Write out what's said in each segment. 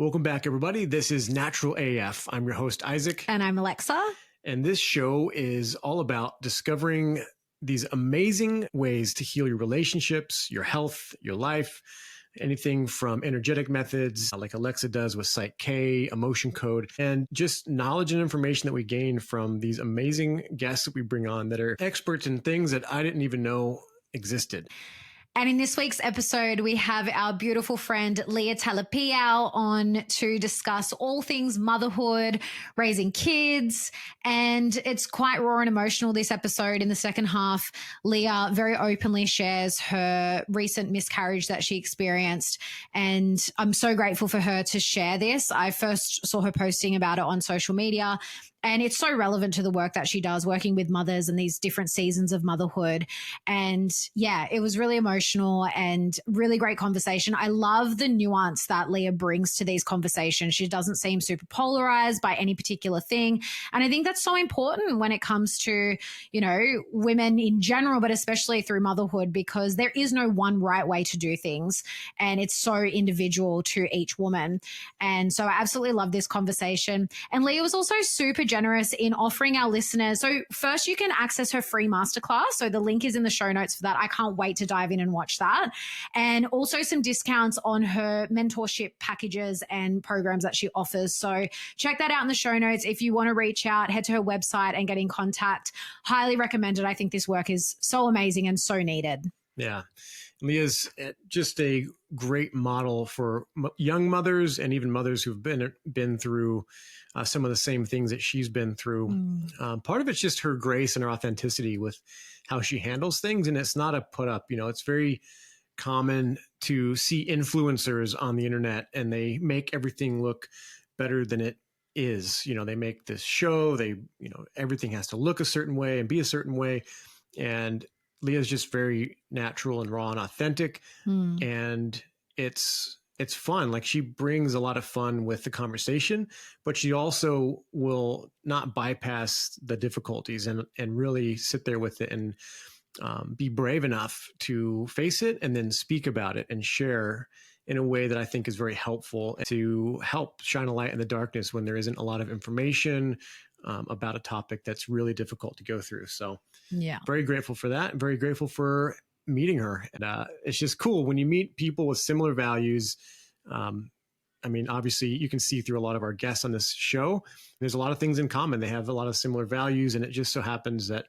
Welcome back, everybody. This is Natural AF. I'm your host, Isaac. And I'm Alexa. And this show is all about discovering these amazing ways to heal your relationships, your health, your life, anything from energetic methods like Alexa does with Psych K, Emotion Code, and just knowledge and information that we gain from these amazing guests that we bring on that are experts in things that I didn't even know existed. And in this week's episode, we have our beautiful friend Leah Talipeau on to discuss all things motherhood, raising kids, and it's quite raw and emotional, this episode. In the second half, Leah very openly shares her recent miscarriage that she experienced, and I'm so grateful for her to share this. I first saw her posting about it on social media, and it's so relevant to the work that she does, working with mothers and these different seasons of motherhood. And yeah, it was really emotional and really great conversation. I love the nuance that Leah brings to these conversations. She doesn't seem super polarized by any particular thing. And I think that's so important when it comes to, you know, women in general, but especially through motherhood, because there is no one right way to do things. And it's so individual to each woman. And so I absolutely love this conversation. And Leah was also super generous in offering our listeners. So first, you can access her free masterclass. So the link is in the show notes for that. I can't wait to dive in and watch that. And also some discounts on her mentorship packages and programs that she offers. So check that out in the show notes. If you want to reach out, head to her website and get in contact. Highly recommended. I think this work is so amazing and so needed. Yeah. Leah's just a great model for young mothers and even mothers who've been through some of the same things that she's been through. Part of it's just her grace and her authenticity with how she handles things. And it's not a put up, you know, it's very common to see influencers on the internet and they make everything look better than it is. You know, they make this show, everything has to look a certain way and be a certain way. And Leah's just very natural and raw and authentic. And it's fun. Like, she brings a lot of fun with the conversation, but she also will not bypass the difficulties and really sit there with it and be brave enough to face it and then speak about it and share in a way that I think is very helpful to help shine a light in the darkness when there isn't a lot of information about a topic that's really difficult to go through. So yeah, very grateful for that. Very grateful for meeting her. And it's just cool when you meet people with similar values. I mean, obviously you can see through a lot of our guests on this show, there's a lot of things in common. They have a lot of similar values, and it just so happens that,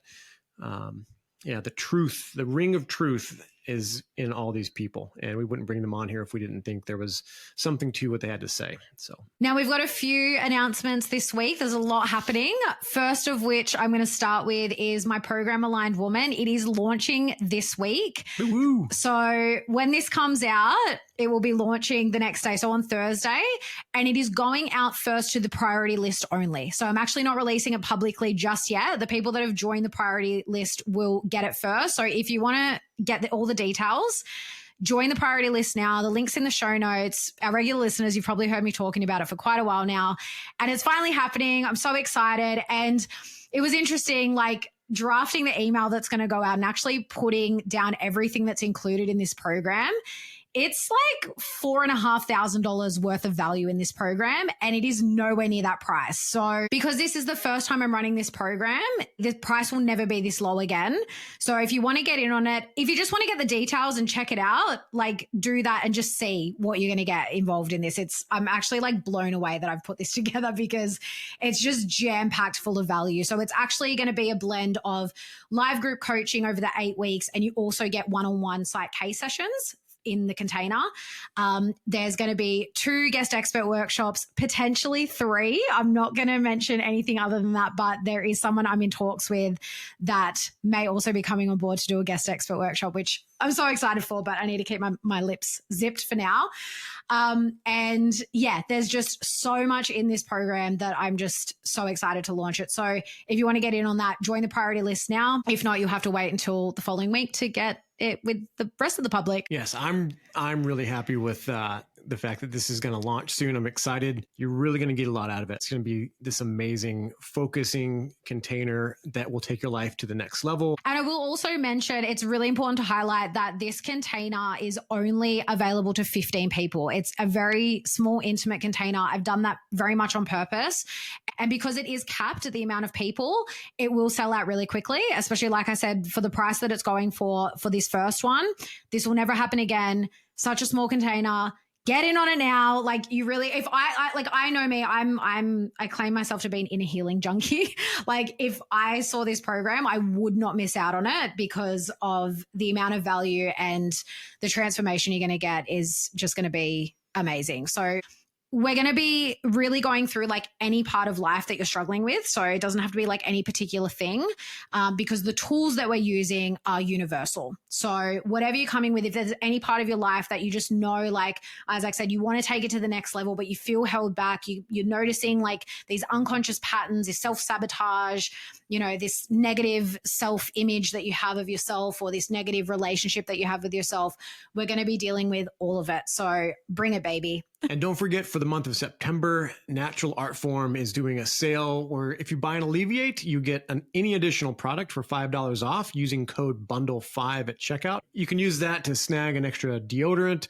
the ring of truth is in all these people, and we wouldn't bring them on here if we didn't think there was something to what they had to say. So now we've got a few announcements this week. There's a lot happening. First of which I'm going to start with is my program Aligned Woman. It is launching this week. Woo-hoo. So when this comes out, it will be launching the next day, so on Thursday, and it is going out first to the priority list only. So I'm actually not releasing it publicly just yet. The people that have joined the priority list will get it first. So if you want to get all the details, join the priority list now. The link's in the show notes. Our regular listeners, you've probably heard me talking about it for quite a while now, and it's finally happening. I'm so excited. And it was interesting, like, drafting the email that's going to go out and actually putting down everything that's included in this program. It's like $4,500 worth of value in this program, and it is nowhere near that price. So because this is the first time I'm running this program, the price will never be this low again. So if you want to get in on it, if you just want to get the details and check it out, like, do that and just see what you're going to get involved in this. I'm actually like blown away that I've put this together because it's just jam-packed full of value. So it's actually going to be a blend of live group coaching over the 8 weeks, and you also get one-on-one Psych K sessions in the container. There's going to be 2 guest expert workshops, potentially 3. I'm not going to mention anything other than that, but there is someone I'm in talks with that may also be coming on board to do a guest expert workshop, which I'm so excited for, but I need to keep my lips zipped for now. And yeah, there's just so much in this program that I'm just so excited to launch it. So if you want to get in on that, join the priority list now. If not, you'll have to wait until the following week to get it with the rest of the public. Yes, I'm really happy with the fact that this is going to launch soon. I'm excited. You're really going to get a lot out of it. It's going to be this amazing focusing container that will take your life to the next level. And I will also mention, it's really important to highlight that this container is only available to 15 people. It's a very small, intimate container. I've done that very much on purpose. And because it is capped at the amount of people, it will sell out really quickly, especially like I said, for the price that it's going for this first one. This will never happen again. Such a small container. Get in on it now. Like you really, if I know me, I claim myself to be an inner healing junkie. Like if I saw this program, I would not miss out on it because of the amount of value and the transformation you're going to get is just going to be amazing. So we're going to be really going through like any part of life that you're struggling with. So it doesn't have to be like any particular thing because the tools that we're using are universal. So whatever you're coming with, if there's any part of your life that you just know, like Isaac said, you want to take it to the next level, but you feel held back, you're noticing like these unconscious patterns, this self-sabotage, this negative self-image that you have of yourself or this negative relationship that you have with yourself, we're going to be dealing with all of it. So bring it, baby. And don't forget, for the month of September, Natural Art Form is doing a sale where if you buy an Alleviate, you get any additional product for $5 off using code BUNDLE5 at checkout. You can use that to snag an extra deodorant.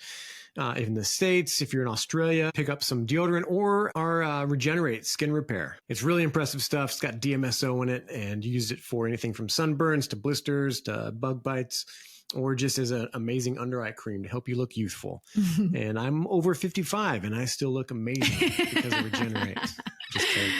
In the States, if you're in Australia, pick up some deodorant or our Regenerate skin repair. It's really impressive stuff. It's got DMSO in it and you use it for anything from sunburns to blisters to bug bites, or just as an amazing under eye cream to help you look youthful. And I'm over 55 and I still look amazing because of Regenerate. Just kidding.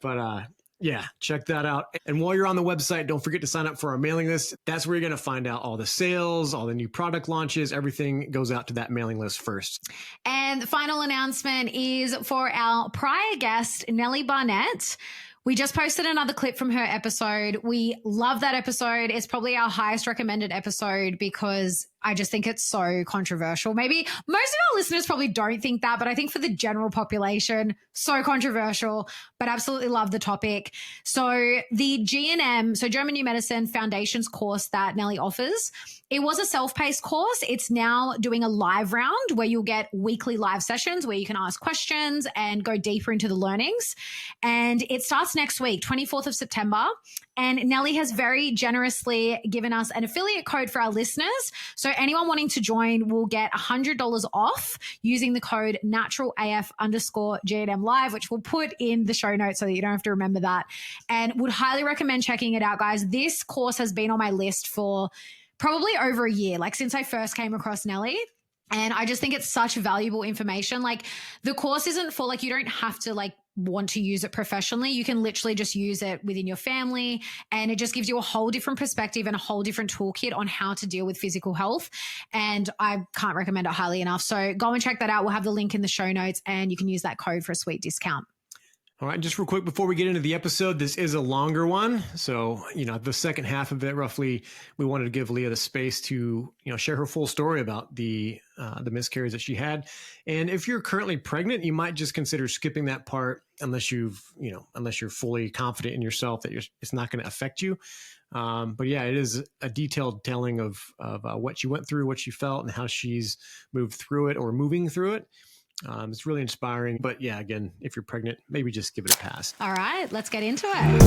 But yeah, check that out. And while you're on the website, don't forget to sign up for our mailing list. That's where you're going to find out all the sales, all the new product launches, everything goes out to that mailing list first. And the final announcement is for our prior guest, Nellie Barnett. We just posted another clip from her episode. We love that episode. It's probably our highest recommended episode because I just think it's so controversial. Maybe most of our listeners probably don't think that, but I think for the general population, so controversial, but absolutely love the topic. So the GNM, so German New Medicine Foundations course that Nellie offers, it was a self-paced course. It's now doing a live round where you'll get weekly live sessions where you can ask questions and go deeper into the learnings. And it starts next week, 24th of September. And Nellie has very generously given us an affiliate code for our listeners. So anyone wanting to join will get $100 off using the code naturalaf_GNM live, which we'll put in the show notes so that you don't have to remember that. And would highly recommend checking it out, guys. This course has been on my list for probably over a year, like since I first came across Nellie. And I just think it's such valuable information. Like the course isn't for like, you don't have to like want to use it professionally. You can literally just use it within your family. And it just gives you a whole different perspective and a whole different toolkit on how to deal with physical health. And I can't recommend it highly enough. So go and check that out. We'll have the link in the show notes and you can use that code for a sweet discount. All right, just real quick before we get into the episode, this is a longer one. So, the second half of it, roughly, we wanted to give Leah the space to, share her full story about the miscarriage that she had. And if you're currently pregnant, you might just consider skipping that part unless you're fully confident in yourself that it's not going to affect you. But yeah, it is a detailed telling of what she went through, what she felt, and how she's moved through it or moving through it. It's really inspiring. But yeah, again, if you're pregnant, maybe just give it a pass. All right, let's get into it.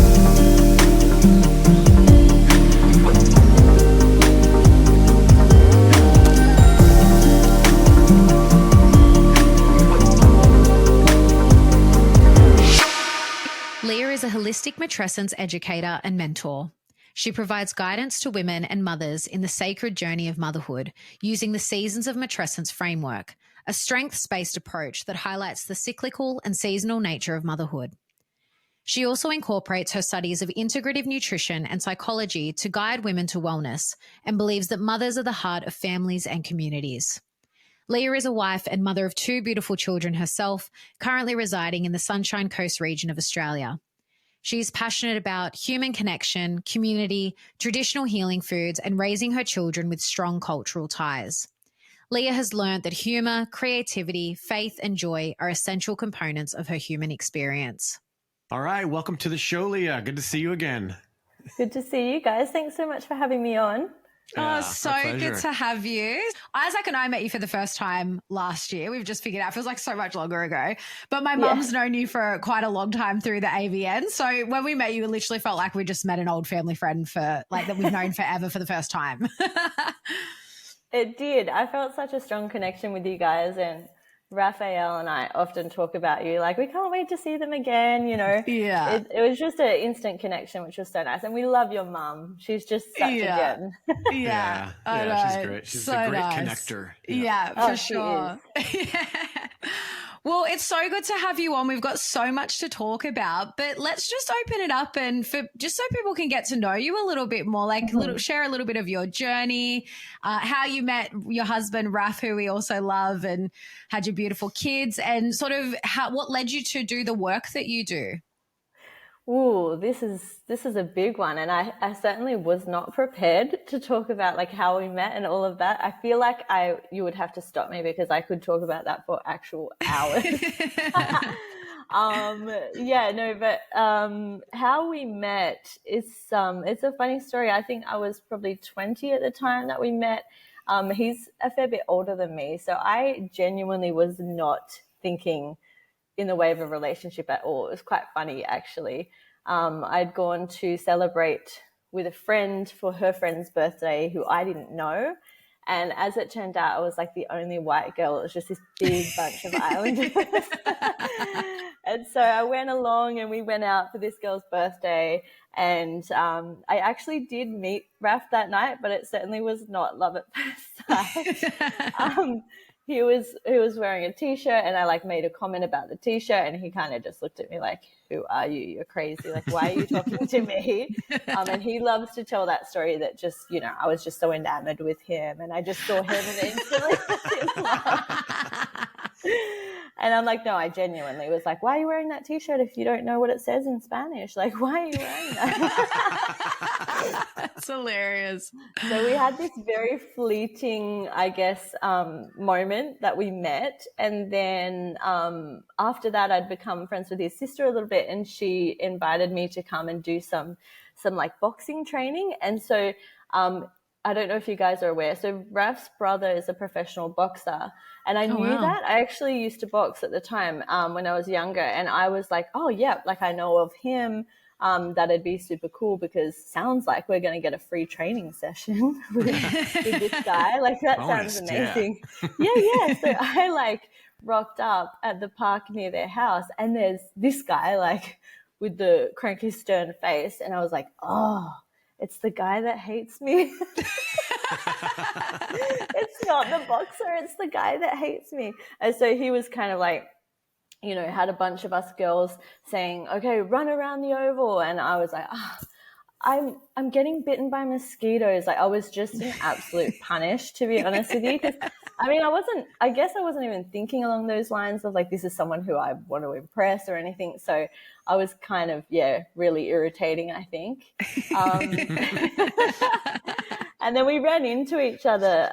Leah is a holistic matrescence educator and mentor. She provides guidance to women and mothers in the sacred journey of motherhood using the Seasons of Matrescence framework, a strengths-based approach that highlights the cyclical and seasonal nature of motherhood. She also incorporates her studies of integrative nutrition and psychology to guide women to wellness and believes that mothers are the heart of families and communities. Leah is a wife and mother of 2 beautiful children herself, currently residing in the Sunshine Coast region of Australia. She is passionate about human connection, community, traditional healing foods, and raising her children with strong cultural ties. Leah has learned that humor, creativity, faith, and joy are essential components of her human experience. All right, welcome to the show, Leah. Good to see you again. Good to see you guys. Thanks so much for having me on. Oh, so good to have you. Isaac and I met you for the first time last year. We've just figured out, it feels like so much longer ago. But my mum's known you for quite a long time through the AVN. So when we met you, it literally felt like we just met an old family friend for like that we've known forever for the first time. It did. I felt such a strong connection with you guys, and Raphael and I often talk about you, like we can't wait to see them again, you know. Yeah. It was just an instant connection, which was so nice. And we love your mum. She's just such a gem. Yeah. She's great. She's so a great nice. connector. Yeah, for sure. Well, it's so good to have you on. We've got so much to talk about, but let's just open it up and just so people can get to know you a little bit more, like share a little bit of your journey, how you met your husband, Raph, who we also love, and had your beautiful kids, and sort of what led you to do the work that you do. Ooh, this is a big one, and I certainly was not prepared to talk about like how we met and all of that. I feel like you would have to stop me because I could talk about that for actual hours. How we met is it's a funny story. I think I was probably 20 at the time that we met. He's a fair bit older than me, so I genuinely was not thinking in the way of a relationship at all. It was quite funny, actually. I'd gone to celebrate with a friend for her friend's birthday who I didn't know. And as it turned out, I was like the only white girl. It was just this big bunch of islanders. And so I went along and we went out for this girl's birthday. And I actually did meet Raph that night, but it certainly was not love at first sight. He was wearing a t-shirt, and I like made a comment about the t-shirt, and he kind of just looked at me like, who are you? You're crazy. Like, why are you talking to me? And he loves to tell that story that just, you know, I was just so enamored with him, and I just saw him and instantly was in love. And I'm like, no, I genuinely was like, why are you wearing that t-shirt if you don't know what it says in Spanish? Like, why are you wearing that? That's hilarious. So we had this very fleeting, I guess, moment that we met. And then after that, I'd become friends with his sister a little bit, and she invited me to come and do some like boxing training. And so I don't know if you guys are aware. So Raf's brother is a professional boxer, and I knew that. I actually used to box at the time when I was younger, and I was like, oh, yeah, like I know of him. That'd be super cool because sounds like we're going to get a free training session with this guy. Like that sounds amazing. Yeah. So I like rocked up at the park near their house, and there's this guy like with the cranky stern face, and I was like, oh, it's the guy that hates me. It's not the boxer, it's the guy that hates me. And so he was kind of like, you know, had a bunch of us girls saying, okay, run around the oval. And I was like, I'm getting bitten by mosquitoes. Like I was just in absolute punish, to be honest with you. Because I guess I wasn't even thinking along those lines of like, this is someone who I want to impress or anything. So I was kind of, really irritating, I think. And then we ran into each other,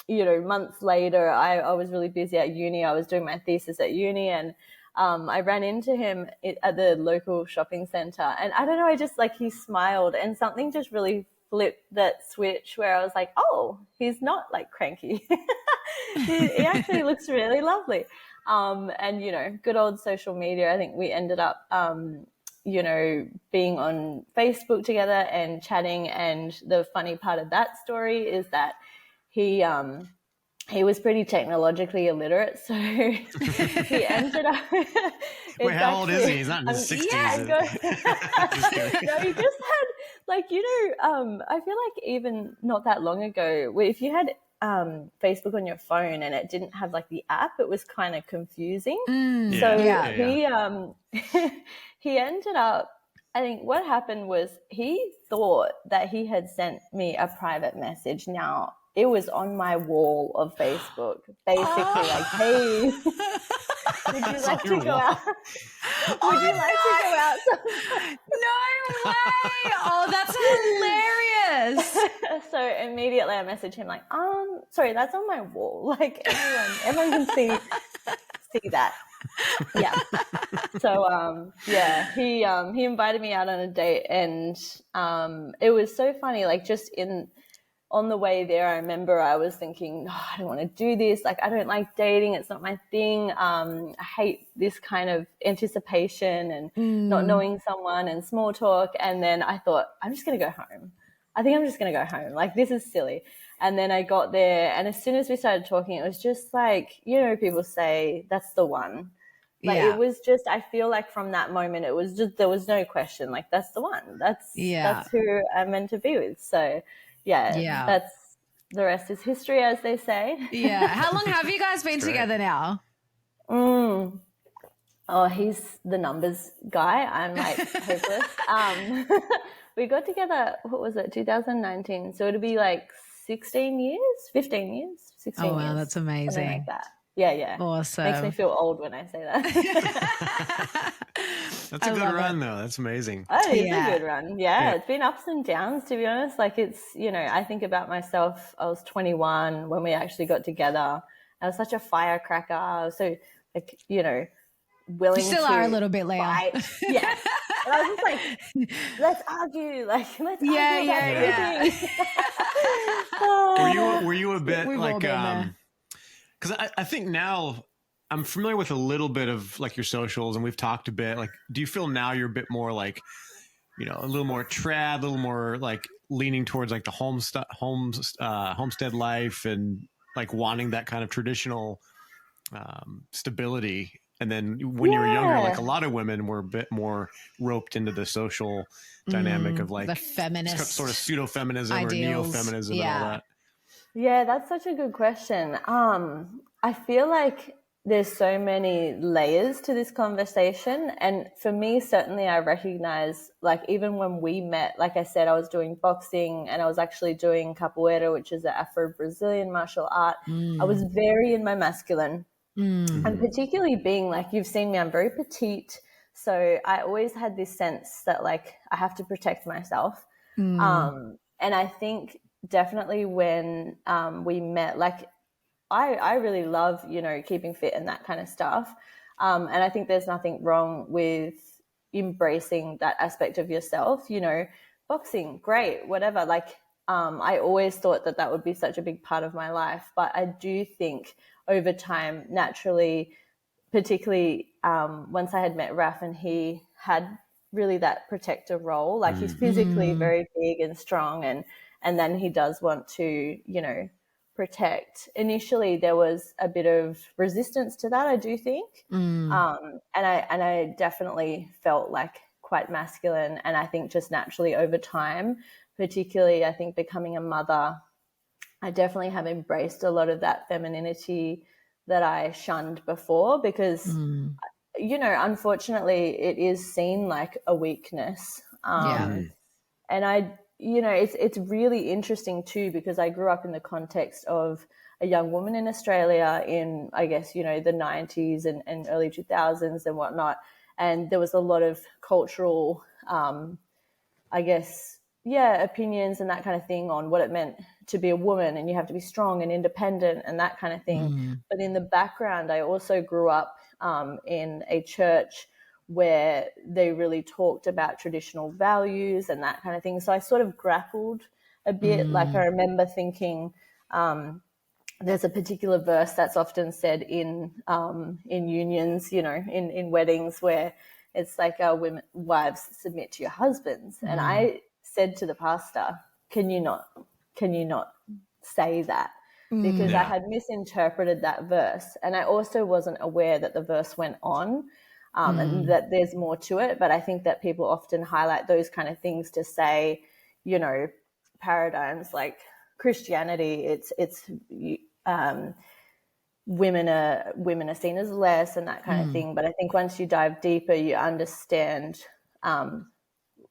months later. I was really busy at uni. I was doing my thesis at uni, and I ran into him at the local shopping center. And I don't know, I just like, he smiled, and something just really flipped that switch where I was like, oh, he's not like cranky. he actually looks really lovely. And, you know, good old social media. I think we ended up, being on Facebook together and chatting. And the funny part of that story is that he was pretty technologically illiterate, so he ended up. Wait, how old is he? He's not in his 60s. No, he just had I feel like even not that long ago, if you had Facebook on your phone and it didn't have like the app, it was kind of confusing. He ended up, I think what happened was he thought that he had sent me a private message. Now, it was on my wall of Facebook, basically like, hey, would you like to go out? Would you like to go out? No way. Oh, that's hilarious. So immediately I messaged him like, sorry, that's on my wall. Like everyone can see that. Yeah. So he invited me out on a date, and it was so funny, like just in on the way there, I remember I was thinking, oh, I don't want to do this. Like, I don't like dating. It's not my thing. I hate this kind of anticipation and not knowing someone and small talk. And then I thought, I'm just going to go home. I think I'm just going to go home. Like, this is silly. And then I got there, and as soon as we started talking, it was just like, you know, people say that's the one. Like, it was just, I feel like from that moment, it was just, there was no question. Like, that's the one. That's who I'm meant to be with. So that's, the rest is history, as they say. Yeah. How long have you guys been together now? Oh, he's the numbers guy. I'm like hopeless. We got together, what was it, 2019. So it'll be like 16 years, 15 years, 16 years. Oh, wow, that's amazing. Something like that. Yeah. Awesome. Makes me feel old when I say that. That's a good run, though. That's amazing. Oh, it's a good run. Yeah, it's been ups and downs, to be honest. Like, it's, you know, I think about myself. I was 21 when we actually got together. I was such a firecracker. I was so, like, you know, willing to. You still are a little bit, Leah. Yeah. And I was just like, let's argue. Like, let's argue about everything. Were you a bit like, because I think now I'm familiar with a little bit of like your socials, and we've talked a bit. Like, do you feel now you're a bit more like, you know, a little more trad, a little more like leaning towards like the homestead life and like wanting that kind of traditional stability? And then when you were younger, like a lot of women were a bit more roped into the social dynamic of like the feminist sort of pseudo-feminism ideals. Or neo-feminism and all that. Yeah, that's such a good question. I feel like there's so many layers to this conversation. And for me, certainly I recognize, like, even when we met, like I said, I was doing boxing and I was actually doing capoeira, which is an Afro-Brazilian martial art. I was very in my masculine. And particularly being like, you've seen me, I'm very petite. So I always had this sense that like I have to protect myself. And I think definitely when we met, like I really love, you know, keeping fit and that kind of stuff. And I think there's nothing wrong with embracing that aspect of yourself, you know, boxing, great, whatever. Like I always thought that that would be such a big part of my life. But I do think over time, naturally, particularly once I had met Raf and he had really that protector role, like he's physically very big and strong and then he does want to, you know, protect. Initially, there was a bit of resistance to that, I do think. And I definitely felt like quite masculine. And I think just naturally over time, particularly I think becoming a mother, I definitely have embraced a lot of that femininity that I shunned before because, you know, unfortunately it is seen like a weakness. And I, you know, it's really interesting too, because I grew up in the context of a young woman in Australia in, I guess, you know, the 90s and early 2000s and whatnot. And there was a lot of cultural, I guess, opinions and that kind of thing on what it meant to be a woman and you have to be strong and independent and that kind of thing. But in the background, I also grew up in a church where they really talked about traditional values and that kind of thing. So I sort of grappled a bit. Like I remember thinking there's a particular verse that's often said in unions, you know, in weddings where it's like women, wives, submit to your husbands. And I said to the pastor, can you not say that? Because I had misinterpreted that verse. And I also wasn't aware that the verse went on and that there's more to it. But I think that people often highlight those kind of things to say, you know, paradigms like Christianity, it's women are seen as less and that kind of thing. But I think once you dive deeper, you understand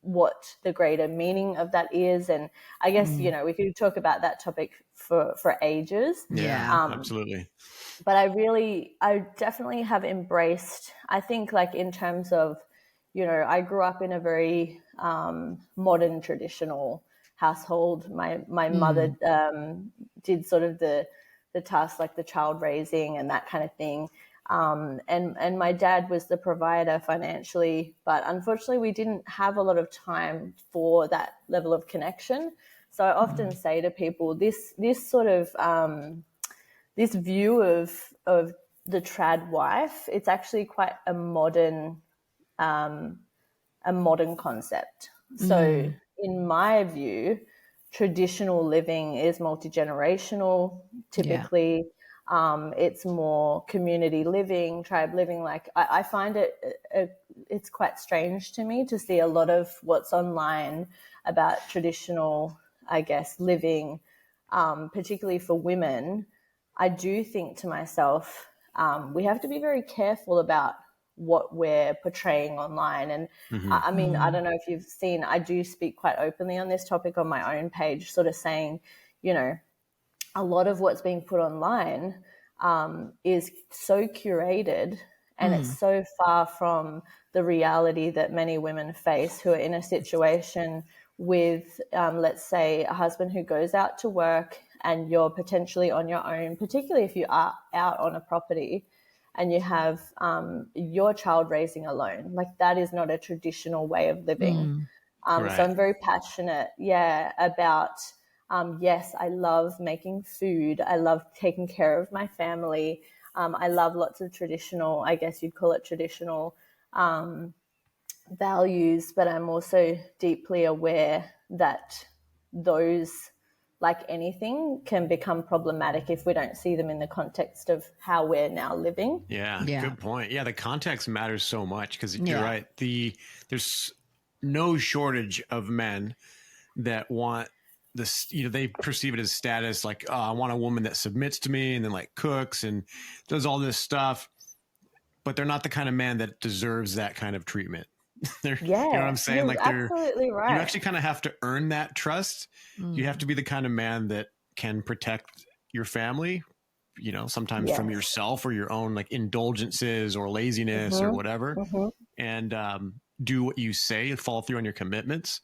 what the greater meaning of that is. And I guess, you know, we could talk about that topic for ages. Yeah, absolutely. But I definitely have embraced, I think like in terms of, you know, I grew up in a very modern traditional household. My mother did sort of the tasks like the child raising and that kind of thing. And my dad was the provider financially, but unfortunately we didn't have a lot of time for that level of connection. So I often say to people, this sort of this view of the trad wife, it's actually quite a modern concept. So in my view, traditional living is multi-generational. Typically, it's more community living, tribe living. Like I find it's quite strange to me to see a lot of what's online about traditional, I guess, living, particularly for women. I do think to myself, we have to be very careful about what we're portraying online. And I mean, I don't know if you've seen, I do speak quite openly on this topic on my own page, sort of saying, you know, a lot of what's being put online is so curated, and it's so far from the reality that many women face who are in a situation with, let's say, a husband who goes out to work and you're potentially on your own, particularly if you are out on a property and you have your child raising alone. Like, that is not a traditional way of living. Right. So I'm very passionate, about, yes, I love making food. I love taking care of my family. I love lots of traditional, I guess you'd call it traditional values, but I'm also deeply aware that those, like anything, can become problematic if we don't see them in the context of how we're now living. Yeah. Good point. Yeah, the context matters so much, because you're right. There's no shortage of men that want this, you know, they perceive it as status, like, oh, I want a woman that submits to me and then like cooks and does all this stuff, but they're not the kind of man that deserves that kind of treatment. You know what I'm saying? Like, absolutely right. You actually kind of have to earn that trust. You have to be the kind of man that can protect your family, you know, sometimes from yourself or your own like indulgences or laziness or whatever, and do what you say, follow through on your commitments.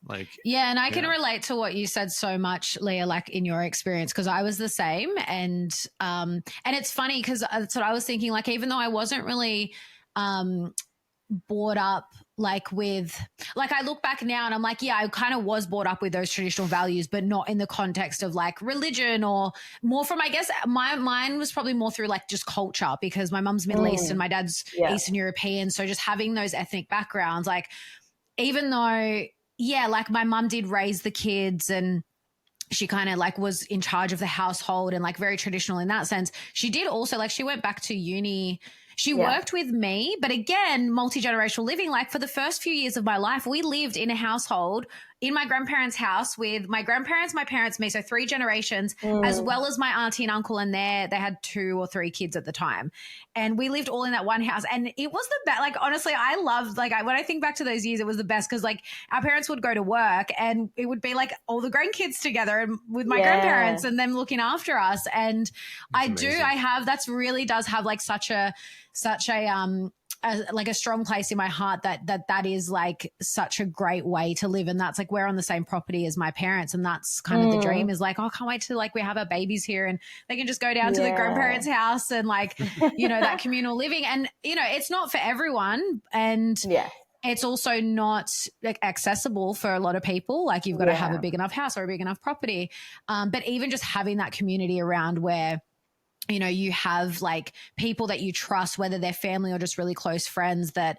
Like, and I can relate to what you said so much, Leah, like in your experience, because I was the same. And it's funny because that's what I was thinking. Like, even though I wasn't really brought up like with, like, I look back now and I'm like, yeah, I kind of was brought up with those traditional values, but not in the context of like religion, or more from, I guess mine was probably more through like just culture, because my mum's Middle Eastern, my dad's Eastern European. So just having those ethnic backgrounds, like, even though, like my mum did raise the kids and she kind of like was in charge of the household and like very traditional in that sense. She did also, like, she went back to uni. She worked with me, but again, multi-generational living. Like, for the first few years of my life, we lived in a household in my grandparents' house with my grandparents, my parents, me. So 3 generations, as well as my auntie and uncle. And they had 2 or 3 kids at the time. And we lived all in that one house. And it was the best. Like, honestly, I loved, like, when I think back to those years, it was the best, because like our parents would go to work and it would be like all the grandkids together and with my grandparents and them looking after us. And that's really does have like such a like a strong place in my heart that is like such a great way to live. And that's like, we're on the same property as my parents. And that's kind of the dream, is like, oh, I can't wait to like, we have our babies here and they can just go down to the grandparents' house and like, you know, that communal living. And, you know, it's not for everyone. And it's also not like accessible for a lot of people. Like, you've got to have a big enough house or a big enough property. But even just having that community around where, you know, you have like people that you trust, whether they're family or just really close friends that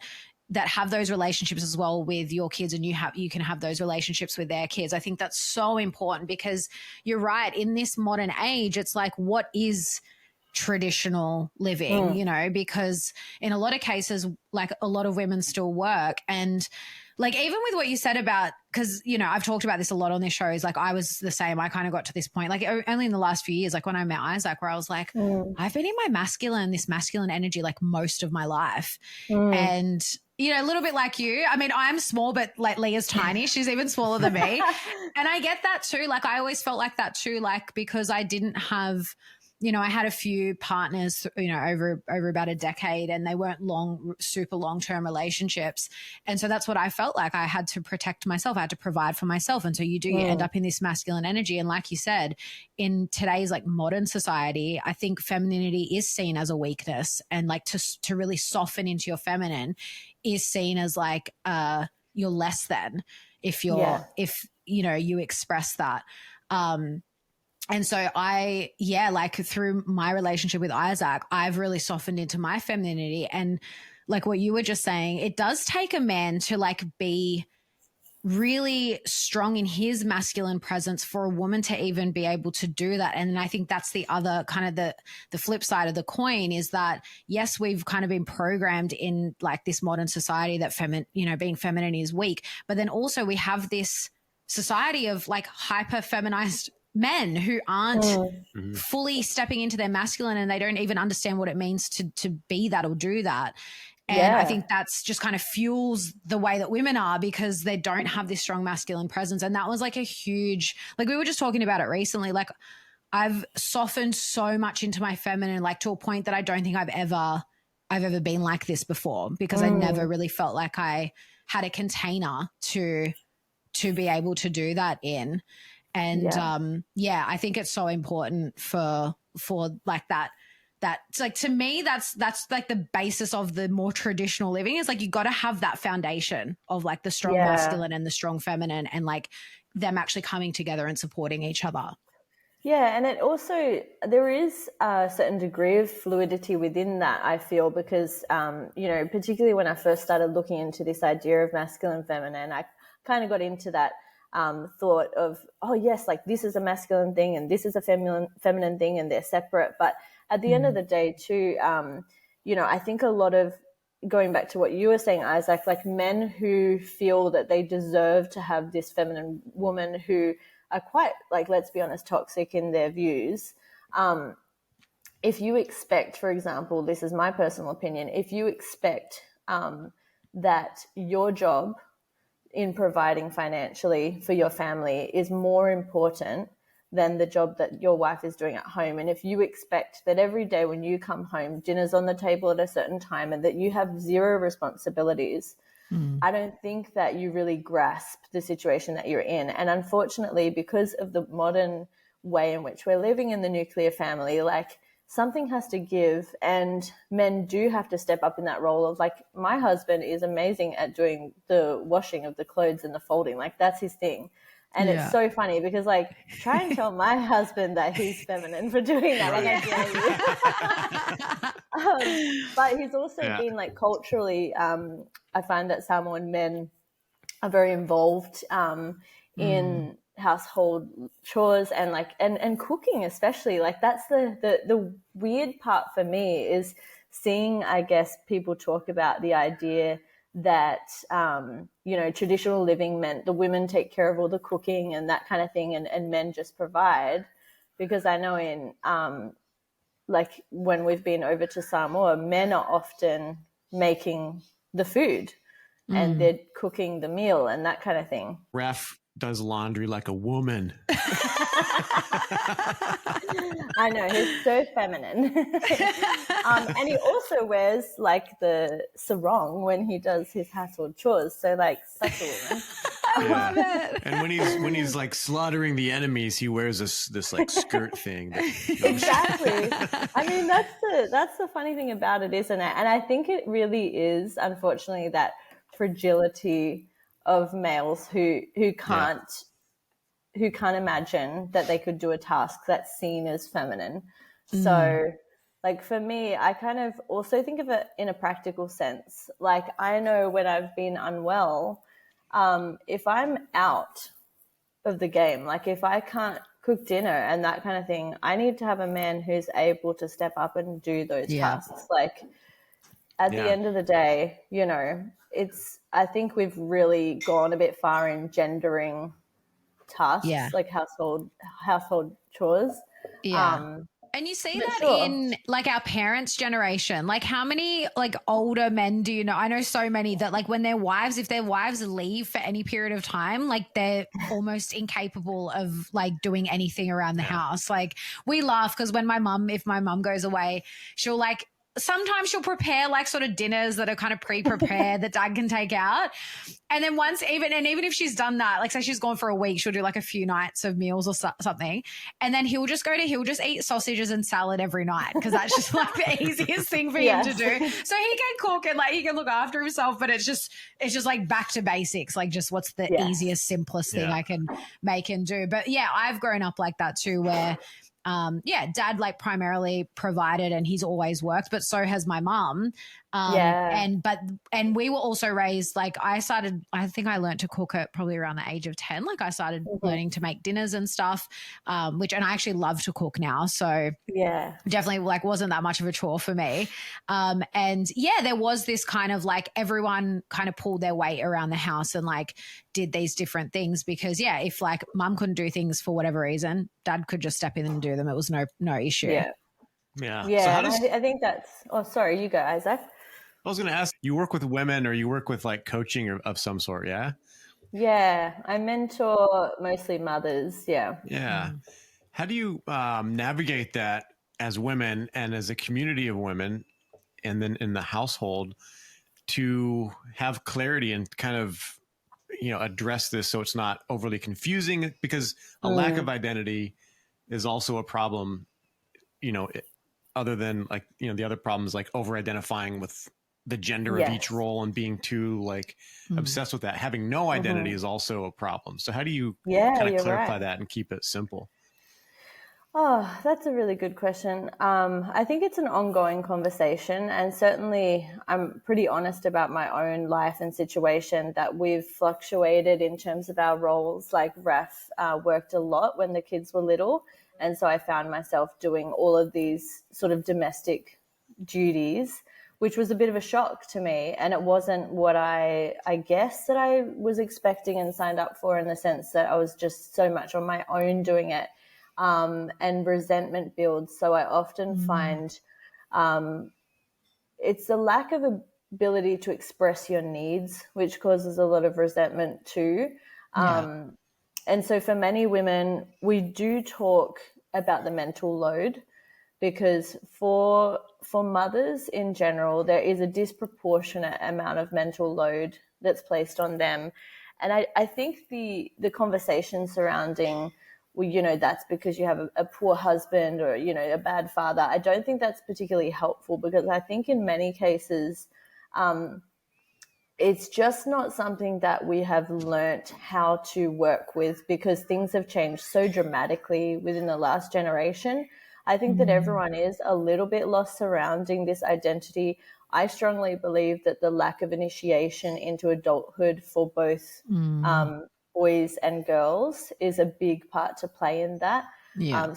have those relationships as well with your kids, and you can have those relationships with their kids. I think that's so important, because you're right. In this modern age, it's like, what is traditional living, you know, because in a lot of cases, like, a lot of women still work. And like, even with what you said about, because, you know, I've talked about this a lot on this show, is like, I was the same. I kind of got to this point, like only in the last few years, like when I met Isaac, where I was like, I've been in this masculine energy, like most of my life. And, you know, a little bit like you. I mean, I'm small, but like Leah's tiny. She's even smaller than me. And I get that too. Like, I always felt like that too, like, because I didn't have, you know, I had a few partners, you know, over about a decade, and they weren't super long-term relationships. And so that's what I felt like. I had to protect myself. I had to provide for myself. And so you end up in this masculine energy. And like you said, in today's like modern society, I think femininity is seen as a weakness, and like to really soften into your feminine is seen as like, you're less than if you express that. And so like through my relationship with Isaac, I've really softened into my femininity. And like what you were just saying, it does take a man to like be really strong in his masculine presence for a woman to even be able to do that. And I think that's the other kind of the flip side of the coin is that, yes, we've kind of been programmed in like this modern society that being feminine is weak. But then also we have this society of like hyper feminized men who aren't fully stepping into their masculine, and they don't even understand what it means to be that or do that. And I think that's just kind of fuels the way that women are, because they don't have this strong masculine presence. And that was like a huge, like we were just talking about it recently. Like I've softened so much into my feminine, like to a point that I don't think I've ever been like this before, because I never really felt like I had a container to be able to do that in. And I think it's so important for like that it's like, to me, that's like the basis of the more traditional living, is like you got to have that foundation of like the strong masculine and the strong feminine, and like them actually coming together and supporting each other. Yeah, and it also, there is a certain degree of fluidity within that, I feel, because, particularly when I first started looking into this idea of masculine, feminine, I kind of got into that thought of, oh yes, like this is a masculine thing and this is a feminine thing, and they're separate. But at the end of the day too, I think a lot of, going back to what you were saying, Isaac, like men who feel that they deserve to have this feminine woman who are quite, like, let's be honest, toxic in their views. If you expect, for example, this is my personal opinion, if you expect that your job in providing financially for your family is more important than the job that your wife is doing at home, and if you expect that every day when you come home, dinner's on the table at a certain time and that you have zero responsibilities, I don't think that you really grasp the situation that you're in. And unfortunately, because of the modern way in which we're living in the nuclear family, like something has to give, and men do have to step up in that role of, like, my husband is amazing at doing the washing of the clothes and the folding. Like, that's his thing. And it's so funny because, like, try and tell my husband that he's feminine for doing that. Like, I dare you. But he's also been, like, culturally, I find that Samoan men are very involved in household chores and, like, and cooking especially. Like, that's the weird part for me, is seeing, I guess, people talk about the idea that traditional living meant the women take care of all the cooking and that kind of thing, and men just provide. Because I know in like when we've been over to Samoa, men are often making the food and they're cooking the meal and that kind of thing. Ref does laundry like a woman. I know, he's so feminine. And he also wears, like, the sarong when he does his household chores. So, like, such a woman. I love it. And when he's like slaughtering the enemies, he wears this like skirt thing. Exactly. I mean, that's the funny thing about it, isn't it? And I think it really is, unfortunately, that fragility of males who can't imagine that they could do a task that's seen as feminine. So, like, for me, I kind of also think of it in a practical sense. Like, I know when I've been unwell, if I'm out of the game, like if I can't cook dinner and that kind of thing, I need to have a man who's able to step up and do those tasks. Like, at the end of the day, I think we've really gone a bit far in gendering tasks, like household chores. And you see that in, like, our parents' generation. Like, how many, like, older men do you know? I know so many that, like, when if their wives leave for any period of time, like, they're almost incapable of, like, doing anything around the house. Like, we laugh because if my mum goes away, she'll, like, sometimes she'll prepare like sort of dinners that are kind of pre-prepared that dad can take out. And then even if she's done that, like say she's gone for a week, she'll do like a few nights of meals or something. And then he'll just eat sausages and salad every night because that's just like the easiest thing for him to do. So he can cook and like he can look after himself, but it's just like back to basics, like just what's the easiest, simplest thing I can make and do. But yeah, I've grown up like that too, where dad like primarily provided and he's always worked, but so has my mom. And we were also raised, like I think I learned to cook at probably around the age of 10. Like I started learning to make dinners and stuff, and I actually love to cook now. So definitely like wasn't that much of a chore for me. There was this kind of like everyone kind of pulled their weight around the house and like did these different things because if like mum couldn't do things for whatever reason, dad could just step in and do them. It was no issue. Yeah. So I think that's, sorry, you go, Isaac. I was going to ask, you work with women or you work with like coaching of some sort, yeah? Yeah, I mentor mostly mothers, yeah. Yeah. How do you navigate that as women and as a community of women and then in the household to have clarity and kind of, address this so it's not overly confusing? Because a lack of identity is also a problem, other than like, the other problems like over-identifying with the gender of each role and being too like obsessed with that. Having no identity is also a problem. So how do you kind of clarify that and keep it simple? Oh, that's a really good question. I think it's an ongoing conversation, and certainly I'm pretty honest about my own life and situation that we've fluctuated in terms of our roles. Like Raf worked a lot when the kids were little, and so I found myself doing all of these sort of domestic duties, which was a bit of a shock to me. And it wasn't what I guess that I was expecting and signed up for, in the sense that I was just so much on my own doing it. And resentment builds. So I often find it's a lack of ability to express your needs, which causes a lot of resentment too. And so for many women, we do talk about the mental load, because for mothers in general, there is a disproportionate amount of mental load that's placed on them. And I think the conversation surrounding, well, that's because you have a poor husband or, a bad father, I don't think that's particularly helpful, because I think in many cases it's just not something that we have learnt how to work with, because things have changed so dramatically within the last generation. I think that everyone is a little bit lost surrounding this identity. I strongly believe that the lack of initiation into adulthood for both boys and girls is a big part to play in that.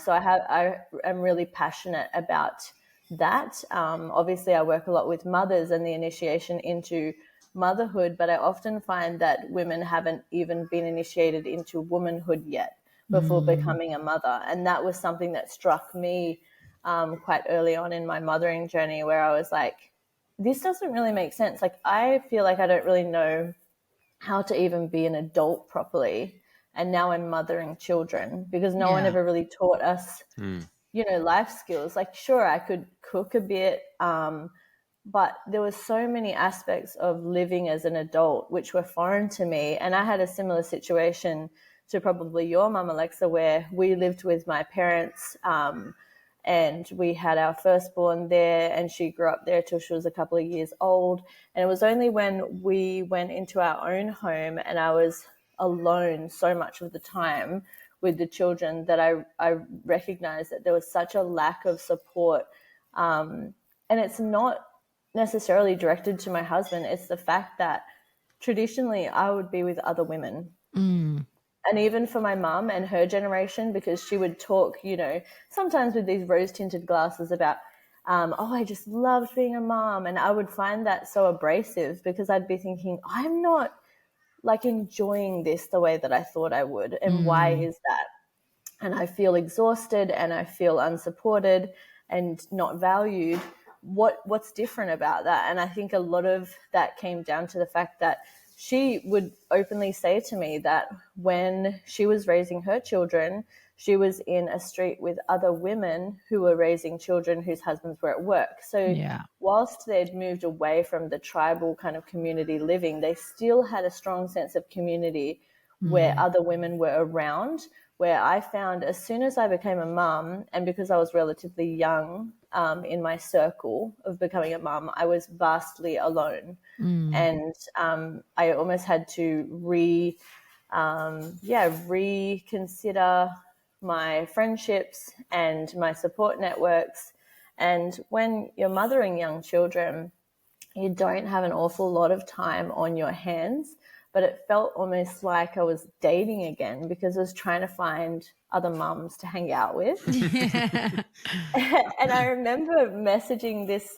So I am really passionate about that. Obviously, I work a lot with mothers and the initiation into motherhood, but I often find that women haven't even been initiated into womanhood yet before becoming a mother. And that was something that struck me quite early on in my mothering journey, where I was like, this doesn't really make sense. Like, I feel like I don't really know how to even be an adult properly. And now I'm mothering children, because no one ever really taught us, life skills. Like, sure, I could cook a bit, but there were so many aspects of living as an adult which were foreign to me. And I had a similar situation to probably your mum, Alexa, where we lived with my parents, and we had our firstborn there, and she grew up there till she was a couple of years old. And it was only when we went into our own home and I was alone so much of the time with the children that I recognized that there was such a lack of support. And it's not necessarily directed to my husband. It's the fact that traditionally I would be with other women. And even for my mum and her generation, because she would talk, sometimes with these rose-tinted glasses about, I just loved being a mom. And I would find that so abrasive, because I'd be thinking, I'm not like enjoying this the way that I thought I would. And why is that? And I feel exhausted and I feel unsupported and not valued. What's different about that? And I think a lot of that came down to the fact that she would openly say to me that when she was raising her children, she was in a street with other women who were raising children whose husbands were at work. So whilst they'd moved away from the tribal kind of community living, they still had a strong sense of community where other women were around, where I found as soon as I became a mum, and because I was relatively young in my circle of becoming a mum, I was vastly alone. And I almost had to reconsider my friendships and my support networks. And when you're mothering young children, you don't have an awful lot of time on your hands, but it felt almost like I was dating again because I was trying to find other mums to hang out with. And I remember messaging this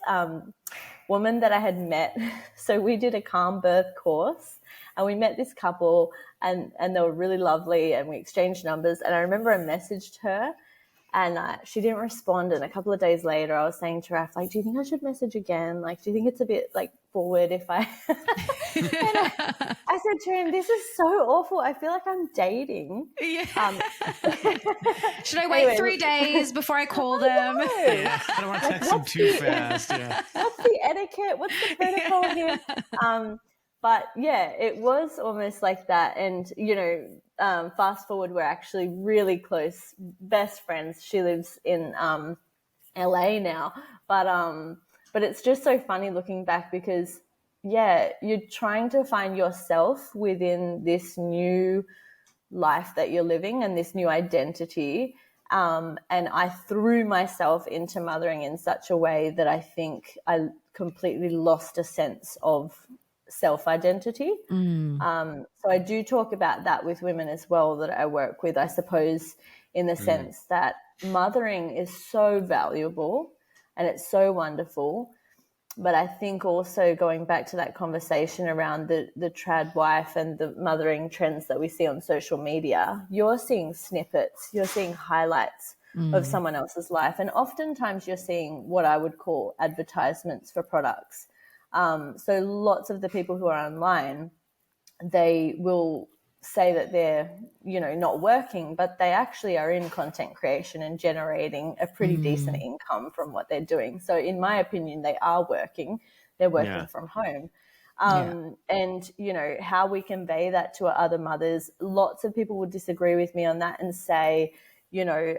woman that I had met. So we did a calm birth course, and we met this couple, and they were really lovely, and we exchanged numbers. And I remember I messaged her, and she didn't respond. And a couple of days later, I was saying to Raf, like, do you think I should message again? Like, do you think it's a bit like forward if I? I said to him, this is so awful. I feel like I'm dating. Should I wait 3 days before I call them? I don't want to text them too fast. What's the etiquette? What's the protocol here? But yeah, it was almost like that. And, you know, fast forward, we're actually really close, best friends. She lives in LA now. But it's just so funny looking back because, yeah, you're trying to find yourself within this new life that you're living and this new identity. And I threw myself into mothering in such a way that I think I completely lost a sense of self-identity. So I do talk about that with women as well that I work with, I suppose, in the sense that mothering is so valuable and it's so wonderful. But I think also going back to that conversation around the trad wife and the mothering trends that we see on social media, you're seeing snippets, you're seeing highlights of someone else's life. And oftentimes you're seeing what I would call advertisements for products. So lots of the people who are online, they will say that they're, you know, not working, but they actually are in content creation and generating a pretty decent income from what they're doing. So in my opinion, they are working. They're working from home. And, you know, how we convey that to other mothers, lots of people would disagree with me on that and say, you know,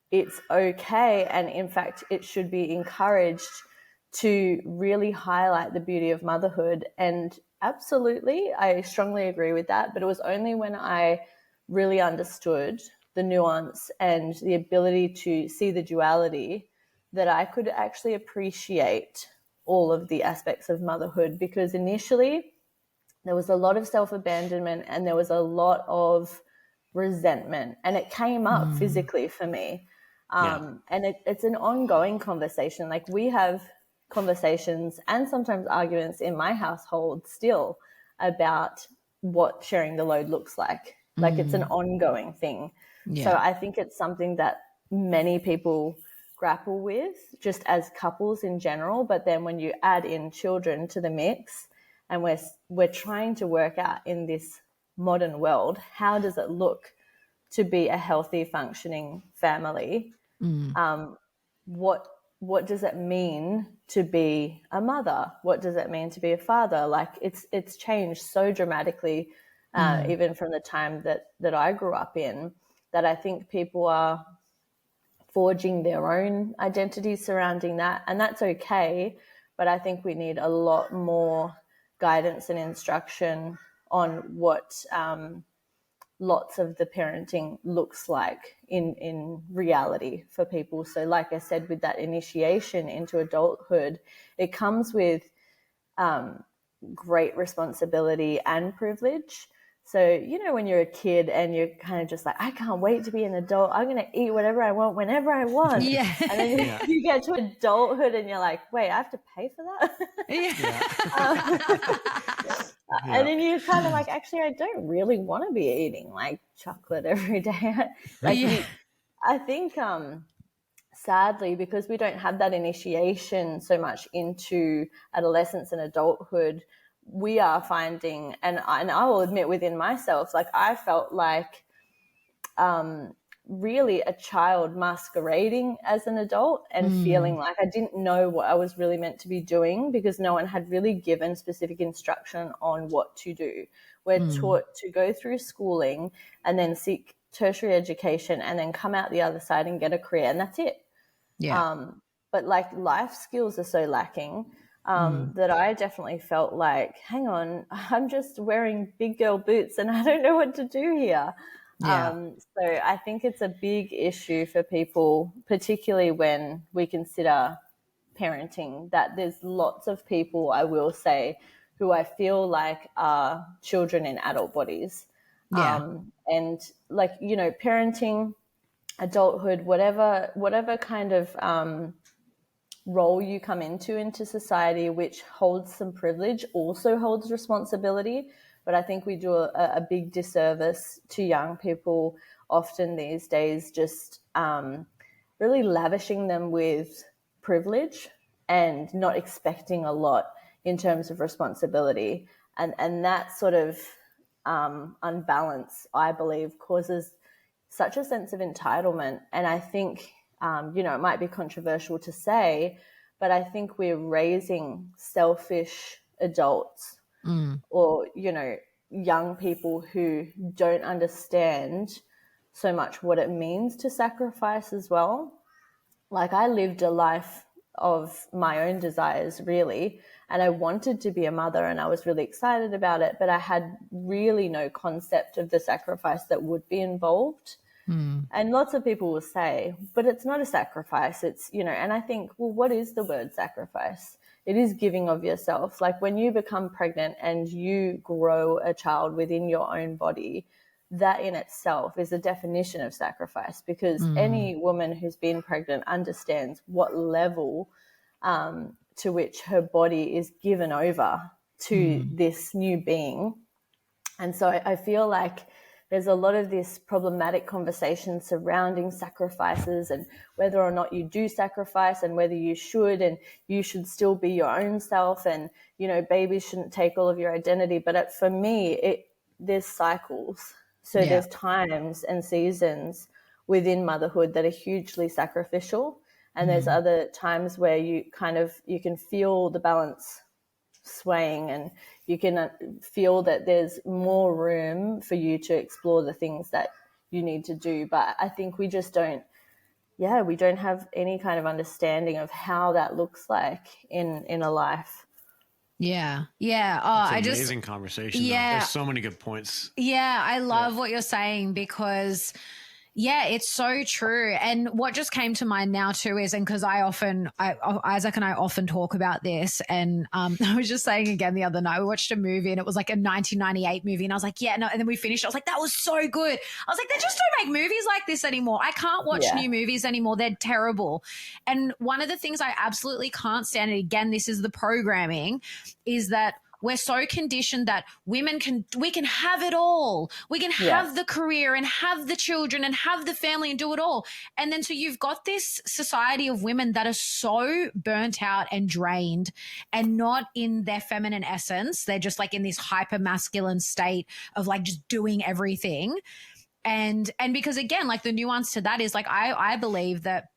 it's okay. And in fact, it should be encouraged to really highlight the beauty of motherhood. And absolutely, I strongly agree with that. But it was only when I really understood the nuance and the ability to see the duality that I could actually appreciate all of the aspects of motherhood. Because initially there was a lot of self-abandonment and there was a lot of resentment, and it came up physically for me. And it's an ongoing conversation. Like, we have conversations and sometimes arguments in my household still about what sharing the load looks like. Like, it's an ongoing thing. So I think it's something that many people grapple with just as couples in general. But then when you add in children to the mix, and we're trying to work out in this modern world, how does it look to be a healthy, functioning family? What does it mean to be a mother? What does it mean to be a father? Like, it's changed so dramatically, even from the time that I grew up in, that I think people are forging their own identities surrounding that. And that's okay. But I think we need a lot more guidance and instruction on what lots of the parenting looks like in reality for people. So like I said, with that initiation into adulthood, it comes with great responsibility and privilege. So, you know, when you're a kid and you're kind of just like, I can't wait to be an adult. I'm going to eat whatever I want, whenever I want. Yeah. And then you get to adulthood and you're like, wait, I have to pay for that? And then you're kind of like, actually, I don't really want to be eating like chocolate every day. I think, sadly, because we don't have that initiation so much into adolescence and adulthood, we are finding, and I will admit within myself, like, I felt like really a child masquerading as an adult and feeling like I didn't know what I was really meant to be doing because no one had really given specific instruction on what to do. We're taught to go through schooling and then seek tertiary education and then come out the other side and get a career, and that's it. Yeah. But like life skills are so lacking that I definitely felt like, hang on, I'm just wearing big girl boots and I don't know what to do here. Yeah. So I think it's a big issue for people, particularly when we consider parenting, that there's lots of people, I will say, who I feel like are children in adult bodies. Yeah. And like, you know, parenting, adulthood, whatever kind of role you come into society, which holds some privilege, also holds responsibility. But I think we do a big disservice to young people often these days, just really lavishing them with privilege and not expecting a lot in terms of responsibility. And that sort of unbalance, I believe, causes such a sense of entitlement. And I think, you know, it might be controversial to say, but I think we're raising selfish adults or, you know, young people who don't understand so much what it means to sacrifice as well. Like I lived a life of my own desires, really, and I wanted to be a mother and I was really excited about it, but I had really no concept of the sacrifice that would be involved. And lots of people will say, but it's not a sacrifice. It's, you know, and I think, well, what is the word sacrifice? It is giving of yourself. Like when you become pregnant and you grow a child within your own body, that in itself is a definition of sacrifice, because any woman who's been pregnant understands what level to which her body is given over to this new being. And so I feel like there's a lot of this problematic conversation surrounding sacrifices and whether or not you do sacrifice and whether you should, and you should still be your own self, and, you know, babies shouldn't take all of your identity. But for me, there's cycles. So there's times and seasons within motherhood that are hugely sacrificial. And there's other times where you can feel the balance swaying, and you can feel that there's more room for you to explore the things that you need to do. But I think we just don't have any kind of understanding of how that looks like in a life. Yeah. Yeah. Oh, it's an amazing conversation. Yeah. There's so many good points. Yeah. I love what you're saying, because yeah, it's so true. And what just came to mind now too is, and because Isaac and I often talk about this, and I was just saying again the other night, we watched a movie and it was like a 1998 movie, and I was like, yeah, no, and then we finished. I was like, that was so good. I was like, they just don't make movies like this anymore. I can't watch new movies anymore. They're terrible. And one of the things I absolutely can't stand, and again, this is the programming, is that we're so conditioned that we can have it all. We can have the career and have the children and have the family and do it all. And then so you've got this society of women that are so burnt out and drained and not in their feminine essence. They're just like in this hyper masculine state of like just doing everything. And because again, like the nuance to that is like, I believe that,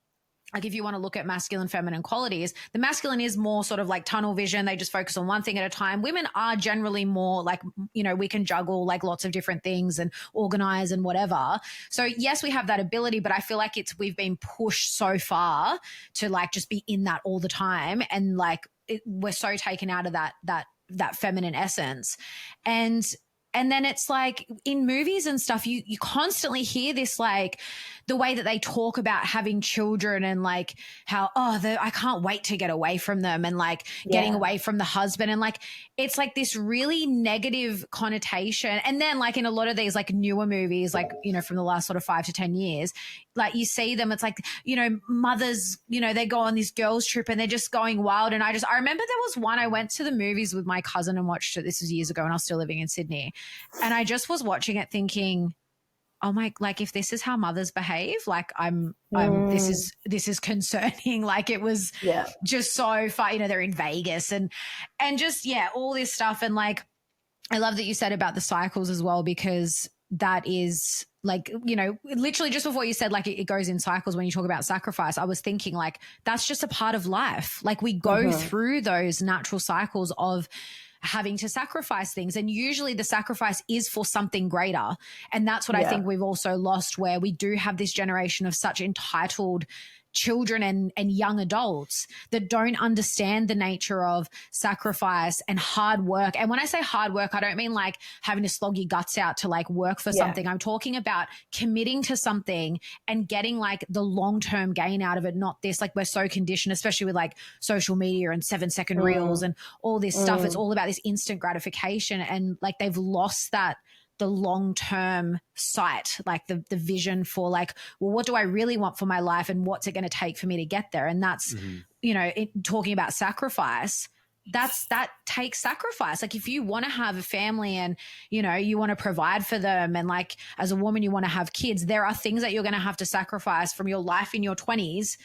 like if you want to look at masculine, feminine qualities, the masculine is more sort of like tunnel vision. They just focus on one thing at a time. Women are generally more like, you know, we can juggle like lots of different things and organize and whatever. So yes, we have that ability, but I feel like we've been pushed so far to like just be in that all the time. And like we're so taken out of that feminine essence. And then it's like in movies and stuff, you constantly hear this, like the way that they talk about having children and like how, I can't wait to get away from them, and like getting away from the husband. And like, it's like this really negative connotation. And then like in a lot of these like newer movies, like, you know, from the last sort of 5 to 10 years, like you see them, it's like, you know, mothers, you know, they go on this girls trip and they're just going wild. And I remember there was one, I went to the movies with my cousin and watched it. This was years ago and I was still living in Sydney. And I just was watching it thinking, oh my, like if this is how mothers behave, like this is concerning. Like it was just so far, you know, they're in Vegas and just, all this stuff. And like, I love that you said about the cycles as well, because that is like, you know, literally just before you said like it goes in cycles when you talk about sacrifice, I was thinking like that's just a part of life. Like we go through those natural cycles of having to sacrifice things. And usually the sacrifice is for something greater. And that's what I think we've also lost, where we do have this generation of such entitled children and young adults that don't understand the nature of sacrifice and hard work. And when I say hard work, I don't mean like having to slog your guts out to like work for something. I'm talking about committing to something and getting like the long-term gain out of it, not this, like we're so conditioned, especially with like social media and 7-second reels and all this stuff. It's all about this instant gratification, and like they've lost that, the long-term sight, like the vision for like, well, what do I really want for my life and what's it going to take for me to get there? And that's, you know, talking about sacrifice, that takes sacrifice. Like if you want to have a family and, you know, you want to provide for them, and like as a woman, you want to have kids, there are things that you're going to have to sacrifice from your life in your 20s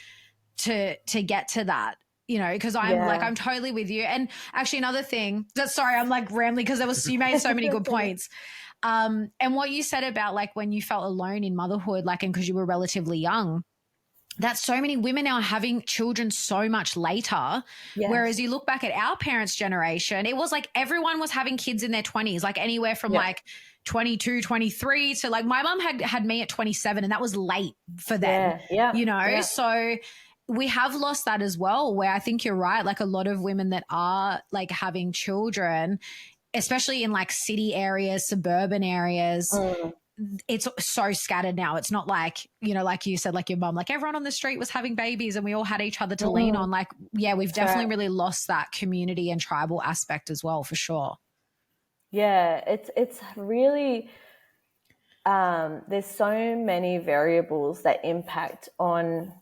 to get to that. You know, because I'm totally with you. And actually another thing sorry, I'm like rambling because you made so many good points. And what you said about like when you felt alone in motherhood, like, and because you were relatively young, that so many women are having children so much later. Yes. Whereas you look back at our parents' generation, it was like everyone was having kids in their 20s, like anywhere from like 22, 23 to like my mom had me at 27, and that was late for them, you know? So we have lost that as well, where I think you're right. Like a lot of women that are like having children, especially in like city areas, suburban areas, it's so scattered now. It's not like, you know, like you said, like your mom, like everyone on the street was having babies and we all had each other to lean on. Like, yeah, we've definitely really lost that community and tribal aspect as well, for sure. Yeah, it's really, there's so many variables that impact on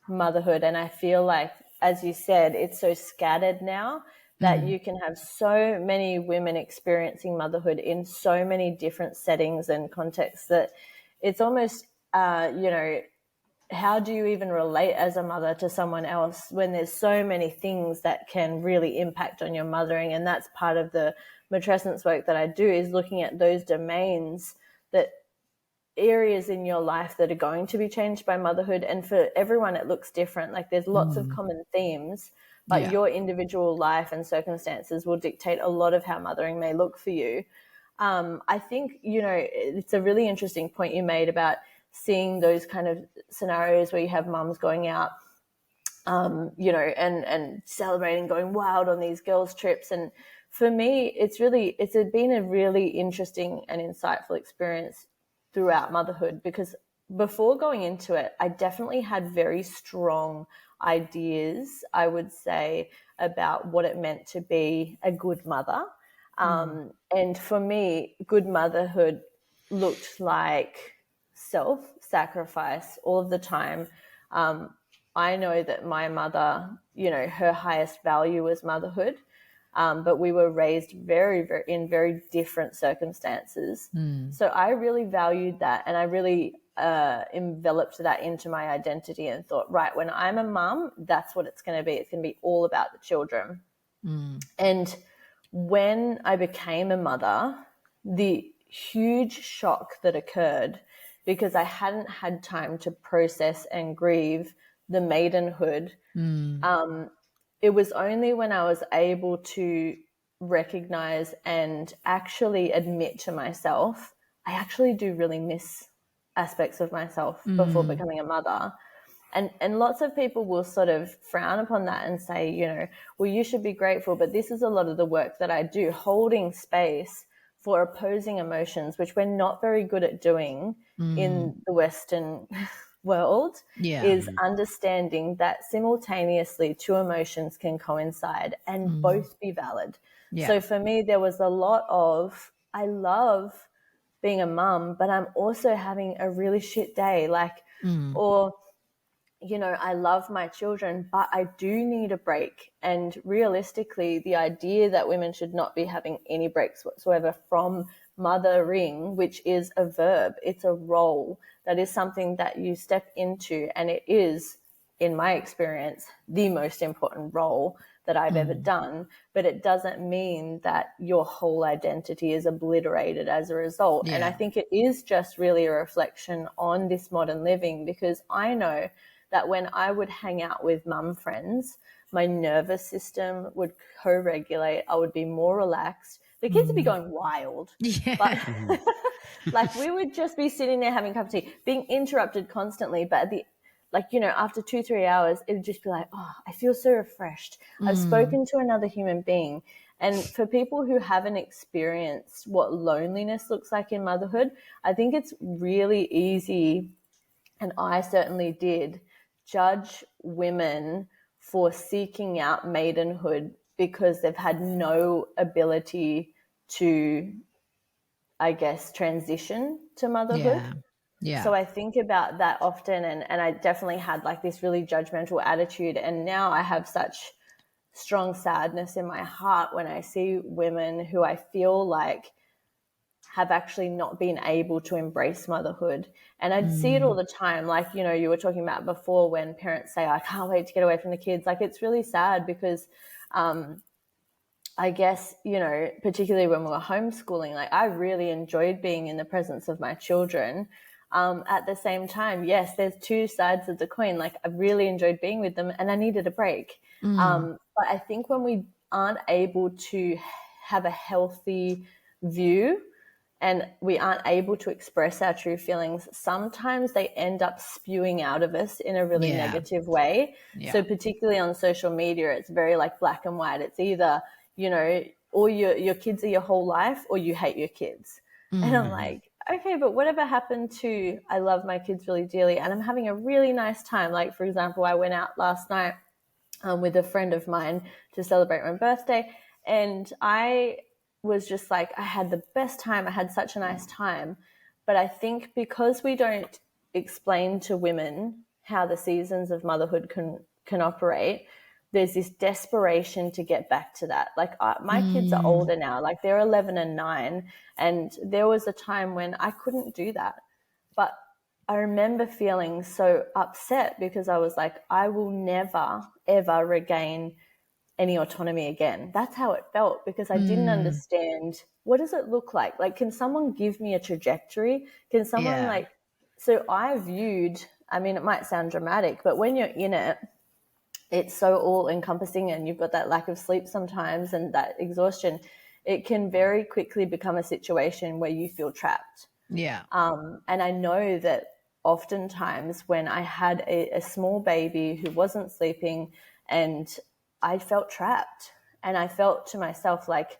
motherhood. And I feel like, as you said, it's so scattered now that you can have so many women experiencing motherhood in so many different settings and contexts that it's almost, you know, how do you even relate as a mother to someone else when there's so many things that can really impact on your mothering? And that's part of the matrescence work that I do, is looking at those domains, that areas in your life that are going to be changed by motherhood. And for everyone, it looks different. Like there's lots of common themes, but your individual life and circumstances will dictate a lot of how mothering may look for you. I think, you know, it's a really interesting point you made about seeing those kind of scenarios where you have mums going out, you know, and celebrating, going wild on these girls' trips. And for me, it's been a really interesting and insightful experience throughout motherhood, because before going into it, I definitely had very strong ideas, I would say, about what it meant to be a good mother. And for me, good motherhood looked like self-sacrifice all of the time. I know that my mother, you know, her highest value was motherhood, but we were raised very, very in very different circumstances. So I really valued that, and I really enveloped that into my identity and thought, right, when I'm a mum, that's what it's going to be. It's going to be all about the children. And when I became a mother, the huge shock that occurred, because I hadn't had time to process and grieve the maidenhood, it was only when I was able to recognize and actually admit to myself, I actually do really miss aspects of myself before becoming a mother. And lots of people will sort of frown upon that and say, you know, well, you should be grateful. But this is a lot of the work that I do, holding space for opposing emotions, which we're not very good at doing in the Western world, is understanding that simultaneously two emotions can coincide and both be valid. So for me, there was a lot of, I love being a mum, but I'm also having a really shit day, like, or, you know, I love my children, but I do need a break. And realistically, the idea that women should not be having any breaks whatsoever from mothering, which is a verb, it's a role, that is something that you step into, and it is, in my experience, the most important role that I've ever done, but it doesn't mean that your whole identity is obliterated as a result. Yeah. And I think it is just really a reflection on this modern living, because I know that when I would hang out with mum friends, my nervous system would co-regulate. I would be more relaxed. The kids would be going wild. Yeah. But like we would just be sitting there having a cup of tea, being interrupted constantly. But at the, like, you know, after 2-3 hours, it would just be like, oh, I feel so refreshed. I've spoken to another human being. And for people who haven't experienced what loneliness looks like in motherhood, I think it's really easy, and I certainly did, judge women for seeking out maidenhood because they've had no ability to, I guess, transition to motherhood. Yeah. Yeah. So I think about that often, and I definitely had like this really judgmental attitude. And now I have such strong sadness in my heart when I see women who I feel like have actually not been able to embrace motherhood. And I'd see it all the time. Like, you know, you were talking about before when parents say, I can't wait to get away from the kids. Like, it's really sad because I guess, you know, particularly when we were homeschooling, like I really enjoyed being in the presence of my children. At the same time, yes, there's two sides of the coin. Like I really enjoyed being with them and I needed a break. But I think when we aren't able to have a healthy view and we aren't able to express our true feelings, sometimes they end up spewing out of us in a really negative way. Yeah. So particularly on social media, it's very like black and white. It's either, you know, or your kids are your whole life or you hate your kids. And I'm like, okay, but whatever happened to, I love my kids really dearly and I'm having a really nice time. Like, for example, I went out last night with a friend of mine to celebrate my birthday, and I was just like, I had the best time. I had such a nice time. But I think because we don't explain to women how the seasons of motherhood can operate, there's this desperation to get back to that. Like my kids are older now, like they're 11 and 9. And there was a time when I couldn't do that. But I remember feeling so upset because I was like, I will never, ever regain any autonomy again. That's how it felt because I didn't understand, what does it look like? Like, can someone give me a trajectory? Can someone like, so I viewed, I mean, it might sound dramatic, but when you're in it, it's so all encompassing and you've got that lack of sleep sometimes and that exhaustion, it can very quickly become a situation where you feel trapped. Yeah. And I know that oftentimes when I had a small baby who wasn't sleeping and I felt trapped and I felt to myself like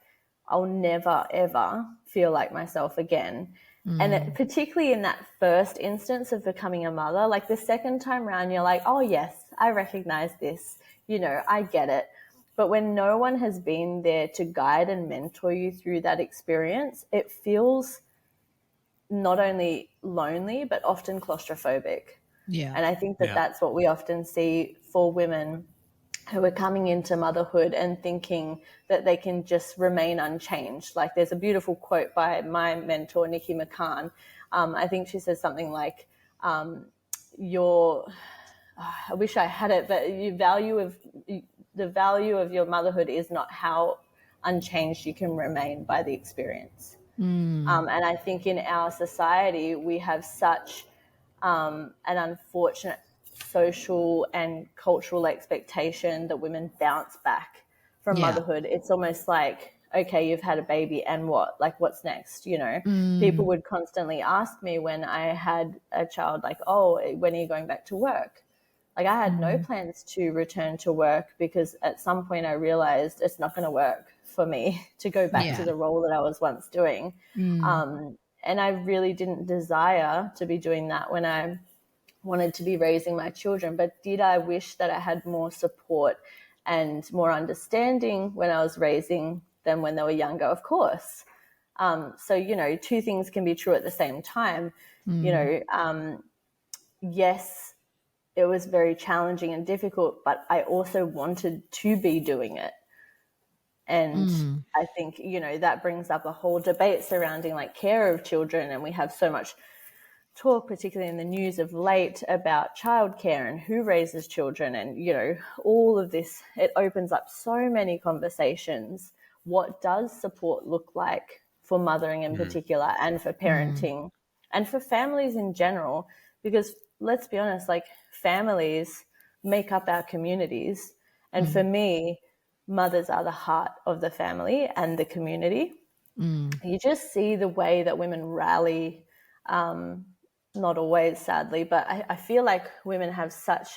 I'll never, ever feel like myself again. And particularly in that first instance of becoming a mother, like the second time around, you're like, oh, yes, I recognize this. You know, I get it. But when no one has been there to guide and mentor you through that experience, it feels not only lonely, but often claustrophobic. Yeah. And I think that that's what we often see for women who are coming into motherhood and thinking that they can just remain unchanged. Like there's a beautiful quote by my mentor, Nikki McCann. I think she says something like, I wish I had it, but the value of your motherhood is not how unchanged you can remain by the experience. And I think in our society, we have such an unfortunate social and cultural expectation that women bounce back from motherhood. It's almost like, okay, you've had a baby and what? Like, what's next? You know, people would constantly ask me when I had a child, like, oh, when are you going back to work? Like I had no plans to return to work because at some point I realized it's not going to work for me to go back to the role that I was once doing. And I really didn't desire to be doing that when I wanted to be raising my children. But did I wish that I had more support and more understanding when I was raising them when they were younger? Of course. So, you know, two things can be true at the same time. You know, yes, it was very challenging and difficult, but I also wanted to be doing it. And I think, you know, that brings up a whole debate surrounding like care of children. And we have so much talk, particularly in the news of late, about childcare and who raises children, and, you know, all of this, it opens up so many conversations. What does support look like for mothering in particular, and for parenting, and for families in general? Because let's be honest, like, families make up our communities. And for me, mothers are the heart of the family and the community. You just see the way that women rally, not always, sadly, but I feel like women have such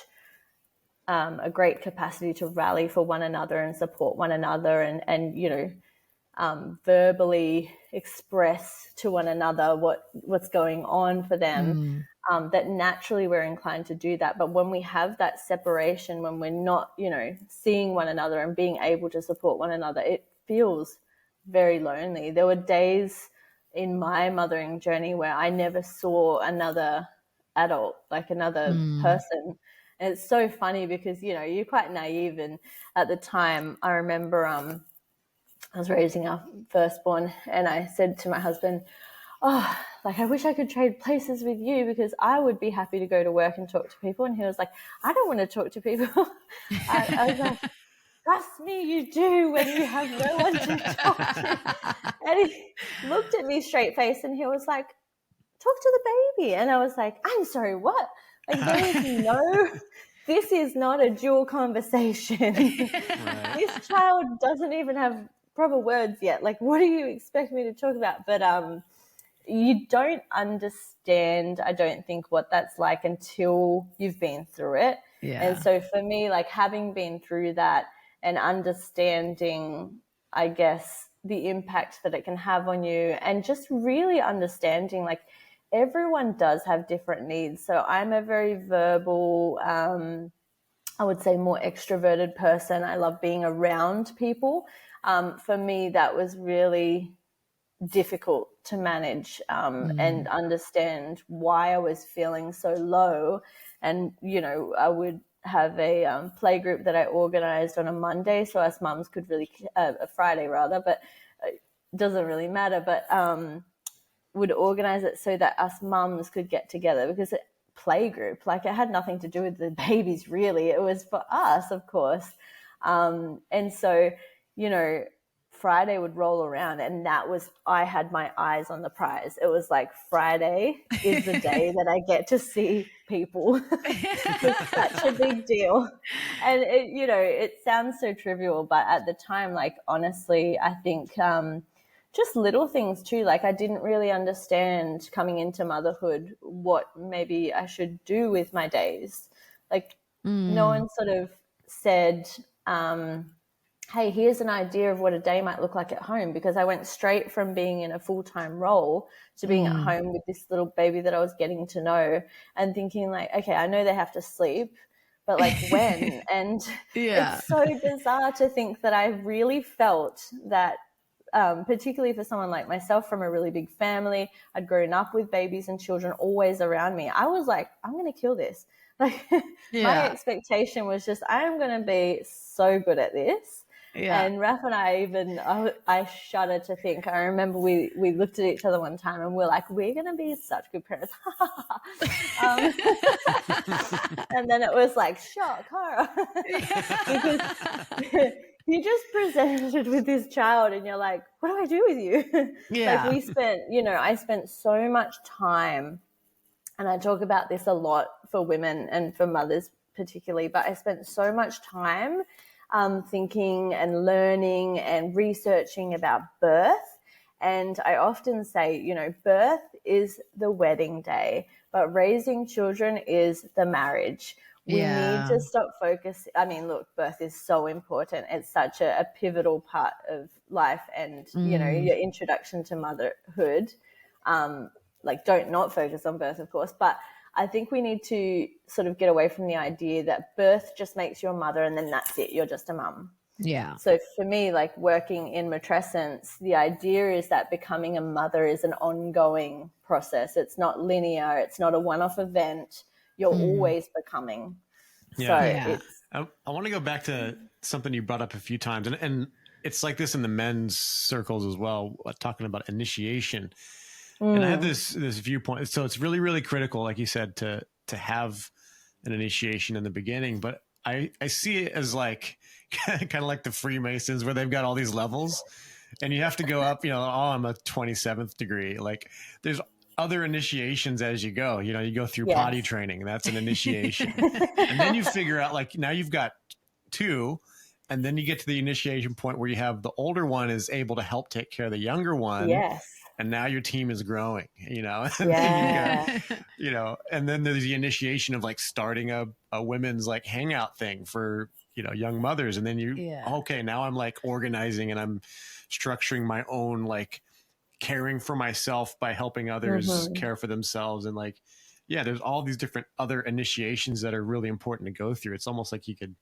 a great capacity to rally for one another and support one another, and you know, verbally express to one another what's going on for them, that naturally we're inclined to do that. But when we have that separation, when we're not, you know, seeing one another and being able to support one another, it feels very lonely. There were days in my mothering journey where I never saw another adult, like another person. And it's so funny because, you know, you're quite naive. And at the time, I remember I was raising our firstborn, and I said to my husband, oh, like, I wish I could trade places with you, because I would be happy to go to work and talk to people. And he was like, I don't want to talk to people. I was like, trust me, you do, when you have no one to talk to. And he looked at me straight faced and he was like, talk to the baby. And I was like, I'm sorry, what? Like, there is this is not a dual conversation. Right. This child doesn't even have proper words yet. Like, what do you expect me to talk about? But you don't understand, I don't think, what that's like until you've been through it. Yeah. And so for me, like, having been through that and understanding, I guess, the impact that it can have on you, and just really understanding, like, everyone does have different needs. So I'm a very verbal, I would say more extroverted person. I love being around people. For me, that was really difficult to manage, and understand why I was feeling so low. And, you know, I would have a play group that I organized on a Monday, so us mums could really, a Friday rather, but it doesn't really matter, but would organize it so that us mums could get together, because play group, like, it had nothing to do with the babies really, it was for us, of course. And so, you know, Friday would roll around, and I had my eyes on the prize. It was like, Friday is the day that I get to see people. It's such a big deal. And it, you know, it sounds so trivial, but at the time, like, honestly, I think just little things too. Like, I didn't really understand coming into motherhood what maybe I should do with my days. Like, no one sort of said, hey, here's an idea of what a day might look like at home, because I went straight from being in a full-time role to being at home with this little baby that I was getting to know, and thinking, like, okay, I know they have to sleep, but, like, when? And it's so bizarre to think that I really felt that, particularly for someone like myself from a really big family, I'd grown up with babies and children always around me. I was like, I'm going to kill this. Like, my expectation was just, I am going to be so good at this. Yeah. And Raph and I shudder to think. I remember we looked at each other one time and we're like, we're going to be such good parents. And then it was like, shock, horror. Because you just presented with this child and you're like, what do I do with you? Yeah. Like, I spent so much time, and I talk about this a lot for women and for mothers particularly, but I spent so much time thinking and learning and researching about birth. And I often say, you know, birth is the wedding day, but raising children is the marriage. We need to stop focusing. I mean, look, birth is so important. It's such a pivotal part of life, and, you know, your introduction to motherhood. Like, don't not focus on birth, of course, but I think we need to sort of get away from the idea that birth just makes you a mother and then that's it, you're just a mum. Yeah. So for me, like, working in matrescence, the idea is that becoming a mother is an ongoing process. It's not linear. It's not a one-off event. You're always becoming. Yeah. So I want to go back to something you brought up a few times, and it's like this in the men's circles as well, talking about initiation. And I had this viewpoint. So it's really, really critical, like you said, to have an initiation in the beginning. But I see it as like kind of like the Freemasons, where they've got all these levels, and you have to go up. I'm a 27th degree. Like there's other initiations as you go. You go through potty training. That's an initiation, and then you figure out like now you've got 2. And then you get to the initiation point where you have the older one is able to help take care of the younger one. Yes. And now your team is growing, and then and then there's the initiation of like starting a women's like hangout thing for, young mothers. And then okay, now I'm like organizing and I'm structuring my own, like caring for myself by helping others care for themselves. And like, there's all these different other initiations that are really important to go through. It's almost like you could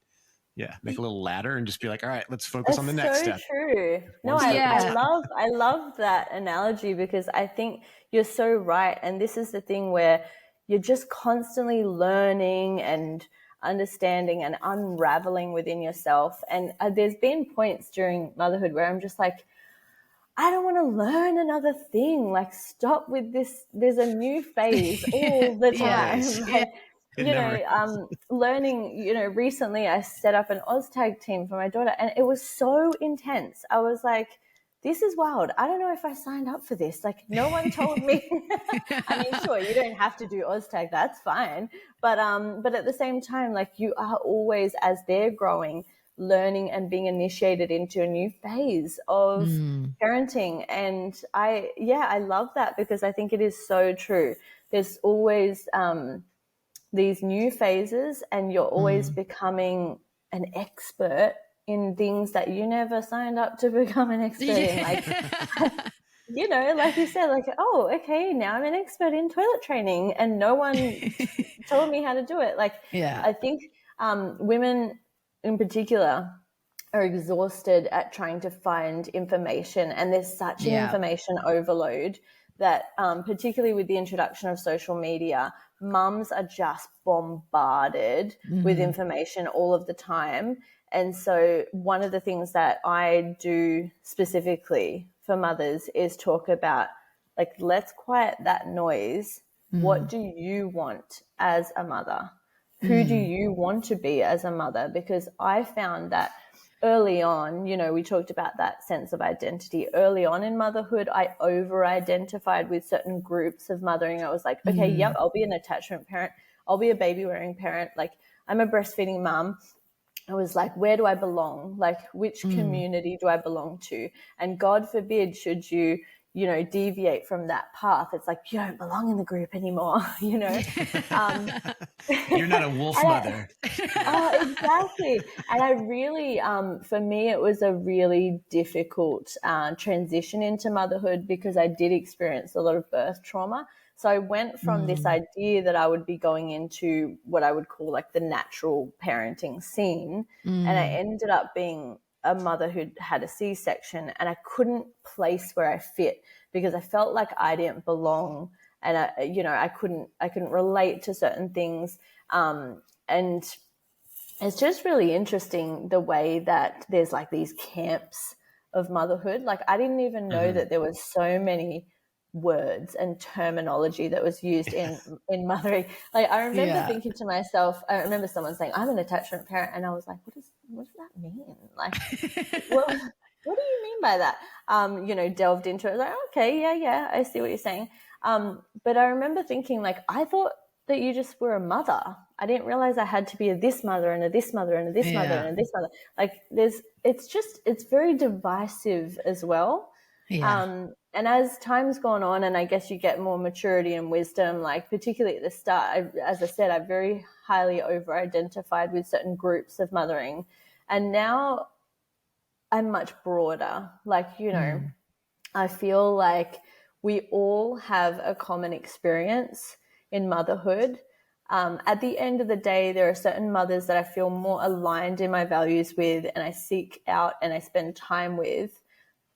make a little ladder and just be like, all right, let's focus on the next step. True. No, I love that analogy, because I think you're so right. And this is the thing where you're just constantly learning and understanding and unraveling within yourself. And there's been points during motherhood where I'm just like, I don't want to learn another thing. Like, stop with this. There's a new phase all the time. Learning, recently I set up an OzTag team for my daughter, and it was so intense. I was like, this is wild. I don't know if I signed up for this. Like, no one told me. I mean, sure, you don't have to do OzTag. That's fine. But at the same time, like, you are always, as they're growing, learning and being initiated into a new phase of parenting. And I love that, because I think it is so true. There's always, these new phases, and you're always becoming an expert in things that you never signed up to become an expert in. Like, like you said, like, oh, okay, now I'm an expert in toilet training and no one told me how to do it. Like, I think women in particular are exhausted at trying to find information, and there's such an information overload that particularly with the introduction of social media, mums are just bombarded with information all of the time. And so one of the things that I do specifically for mothers is talk about, like, let's quiet that noise. What do you want as a mother? Who do you want to be as a mother? Because I found that early on, we talked about that sense of identity. Early on in motherhood, I over-identified with certain groups of mothering. I was like, okay, yep, I'll be an attachment parent. I'll be a baby-wearing parent. Like, I'm a breastfeeding mom. I was like, where do I belong? Like, which community do I belong to? And God forbid, should you deviate from that path, it's like, you don't belong in the group anymore, You're not a wolf mother. Exactly. And I really, for me, it was a really difficult transition into motherhood, because I did experience a lot of birth trauma. So I went from this idea that I would be going into what I would call like the natural parenting scene. And I ended up being a mother who had a C-section, and I couldn't place where I fit, because I felt like I didn't belong, and I couldn't relate to certain things. And it's just really interesting the way that there's like these camps of motherhood. Like, I didn't even know that there was so many words and terminology that was used in mothering. Like, I remember thinking to myself, I remember someone saying, I'm an attachment parent, and I was like, what does that mean? Like, what do you mean by that? Delved into it, like, okay, yeah, I see what you're saying. But I remember thinking, like, I thought that you just were a mother. I didn't realize I had to be a this mother and a this mother and a this mother and a this mother. Like, it's very divisive as well. And as time's gone on, and I guess you get more maturity and wisdom, like particularly at the start, as I said, I very highly over-identified with certain groups of mothering. And now I'm much broader. Like, I feel like we all have a common experience in motherhood. At the end of the day, there are certain mothers that I feel more aligned in my values with, and I seek out and I spend time with.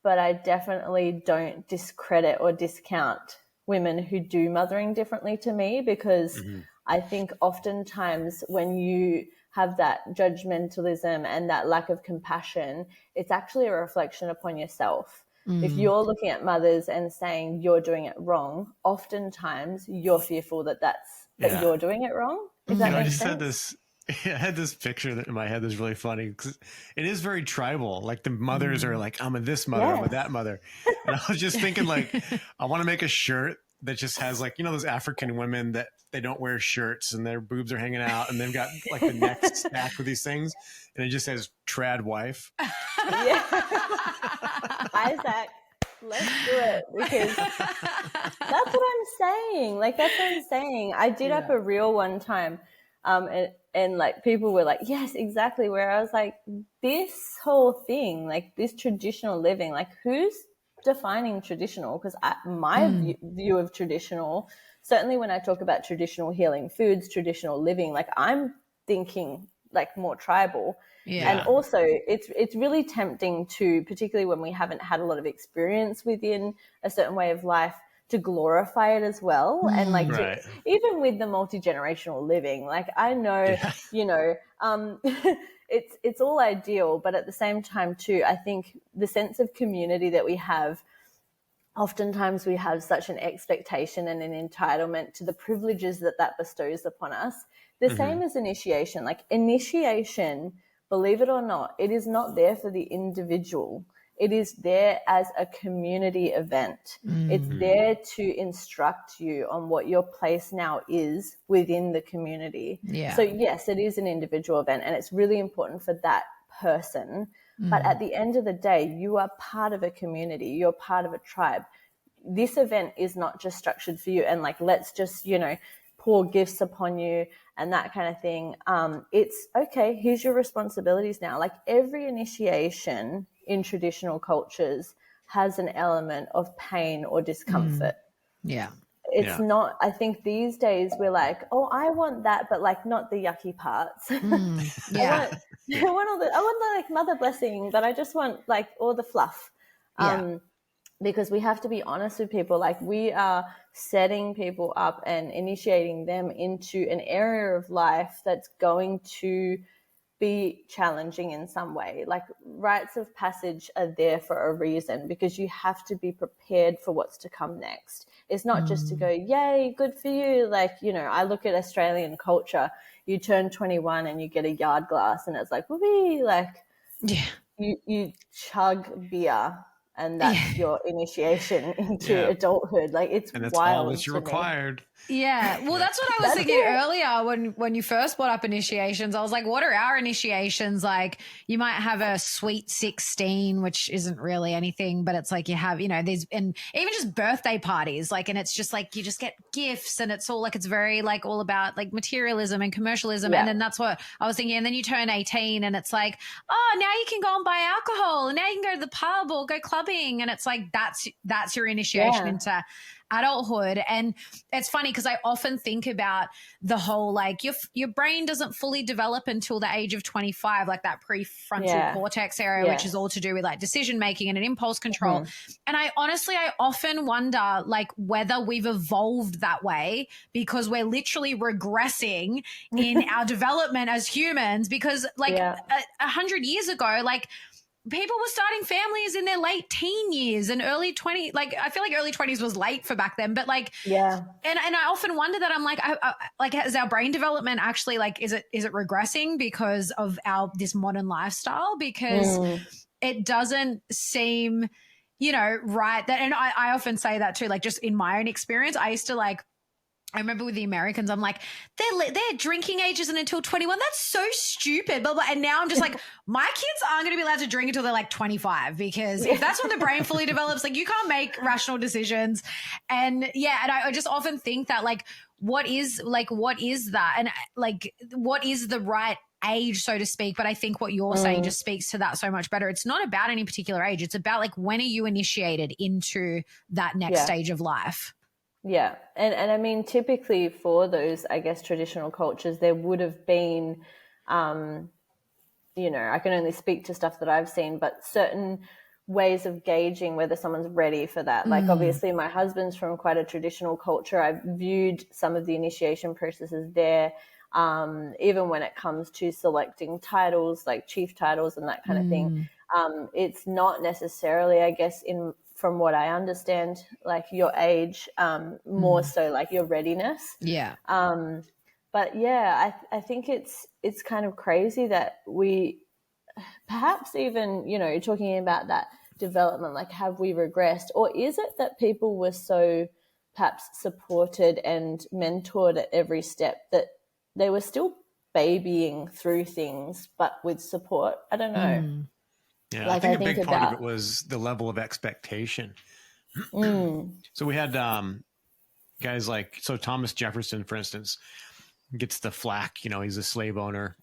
But I definitely don't discredit or discount women who do mothering differently to me, because I think oftentimes when you have that judgmentalism and that lack of compassion, it's actually a reflection upon yourself. If you're looking at mothers and saying you're doing it wrong, oftentimes you're fearful that you're doing it wrong. If that makes sense. I had this picture in my head that's really funny because it is very tribal. Like the mothers are like, I'm a this mother, I'm a that mother. And I was just thinking like, I want to make a shirt that just has like, those African women that they don't wear shirts and their boobs are hanging out and they've got like the neck stacked with these things. And it just says trad wife. Yeah. Isaac, let's do it, because that's what I'm saying. Like, that's what I'm saying. I did up a reel one time, and like people were like, yes, exactly. Where I was like, this whole thing, like this traditional living, like who's defining traditional? Because my view of traditional, certainly when I talk about traditional healing foods, traditional living, like I'm thinking like more tribal. Yeah. And also it's really tempting to, particularly when we haven't had a lot of experience within a certain way of life, to glorify it as well. And like, even with the multi-generational living, like I know, it's all ideal, but at the same time too, I think the sense of community that we have, oftentimes we have such an expectation and an entitlement to the privileges that bestows upon us. The same as initiation. Like initiation, believe it or not, it is not there for the individual. It is there as a community event. It's there to instruct you on what your place now is within the community. Yeah. So yes, it is an individual event and it's really important for that person. But at the end of the day, you are part of a community. You're part of a tribe. This event is not just structured for you and like, let's just, pour gifts upon you and that kind of thing. It's okay. Here's your responsibilities now. Like every initiation in traditional cultures has an element of pain or discomfort. Yeah. It's not, I think these days we're like, oh, I want that, but like not the yucky parts. I want the like mother blessing, but I just want like all the fluff. Because we have to be honest with people. Like we are setting people up and initiating them into an area of life that's going to be challenging in some way. Like rites of passage are there for a reason, because you have to be prepared for what's to come next. It's not just to go, yay, good for you. Like, I look at Australian culture, you turn 21 and you get a yard glass and it's like, whoopee, like you chug beer and that's your initiation into adulthood. Like it's and that's wild. All that's required. Yeah. Well, that's what I was thinking earlier when you first brought up initiations. I was like, what are our initiations? Like you might have a sweet 16, which isn't really anything, but it's like you have, these, and even just birthday parties, like, and it's just like, you just get gifts and it's all like, it's very like all about like materialism and commercialism. Yeah. And then that's what I was thinking. And then you turn 18 and it's like, oh, now you can go and buy alcohol and now you can go to the pub or go clubbing. And it's like, that's your initiation into adulthood. And it's funny because I often think about the whole, like your brain doesn't fully develop until the age of 25, like that prefrontal cortex area, which is all to do with like decision making and an impulse control. And I often wonder like whether we've evolved that way because we're literally regressing in our development as humans, because like 100 years ago, like people were starting families in their late teen years and early 20s. Like, I feel like early 20s was late for back then, but like, and I often wonder that. I'm like, like, is our brain development actually like, is it regressing because of this modern lifestyle? Because it doesn't seem, right. That, and I often say that too, like just in my own experience, I used to like, I remember with the Americans, I'm like, their drinking age isn't until 21. That's so stupid. Blah, blah. And now I'm just like, my kids aren't going to be allowed to drink until they're like 25, because if that's when the brain fully develops, like you can't make rational decisions. And and I just often think that like, what is that? And like, what is the right age, so to speak? But I think what you're saying just speaks to that so much better. It's not about any particular age. It's about like, when are you initiated into that next stage of life? Yeah. And I mean, typically for those, I guess, traditional cultures, there would have been, I can only speak to stuff that I've seen, but certain ways of gauging whether someone's ready for that. Like obviously my husband's from quite a traditional culture. I've viewed some of the initiation processes there, even when it comes to selecting titles, like chief titles and that kind of thing. It's not necessarily, I guess, from what I understand, like your age, more so like your readiness. Yeah. But yeah, I think it's kind of crazy that we perhaps even, you know, talking about that development, like have we regressed, or is it that people were so perhaps supported and mentored at every step that they were still babying through things but with support? I don't know. Yeah, Like, I think I a think big part of about- it was the level of expectation. Mm. So we had guys like, so Thomas Jefferson, for instance, gets the flack. You know, he's a slave owner.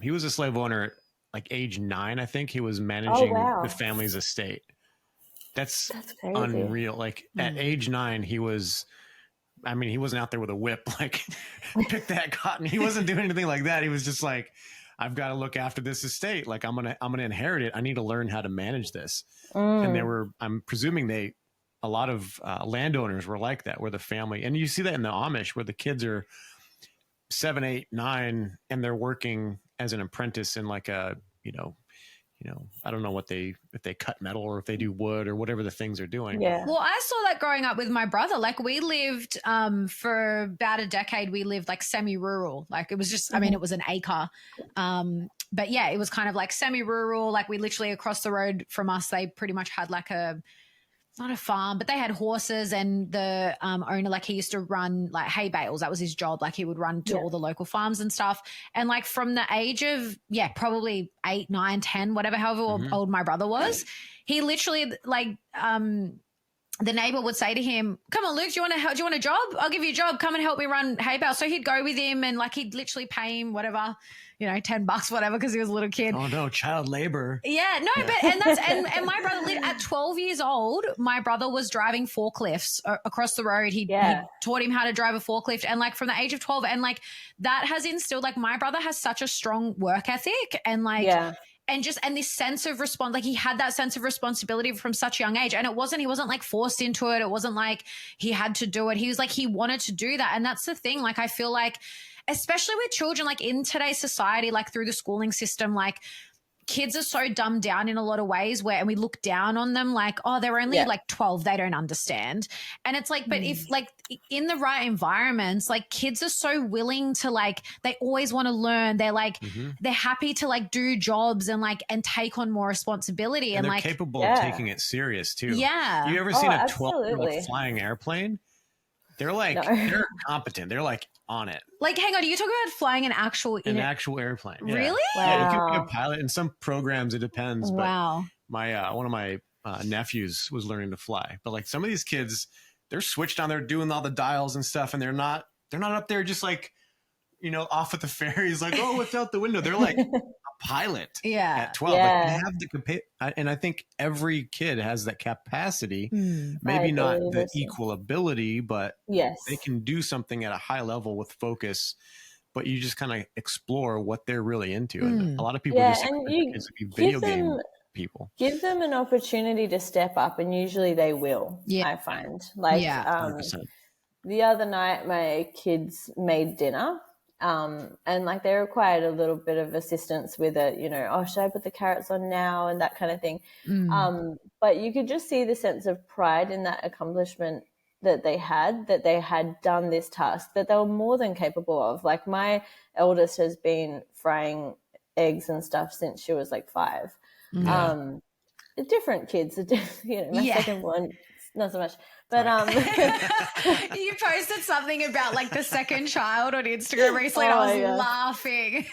He was a slave owner at like age 9, I think. He was managing wow. the family's estate. That's crazy. unreal. Like at age 9, he was, I mean, he wasn't out there with a whip, like pick that cotton. He wasn't doing anything like that. He was just like, I've got to look after this estate. Like I'm going to inherit it. I need to learn how to manage this. And there were, I'm presuming a lot of landowners were like that, where the family, and you see that in the Amish, where the kids are 7, 8, 9, and they're working as an apprentice in like a, you know, I don't know if they cut metal or if they do wood or whatever the things they're doing. Yeah. Well, I saw that growing up with my brother. Like we lived for about a decade, we lived like semi-rural. Like it was just, I mean, it was an acre. But yeah, it was kind of like semi-rural. Like we literally across the road from us, they pretty much had like not a farm, but they had horses, and the owner, like he used to run like hay bales. That was his job. Like he would run to all the local farms and stuff. And like from the age of, probably 8, 9, 10, whatever, however old my brother was, he literally like, the neighbor would say to him, come on, Luke, do you want a job? I'll give you a job. Come and help me run hay bale. So he'd go with him, and like, he'd literally pay him whatever, $10, whatever, because he was a little kid. Oh no, child labor. Yeah, no, but, and that's, and my brother, at 12 years old, my brother was driving forklifts across the road. He taught him how to drive a forklift. And like from the age of 12, and like that has instilled, like my brother has such a strong work ethic, and like, and this sense of like he had that sense of responsibility from such a young age. And he wasn't like forced into it. It wasn't like he had to do it. He was like, he wanted to do that. And that's the thing. Like, I feel like, especially with children, like in today's society, like through the schooling system, like kids are so dumbed down in a lot of ways, and we look down on them like, oh, they're only like 12, they don't understand. And it's like, but if like in the right environments, like kids are so willing to, like, they always want to learn. They're like, they're happy to like do jobs and like, and take on more responsibility. And they're like capable of taking it serious too. Yeah. You ever seen a 12-year-old flying an airplane? They're like, they're competent. They're like on it. Like, hang on, are you talking about flying an actual airplane? Yeah. Really? Wow. Yeah, you can be a pilot. In some programs, it depends. But wow. my one of my nephews was learning to fly. But like some of these kids, they're switched on. They're doing all the dials and stuff, and they're not up there just like, off at the ferries, like, oh, what's out the window? They're like a pilot at 12. Yeah. Like, they have the and I think every kid has that capacity. Maybe not the equal ability, but they can do something at a high level with focus. But you just kind of explore what they're really into. And a lot of people just expect their kids to be video game people. Give them an opportunity to step up, and usually they will. I find, like, 100%. The other night my kids made dinner. And like they required a little bit of assistance with it, oh, should I put the carrots on now, and that kind of thing. But you could just see the sense of pride in that accomplishment that they had done this task that they were more than capable of. Like my eldest has been frying eggs and stuff since she was like 5. Different kids, my second one, not so much. But you posted something about like the second child on Instagram recently, and I was laughing.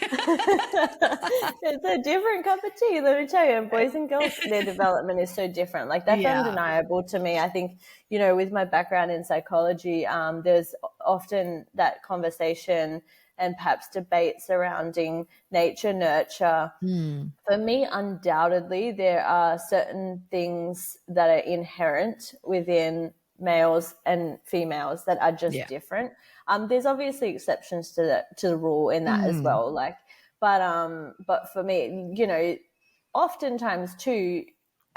It's a different cup of tea, let me tell you. And boys and girls, their development is so different. Like that's undeniable to me. I think, with my background in psychology, there's often that conversation and perhaps debate surrounding nature, nurture. For me, undoubtedly, there are certain things that are inherent within males and females that are just different. There's obviously exceptions to the rule in that as well. Like, but for me, oftentimes too,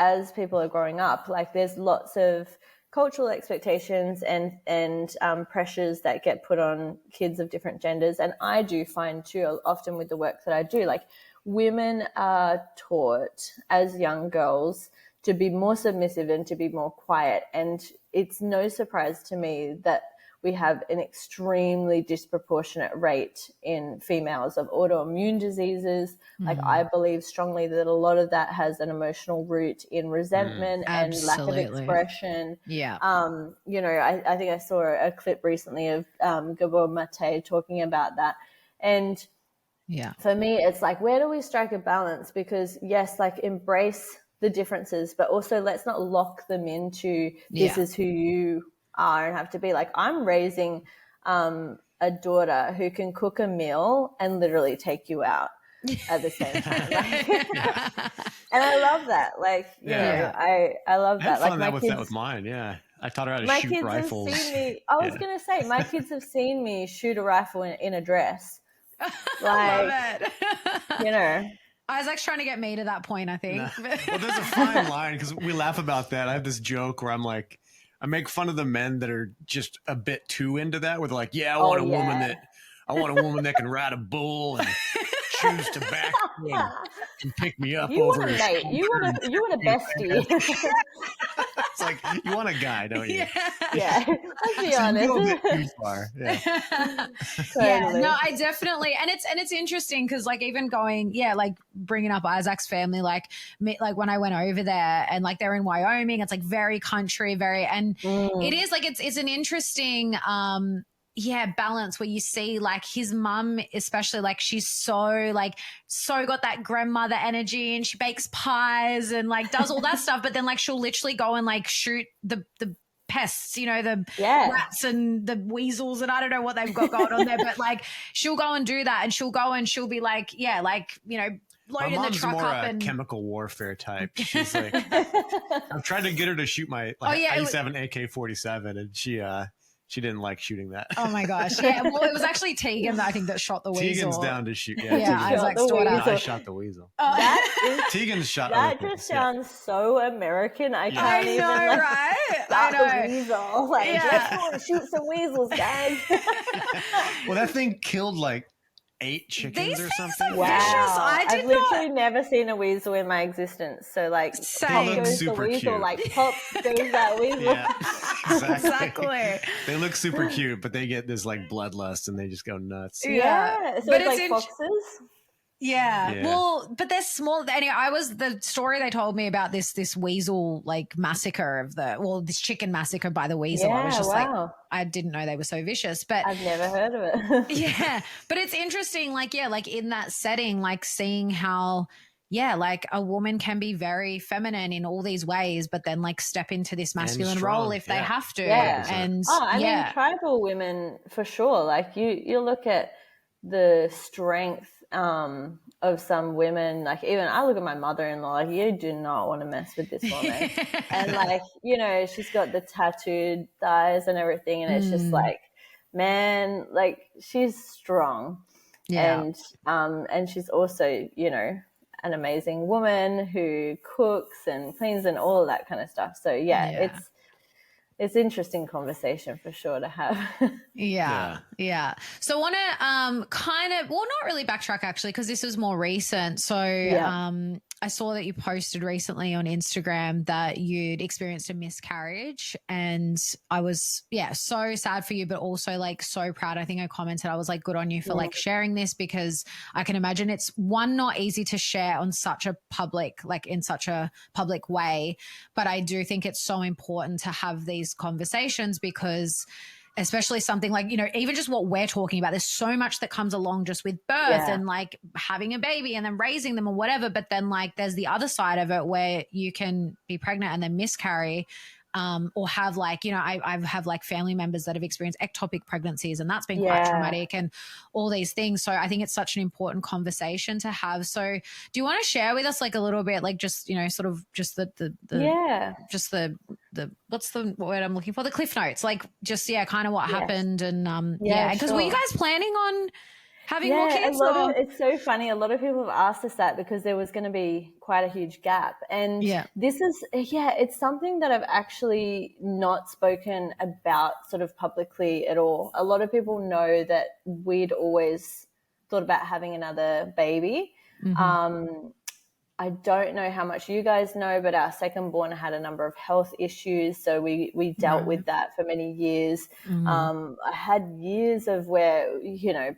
as people are growing up, like there's lots of cultural expectations and pressures that get put on kids of different genders. And I do find too, often with the work that I do, like women are taught as young girls to be more submissive and to be more quiet. And it's no surprise to me that we have an extremely disproportionate rate in females of autoimmune diseases. Like, I believe strongly that a lot of that has an emotional root in resentment and lack of expression. Yeah. You know, I think I saw a clip recently of Gabor Mate talking about that. And for me, it's like, where do we strike a balance? Because yes, like, embrace the differences, but also let's not lock them into this is who you are and have to be. Like, I'm raising a daughter who can cook a meal and literally take you out at the same time. Like, and I love that. Like, you know, I love that. I had fun like with that with mine. Yeah. I taught her how to shoot rifles. Have seen me, I was going to say, my kids have seen me shoot a rifle in a dress. Like, I love it. You know, Isaac's trying to get me to that point, I think. Well, there's a fine line, because we laugh about that. I have this joke where I'm like, I make fun of the men that are just a bit too into that, where they're like, I want a woman that can ride a bull and chews tobacco and pick me up you over want a mate. You want a bestie. It's like, you want a guy, don't you? Yeah. Let's be honest. Too far. Yeah. Totally. Yeah, no, I definitely, and it's interesting because, like, even going, like, bringing up Isaac's family, like when I went over there, and like they're in Wyoming, it's like very country, and it is like it's an interesting balance where you see, like, his mum especially, like, she's so got that grandmother energy, and she bakes pies and like does all that stuff, but then like she'll literally go and like shoot the pests, you know, the rats and the weasels, and I don't know what they've got going on there, but like she'll go and do that, and she'll be like, like, you know, loading the truck more up and chemical warfare type. She's like, I've tried to get her to shoot my, I used to have an AK-47, and she didn't like shooting that. Oh my gosh. Yeah. Well, it was actually Tegan that I think that shot the weasel. Tegan's down to shoot. Isaac's daughter. I shot the weasel. Tegan's shot. That just sounds so American. I can't even. Right? Stop the weasel. Like, let's go and shoot some weasels, guys. Well, that thing killed like 8 chickens or something. Wow. I've literally never seen a weasel in my existence. So like, same. Goes the weasel, like pop goes that weasel. Yeah, exactly. They look super cute, but they get this like bloodlust and they just go nuts. Yeah. So but it's like foxes. Yeah. Well, but they're small. Anyway, the story they told me about this weasel like massacre this chicken massacre by the weasel. I was just like, I didn't know they were so vicious, but I've never heard of it. Yeah. But it's interesting, like in that setting, like seeing how, like a woman can be very feminine in all these ways, but then like step into this masculine role if they have to. Yeah. And I mean, tribal women for sure. Like you look at the strength of some women, like even I look at my mother-in-law, like, you do not want to mess with this woman. And like, you know, she's got the tattooed thighs and everything, and it's just like, man, like she's strong. And she's also, you know, an amazing woman who cooks and cleans and all of that kind of stuff. So it's interesting conversation for sure to have. Yeah. So I want to kind of, well, not really backtrack actually, because this was more recent. So I saw that you posted recently on Instagram that you'd experienced a miscarriage, and I was, so sad for you, but also like so proud. I think I commented, I was like, good on you for like sharing this, because I can imagine it's not easy to share on such a public, like in such a public way. But I do think it's so important to have these conversations, because especially something like, you know, even just what we're talking about, there's so much that comes along just with birth and like having a baby and then raising them or whatever. But then like there's the other side of it where you can be pregnant and then miscarry, or have like, you know, I have like family members that have experienced ectopic pregnancies, and that's been quite traumatic and all these things. So I think it's such an important conversation to have. So do you want to share with us like a little bit, like just, you know, sort of just the what's the word I'm looking for? The cliff notes, like just, kind of what happened. And because were you guys planning on having more kids? It's so funny. A lot of people have asked us that because there was going to be quite a huge gap. And this is, it's something that I've actually not spoken about sort of publicly at all. A lot of people know that we'd always thought about having another baby. I don't know how much you guys know, but our second born had a number of health issues. So we dealt with that for many years. I had years of where,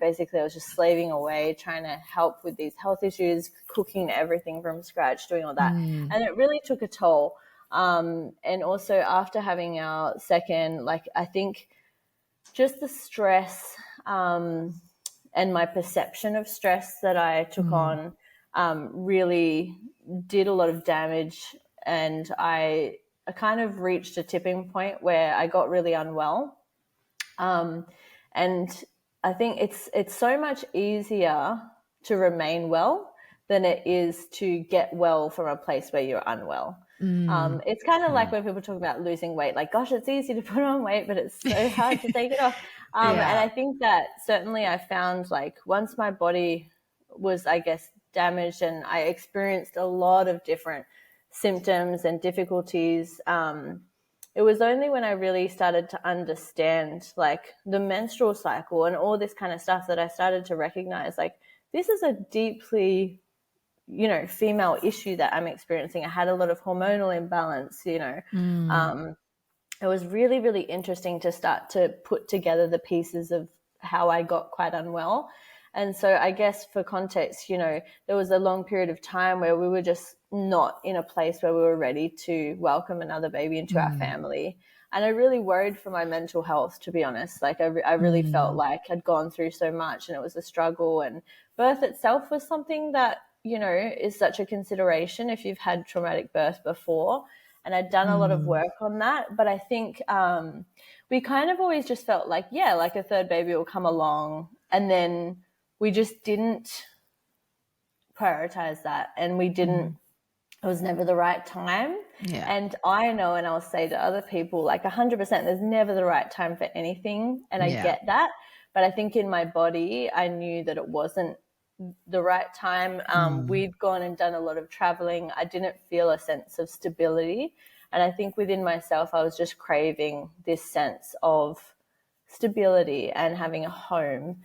basically I was just slaving away, trying to help with these health issues, cooking everything from scratch, doing all that. And it really took a toll. And also after having our second, I think just the stress and my perception of stress that I took on really did a lot of damage, and I kind of reached a tipping point where I got really unwell. And I think it's so much easier to remain well than it is to get well from a place where you're unwell. It's kind of like when people talk about losing weight, gosh, it's easy to put on weight, but it's so hard to take it off. And I think that certainly I found once my body was, I guess, damaged and I experienced a lot of different symptoms and difficulties, it was only when I really started to understand the menstrual cycle and all this kind of stuff that I started to recognize this is a deeply female issue that I'm experiencing. I had a lot of hormonal imbalance, it was really, really interesting to start to put together the pieces of how I got quite unwell. And so I guess for context, there was a long period of time where we were just not in a place where we were ready to welcome another baby into our family. And I really worried for my mental health, to be honest. I really felt like I'd gone through so much and it was a struggle. And birth itself was something that, is such a consideration if you've had traumatic birth before. And I'd done a lot of work on that. But I think we kind of always just felt a third baby will come along, and then we just didn't prioritize that, and we didn't, it was never the right time. Yeah. And I know, and I'll say to other people, 100%, there's never the right time for anything. And I get that. But I think in my body, I knew that it wasn't the right time. We'd gone and done a lot of traveling. I didn't feel a sense of stability. And I think within myself, I was just craving this sense of stability and having a home.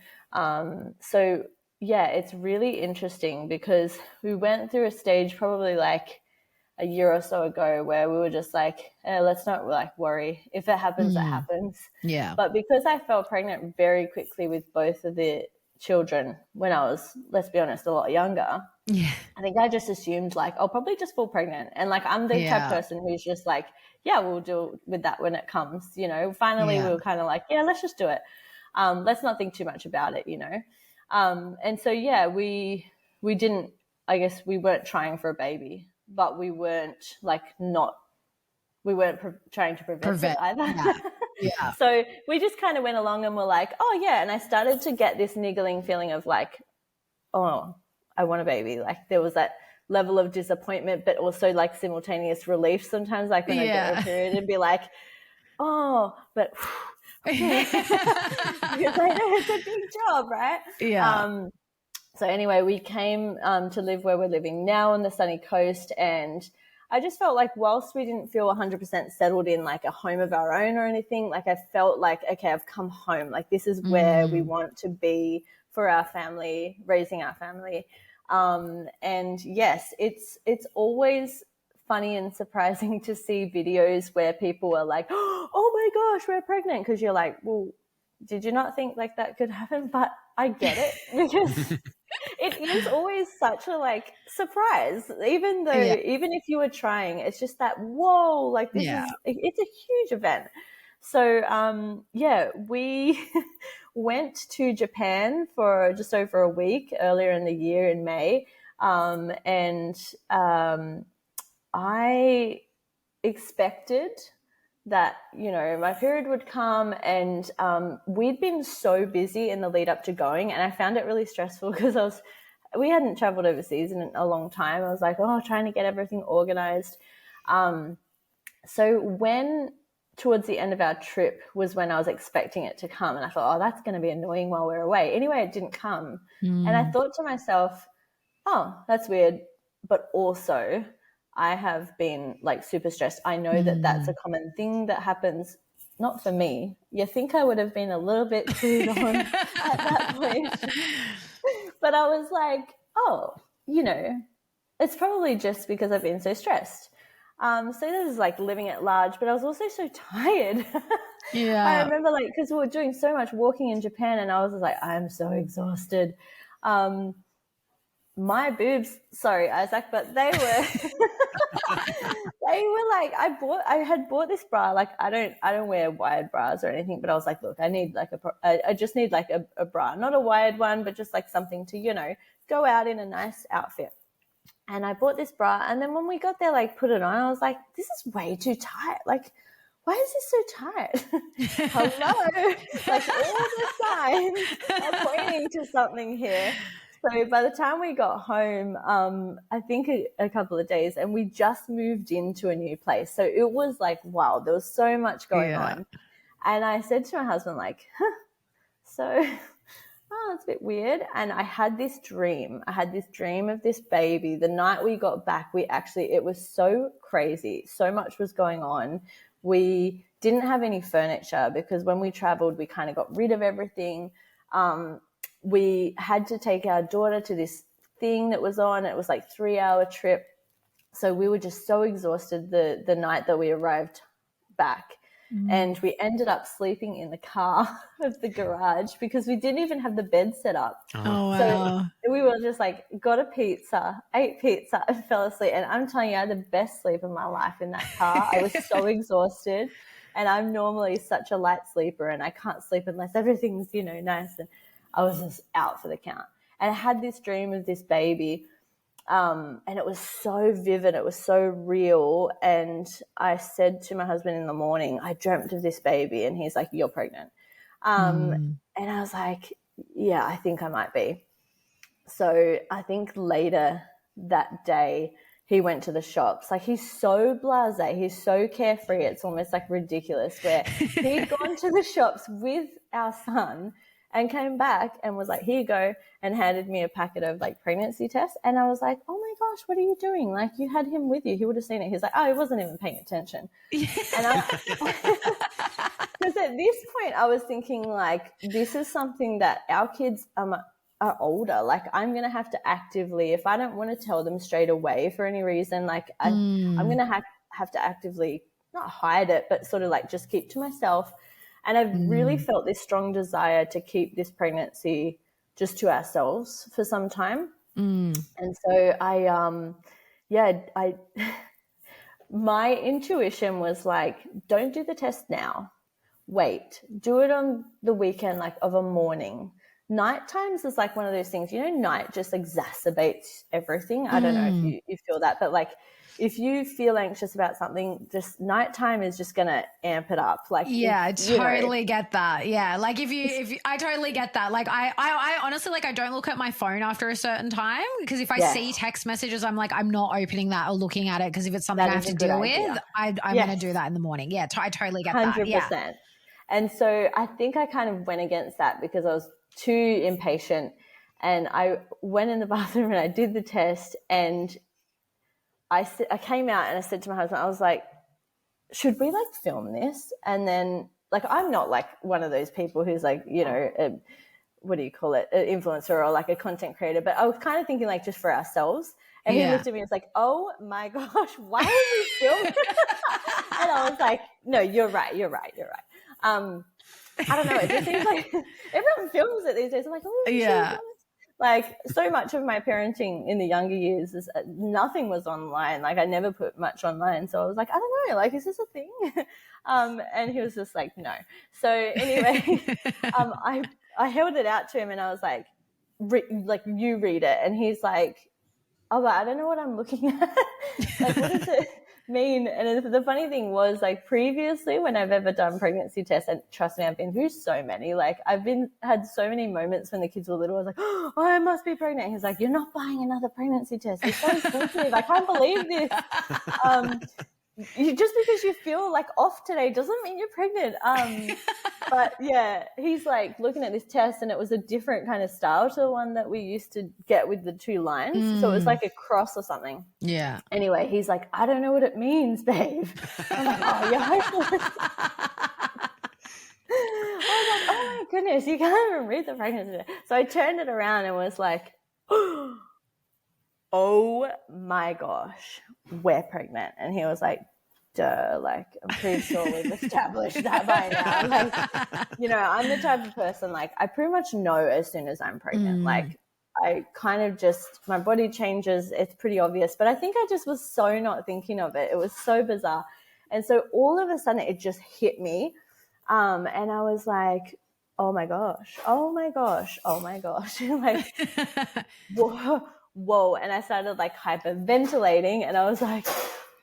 So yeah, it's really interesting because we went through a stage probably a year or so ago where we were just let's not worry. If it happens, it happens. Yeah. But because I fell pregnant very quickly with both of the children when I was, let's be honest, a lot younger. Yeah. I think I just assumed I'll probably just fall pregnant. And I'm the type of person who's just we'll deal with that when it comes, finally we were kind of let's just do it. Let's not think too much about it, and so, we didn't, I guess we weren't trying for a baby, but we weren't trying to prevent it either. Yeah. So we just kind of went along and were and I started to get this niggling feeling of oh, I want a baby. There was that level of disappointment, but also simultaneous relief sometimes, when I get a period and be oh, but because I know it's a big job, right? Yeah. So anyway, we came to live where we're living now on the sunny coast, and I just felt whilst we didn't feel 100% settled in a home of our own or anything, I felt okay, I've come home. This is where we want to be for our family, raising our family. And yes, it's always funny and surprising to see videos where people are oh my gosh, we're pregnant. Because you're well, did you not think that could happen? But I get it because it is always such a surprise, even if you were trying, it's just that, whoa, this is, it's a huge event. So, we went to Japan for just over a week earlier in the year in May. I expected that, my period would come, and we'd been so busy in the lead up to going, and I found it really stressful because we hadn't traveled overseas in a long time. I was trying to get everything organized. So when towards the end of our trip was when I was expecting it to come, and I thought, oh, that's going to be annoying while we're away. Anyway, it didn't come. And I thought to myself, oh, that's weird. But also I have been super stressed. I know that that's a common thing that happens, not for me. You think I would have been a little bit clued on at that point. But I was oh, it's probably just because I've been so stressed. So this is like living at large, but I was also so tired. Yeah. I remember because we were doing so much walking in Japan and I was like, I'm so exhausted. My boobs, sorry, Isaac, but they were, I had bought this bra. Like I don't wear wired bras or anything, but I was like, look, I need I just need like a bra, not a wired one, but just like something to, go out in a nice outfit. And I bought this bra, and then when we got there, put it on, I was like, this is way too tight. Like, why is this so tight? Hello? All the signs are pointing to something here. So by the time we got home, I think a couple of days, and we just moved into a new place. So it was wow, there was so much going on. And I said to my husband, so... oh, it's a bit weird. And I had this dream. I had this dream of this baby. The night we got back, it was so crazy. So much was going on. We didn't have any furniture because when we traveled, we kind of got rid of everything. We had to take our daughter to this thing that was on. It was 3-hour trip. So we were just so exhausted the night that we arrived back. And we ended up sleeping in the car of the garage because we didn't even have the bed set up. Oh, wow. So we were just got a pizza, ate pizza and fell asleep. And I'm telling you, I had the best sleep of my life in that car. I was so exhausted. And I'm normally such a light sleeper and I can't sleep unless everything's, nice. And I was just out for the count. And I had this dream of this baby. And it was so vivid. It was so real. And I said to my husband in the morning, I dreamt of this baby. And he's like, you're pregnant. And I was like, yeah, I think I might be. So I think later that day, he went to the shops. He's so blasé. He's so carefree. It's almost ridiculous where he'd gone to the shops with our son and came back and was like, here you go, and handed me a packet of pregnancy tests. And I was like, oh my gosh, what are you doing? You had him with you. He would have seen it. He's like, oh, he wasn't even paying attention. And because at this point I was thinking this is something that our kids are older. I'm going to have to actively, if I don't want to tell them straight away for any reason, I'm going to have to actively not hide it, but sort of just keep to myself. And I've really felt this strong desire to keep this pregnancy just to ourselves for some time. And so my intuition was don't do the test now. Wait, do it on the weekend, of a morning. Night times is one of those things, night just exacerbates everything. I don't know if you feel that, but if you feel anxious about something, just nighttime is just going to amp it up. Yeah, I totally get that. Yeah. If I totally get that. I honestly, I don't look at my phone after a certain time because if I see text messages, I'm I'm not opening that or looking at it because if it's something I have to deal with, I'm going to do that in the morning. Yeah. I totally get 100%. That. Yeah. And so I think I kind of went against that because I was too impatient and I went in the bathroom and I did the test and I came out and I said to my husband, I was like, should we film this? And then I'm not one of those people who's what do you call it? An influencer or a content creator. But I was kind of thinking just for ourselves. And he looked at me and was like, oh my gosh, why are we filming? And I was like, no, you're right. I don't know. It just seems everyone films it these days. I'm like, oh, yeah. So much of my parenting in the younger years is nothing was online. I never put much online. So I was like, I don't know, is this a thing? And he was just like, no. So anyway, I held it out to him and I was like, you read it. And he's like, oh, but I don't know what I'm looking at. What does it mean? And the funny thing was previously when I've ever done pregnancy tests, and trust me, I've been through so many, I've had so many moments when the kids were little, I was like, oh, I must be pregnant. He's like, you're not buying another pregnancy test. It's so sensitive. I can't believe this. Just because you feel off today doesn't mean you're pregnant. But yeah, he's looking at this test and it was a different kind of style to the one that we used to get with the 2 lines. So it was a cross or something. Yeah. Anyway, he's like, I don't know what it means, babe. I'm like, oh, you're hopeless. I was like, oh my goodness, you can't even read the pregnancy test. So I turned it around and was like, oh, oh my gosh, we're pregnant. And he was like, duh, like, I'm pretty sure we've established that by now. Like, you know, I'm the type of person, like, I pretty much know as soon as I'm pregnant. Like, I kind of just, my body changes. It's pretty obvious. But I think I just was so not thinking of it. It was so bizarre. And so all of a sudden it just hit me. And I was like, oh my gosh, oh my gosh, oh my gosh. Like, whoa. And I started like hyperventilating, and I was like,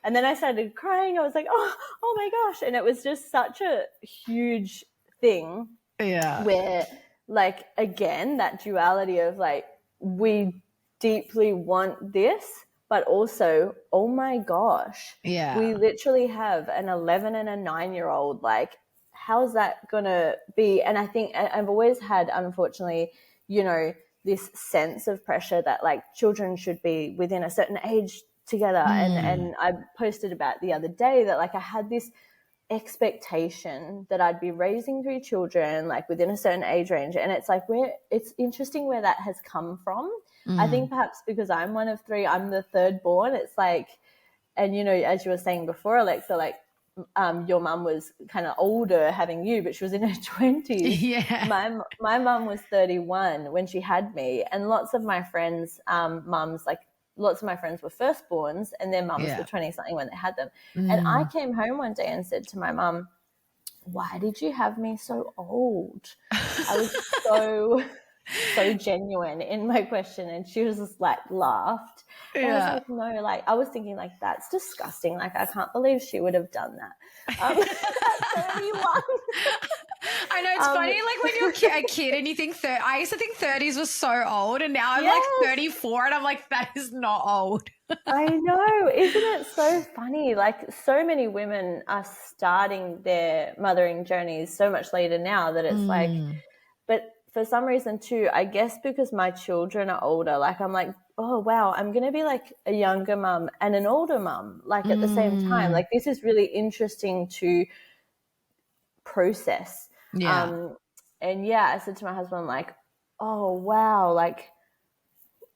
and then I started crying. I was like, oh my gosh. And it was just such a huge thing. Yeah. Where, like, again, that duality of like, we deeply want this, but also, oh my gosh, Yeah. we literally have an 11 and a 9-year-old. Like, how's that gonna be? And I think I've always had, unfortunately, you know, this sense of pressure that like children should be within a certain age together. And I posted about the other day that like I had this expectation that I'd be raising 3 children like within a certain age range. And it's like, it's interesting where that has come from. I think perhaps because I'm one of 3, I'm the third born. It's like, and you know, as you were saying before, Alexa, like your mum was kind of older having you, but she was in her 20s. Yeah. My mum was 31 when she had me, and lots of my friends' mums, like lots of my friends were firstborns, and their mums were 20-something when they had them. And I came home one day and said to my mum, why did you have me so old? I was so genuine in my question, and she was just like laughed. And I was like, no, like I was thinking like, that's disgusting. Like I can't believe she would have done that. At 31. I know, it's funny, like when you're a kid and you think, I used to think 30s was so old, and now I'm like 34 and I'm like, that is not old. I know. Isn't it so funny? Like so many women are starting their mothering journeys so much later now that it's like, but for some reason too, I guess because my children are older, like I'm like, oh wow, I'm going to be like a younger mum and an older mum, like at the same time. Like this is really interesting to process. Yeah. And yeah, I said to my husband, like, oh wow, like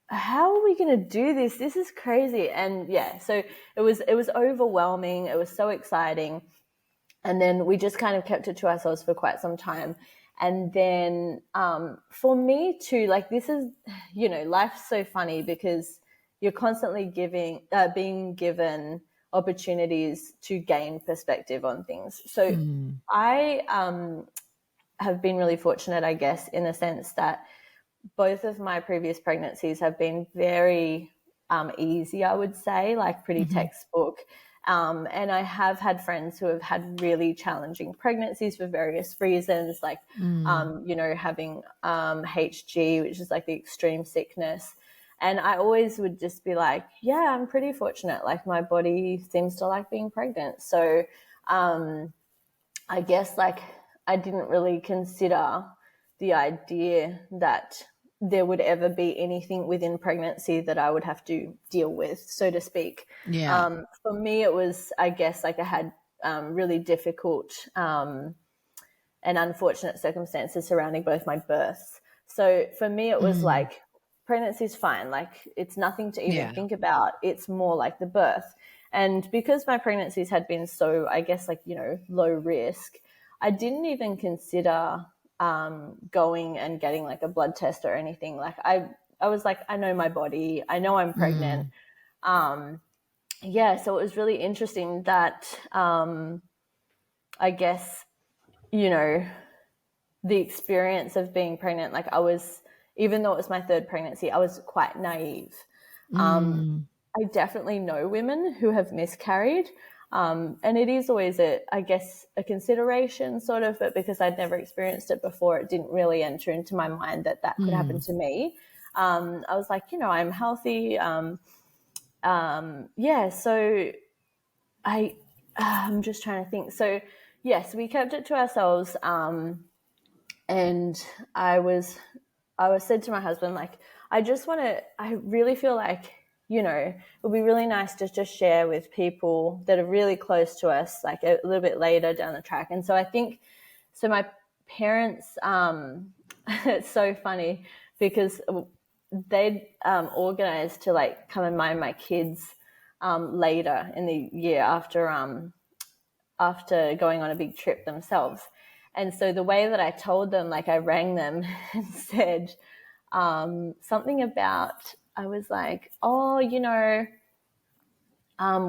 how are we going to do this? This is crazy. And yeah, so it was overwhelming. It was so exciting. And then we just kind of kept it to ourselves for quite some time. And then for me too, like this is, you know, life's so funny because you're constantly being given opportunities to gain perspective on things. So I have been really fortunate, I guess, in the sense that both of my previous pregnancies have been very easy, I would say, like pretty textbook. And I have had friends who have had really challenging pregnancies for various reasons, like, you know, having HG, which is like the extreme sickness. And I always would just be like, yeah, I'm pretty fortunate. Like my body seems to like being pregnant. So I guess like I didn't really consider the idea that there would ever be anything within pregnancy that I would have to deal with, so to speak. Yeah. For me, it was, I guess, like I had really difficult and unfortunate circumstances surrounding both my births. So for me, it was like pregnancy's fine. Like it's nothing to even think about. It's more like the birth. And because my pregnancies had been so, I guess, like, you know, low risk, I didn't even consider going and getting like a blood test or anything. Like I was like, I know my body, I know I'm pregnant. Yeah. So it was really interesting that, I guess, you know, the experience of being pregnant, like I was, even though it was my 3rd pregnancy, I was quite naive. I definitely know women who have miscarried. And it is always I guess, a consideration sort of, but because I'd never experienced it before, it didn't really enter into my mind that could happen to me. I was like, you know, I'm healthy. Yeah. So I'm just trying to think. So yes, we kept it to ourselves. And I said to my husband, like, I really feel like, you know, it would be really nice to just share with people that are really close to us, like a little bit later down the track. And so I think, so my parents, it's so funny because they'd organized to like come and mind my kids later in the year after going on a big trip themselves. And so the way that I told them, like I rang them and said something about, I was like, oh, you know,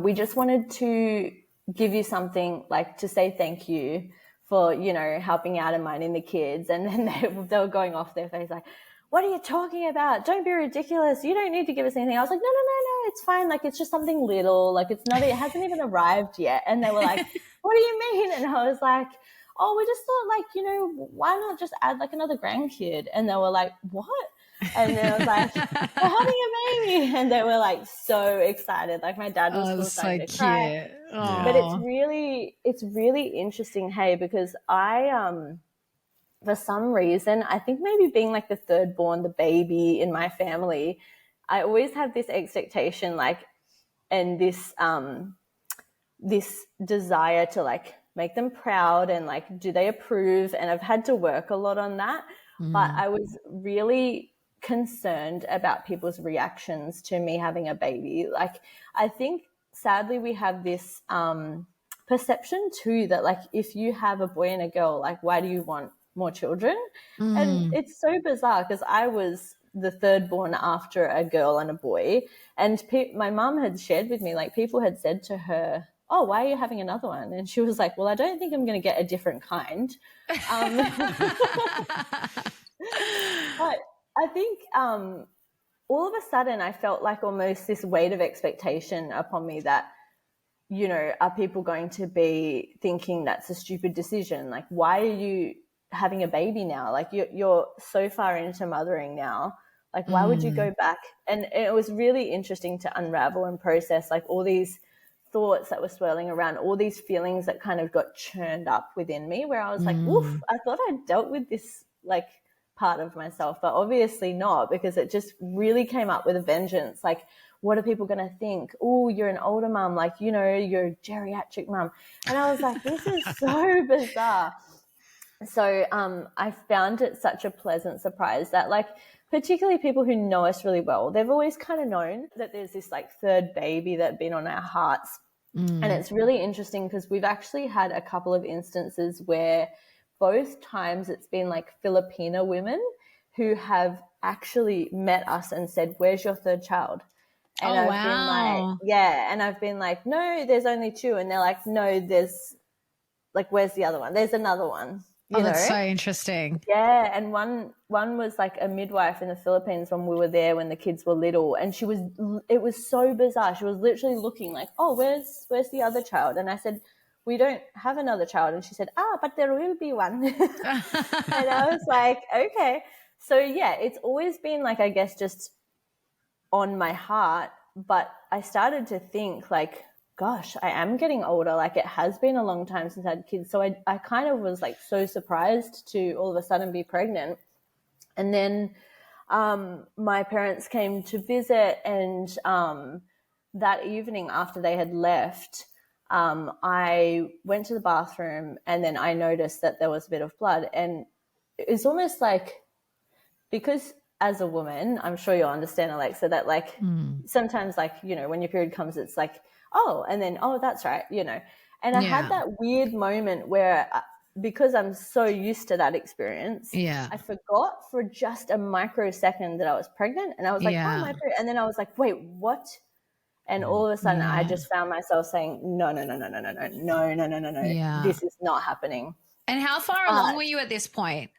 we just wanted to give you something, like to say thank you for, you know, helping out and minding the kids. And then they were going off their face like, what are you talking about? Don't be ridiculous. You don't need to give us anything. I was like, no, it's fine. Like, it's just something little. Like, it hasn't even arrived yet. And they were like, what do you mean? And I was like, oh, we just thought, like, you know, why not just add like another grandkid? And they were like, what? And then I was like, we're having a baby. And they were like so excited. Like my dad was still starting to cry. But it's really interesting, hey, because I for some reason, I think maybe being like the third born, the baby in my family, I always have this expectation, like, and this this desire to like make them proud and like, do they approve? And I've had to work a lot on that. But I was really concerned about people's reactions to me having a baby. Like, I think sadly we have this perception too that like if you have a boy and a girl, like why do you want more children? And it's so bizarre because I was the third born after a girl and a boy, and my mum had shared with me, like people had said to her, oh, why are you having another one? And she was like, well, I don't think I'm going to get a different kind. But I think all of a sudden I felt like almost this weight of expectation upon me that, you know, are people going to be thinking that's a stupid decision? Like, why are you having a baby now? Like, you're so far into mothering now. Like, why would you go back? And it was really interesting to unravel and process like all these thoughts that were swirling around, all these feelings that kind of got churned up within me, where I was like, oof, I thought I dealt with this like part of myself, but obviously not, because it just really came up with a vengeance. Like, what are people going to think? Oh, you're an older mum, like, you know, you're a geriatric mum. And I was like, this is so bizarre. So I found it such a pleasant surprise that, like, particularly people who know us really well, they've always kind of known that there's this like third baby that's been on our hearts. And it's really interesting because we've actually had a couple of instances where both times it's been like Filipino women who have actually met us and said, where's your third child? And I've been like, yeah. And I've been like, no, there's only two. And they're like, no, there's like, where's the other one? There's another one. You know? That's so interesting. Yeah. And one was like a midwife in the Philippines when we were there when the kids were little. And it was so bizarre. She was literally looking like, oh, where's the other child? And I said, we don't have another child. And she said, but there will be one. And I was like, okay. So yeah, it's always been like, I guess, just on my heart. But I started to think like, gosh, I am getting older. Like, it has been a long time since I had kids. So I kind of was like so surprised to all of a sudden be pregnant. And then my parents came to visit, and that evening after they had left, I went to the bathroom, and then I noticed that there was a bit of blood. And it's almost like, because as a woman, I'm sure you'll understand, Alexa, that like sometimes, like, you know, when your period comes, it's like, oh, and then, oh, that's right, you know. And I had that weird moment where, because I'm so used to that experience, I forgot for just a microsecond that I was pregnant, and I was like, oh, my period. And then I was like, wait, what? And all of a sudden I just found myself saying, no, this is not happening. And how far along were you at this point?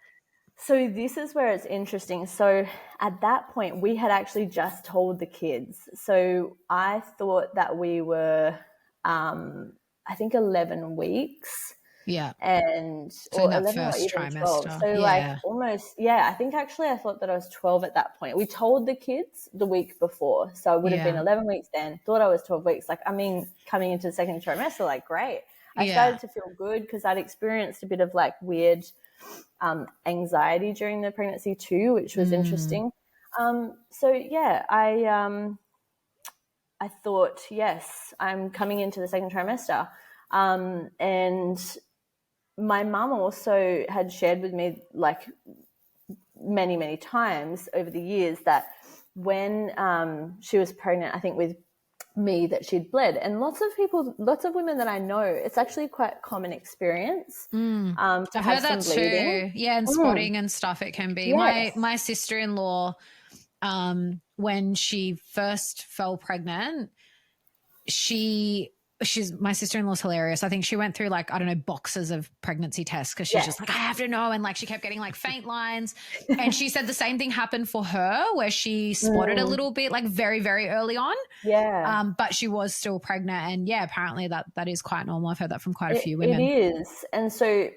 So this is where it's interesting. So at that point, we had actually just told the kids. So I thought that we were, I think 11 weeks. Yeah. And so or 11 or even trimester. 12. So like almost, I think actually I thought that I was 12 at that point. We told the kids the week before. So I would have been 11 weeks then, thought I was 12 weeks. Like, I mean, coming into the second trimester, like, great. I started to feel good because I'd experienced a bit of like weird anxiety during the pregnancy too, which was interesting. So yeah, I thought, yes, I'm coming into the second trimester. And my mum also had shared with me, like, many, many times over the years that when she was pregnant, I think with me, that she'd bled. And lots of women that I know, it's actually quite a common experience to I have heard some that bleeding. too. Yeah, and spotting and stuff it can be. Yes. My sister-in-law, when she first fell pregnant, she's my sister-in-law's hilarious. I think she went through like, I don't know, boxes of pregnancy tests because she's just like, I have to know. And like she kept getting like faint lines. And she said the same thing happened for her where she spotted a little bit like very, very early on. Yeah. But she was still pregnant. And yeah, apparently that is quite normal. I've heard that from quite a few women. It is. And so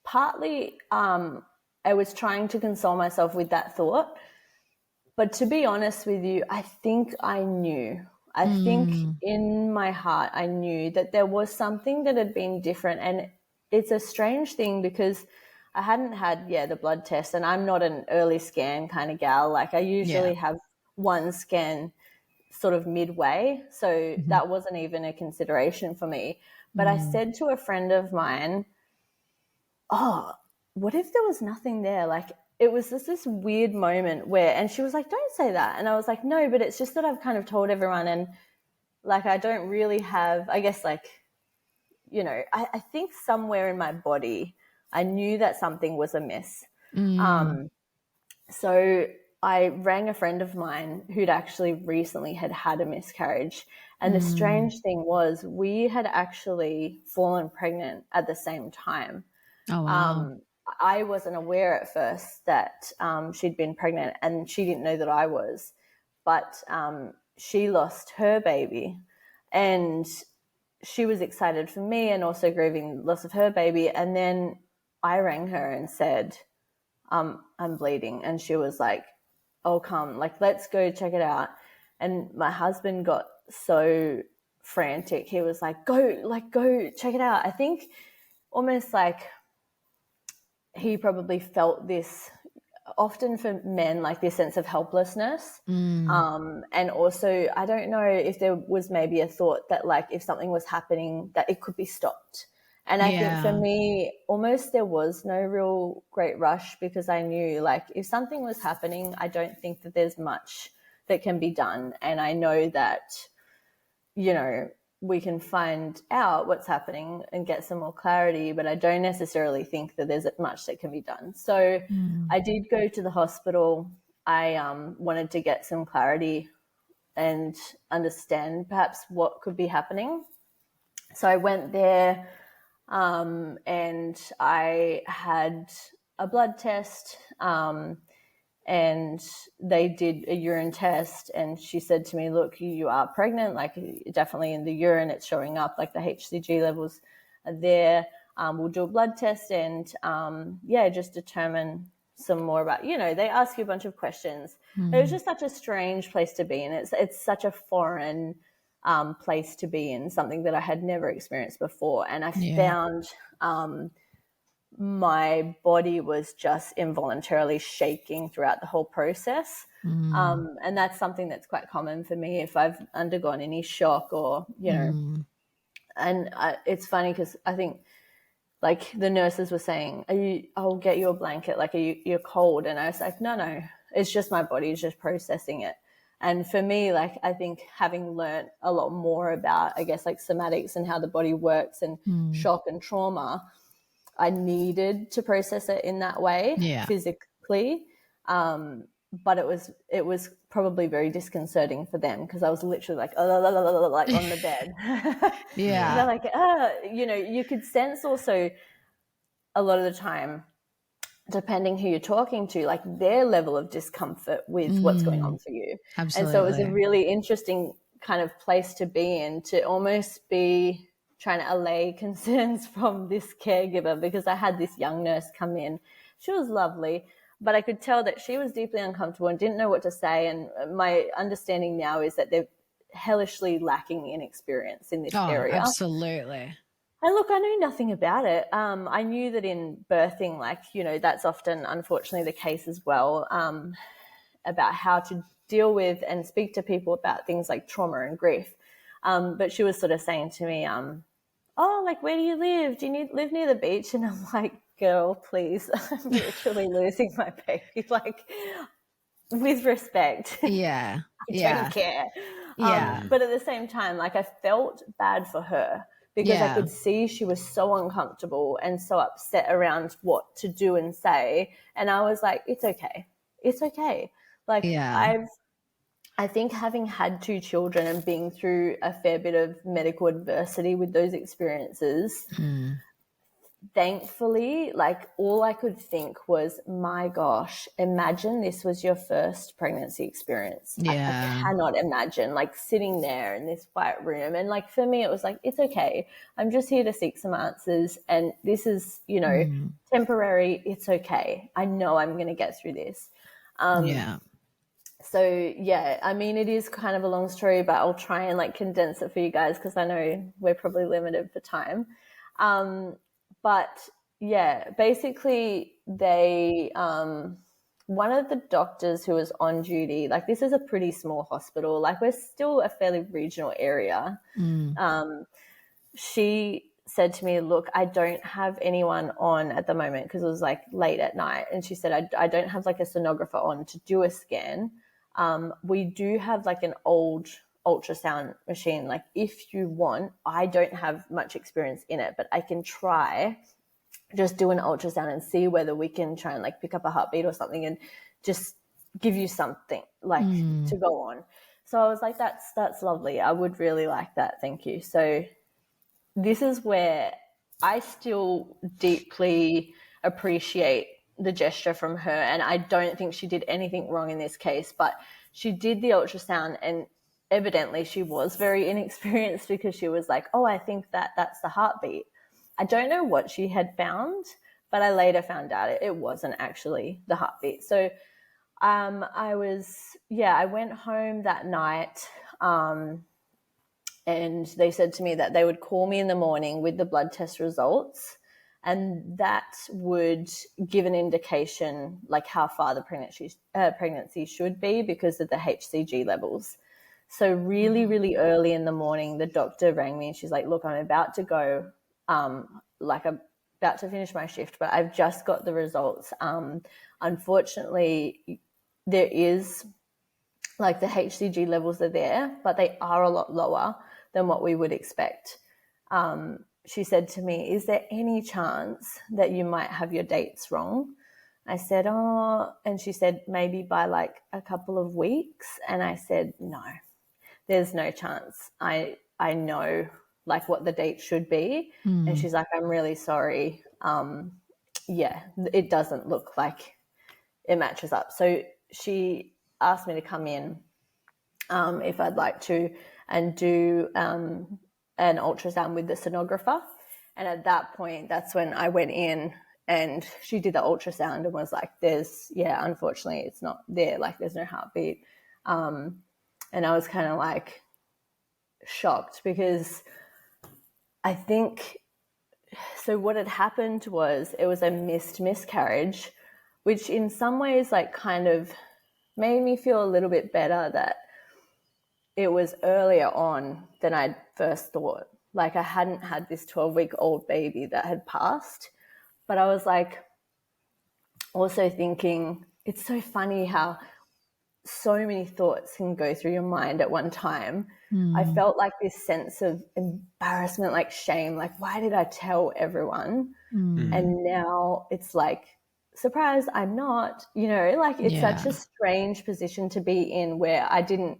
partly I was trying to console myself with that thought. But to be honest with you, I think I knew. I think in my heart I knew that there was something that had been different. And it's a strange thing because I hadn't had, the blood test, and I'm not an early scan kind of gal. Like I usually have one scan sort of midway. So that wasn't even a consideration for me. But I said to a friend of mine, oh, what if there was nothing there? Like it was just this weird moment where, and she was like, don't say that. And I was like, no, but it's just that I've kind of told everyone, and like, I don't really have, I guess like, I think somewhere in my body, I knew that something was amiss. So I rang a friend of mine who'd actually recently had a miscarriage. And the strange thing was we had actually fallen pregnant at the same time. Oh, wow. I wasn't aware at first that she'd been pregnant, and she didn't know that I was. But she lost her baby, and she was excited for me and also grieving the loss of her baby. And then I rang her and said, I'm bleeding. And she was like, oh, come, like, let's go check it out. And my husband got so frantic. He was like, go check it out. I think almost like he probably felt this often for men, like this sense of helplessness. And also, I don't know if there was maybe a thought that like if something was happening that it could be stopped. And I think for me, almost there was no real great rush because I knew like if something was happening, I don't think that there's much that can be done. And I know that, we can find out what's happening and get some more clarity, but I don't necessarily think that there's much that can be done. So I did go to the hospital. I wanted to get some clarity and understand perhaps what could be happening. So I went there and I had a blood test and they did a urine test, and she said to me, look, you are pregnant, like definitely in the urine it's showing up, like the HCG levels are there. We'll do a blood test and just determine some more about, they ask you a bunch of questions. It was just such a strange place to be in. It's such a foreign place to be in, something that I had never experienced before. And I found my body was just involuntarily shaking throughout the whole process. And that's something that's quite common for me if I've undergone any shock or, and it's funny because I think like the nurses were saying, I'll get you a blanket. Like, you're cold. And I was like, no, it's just my body is just processing it. And for me, like, I think having learned a lot more about, I guess, like somatics and how the body works and shock and trauma, I needed to process it in that way physically. But it was probably very disconcerting for them because I was literally like, like on the bed. And they're like, you could sense also a lot of the time, depending who you're talking to, like their level of discomfort with what's going on for you. Absolutely. And so it was a really interesting kind of place to be in, to almost be trying to allay concerns from this caregiver, because I had this young nurse come in. She was lovely, but I could tell that she was deeply uncomfortable and didn't know what to say. And my understanding now is that they're hellishly lacking in experience in this area. Absolutely. And look, I knew nothing about it. I knew that in birthing, like, that's often, unfortunately, the case as well, about how to deal with and speak to people about things like trauma and grief. But she was sort of saying to me, like, where do you live? Do you live near the beach? And I'm like, girl, please, I'm literally losing my baby. Like, with respect. Yeah. I don't care. Yeah. But at the same time, like I felt bad for her because I could see she was so uncomfortable and so upset around what to do and say. And I was like, it's okay. It's okay. Like I think having had 2 children and being through a fair bit of medical adversity with those experiences, thankfully, like all I could think was, my gosh, imagine this was your first pregnancy experience. I cannot imagine like sitting there in this white room. And like for me, it was like, it's okay. I'm just here to seek some answers. And this is, you know, temporary. It's okay. I know I'm going to get through this. So yeah, I mean, it is kind of a long story, but I'll try and like condense it for you guys because I know we're probably limited for time. But yeah, basically they, one of the doctors who was on duty, like this is a pretty small hospital, like we're still a fairly regional area. She said to me, look, I don't have anyone on at the moment because it was like late at night. And she said, I don't have like a sonographer on to do a scan. We do have like an old ultrasound machine. Like if you want, I don't have much experience in it, but I can try just do an ultrasound and see whether we can try and like pick up a heartbeat or something and just give you something like to go on. So I was like, that's lovely. I would really like that. Thank you. So this is where I still deeply appreciate the gesture from her. And I don't think she did anything wrong in this case, but she did the ultrasound and evidently she was very inexperienced because she was like, oh, I think that's the heartbeat. I don't know what she had found, but I later found out it wasn't actually the heartbeat. So I went home that night and they said to me that they would call me in the morning with the blood test results, and that would give an indication like how far the pregnancy should be because of the HCG levels. So really, really early in the morning, the doctor rang me and she's like, look, I'm about to go, like I'm about to finish my shift, but I've just got the results. Unfortunately, there is like the HCG levels are there, but they are a lot lower than what we would expect. She said to me, is there any chance that you might have your dates wrong? I said, oh, and she said, maybe by like a couple of weeks. And I said, no, there's no chance. I know like what the date should be. And she's like, I'm really sorry. It doesn't look like it matches up. So she asked me to come in if I'd like to and do an ultrasound with the sonographer. And at that point, that's when I went in and she did the ultrasound and was like, unfortunately, it's not there. Like there's no heartbeat. And I was kind of like shocked because I think, so what had happened was it was a miscarriage, which in some ways like kind of made me feel a little bit better that it was earlier on than I'd first thought. Like I hadn't had this 12-week-old baby that had passed, but I was like also thinking, it's so funny how so many thoughts can go through your mind at one time. I felt like this sense of embarrassment, like shame, like why did I tell everyone? And now it's like, surprise, I'm not, like it's such a strange position to be in where I didn't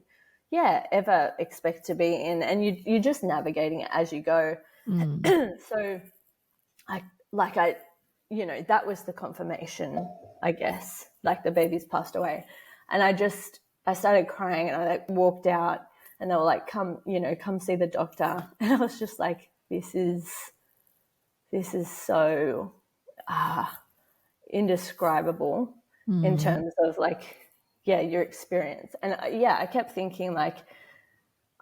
ever expect to be in, and you're just navigating it as you go. So that was the confirmation, I guess, like the baby's passed away. And I started crying and I like walked out and they were like, come see the doctor. And I was just like, this is so indescribable in terms of like, your experience. And I kept thinking like,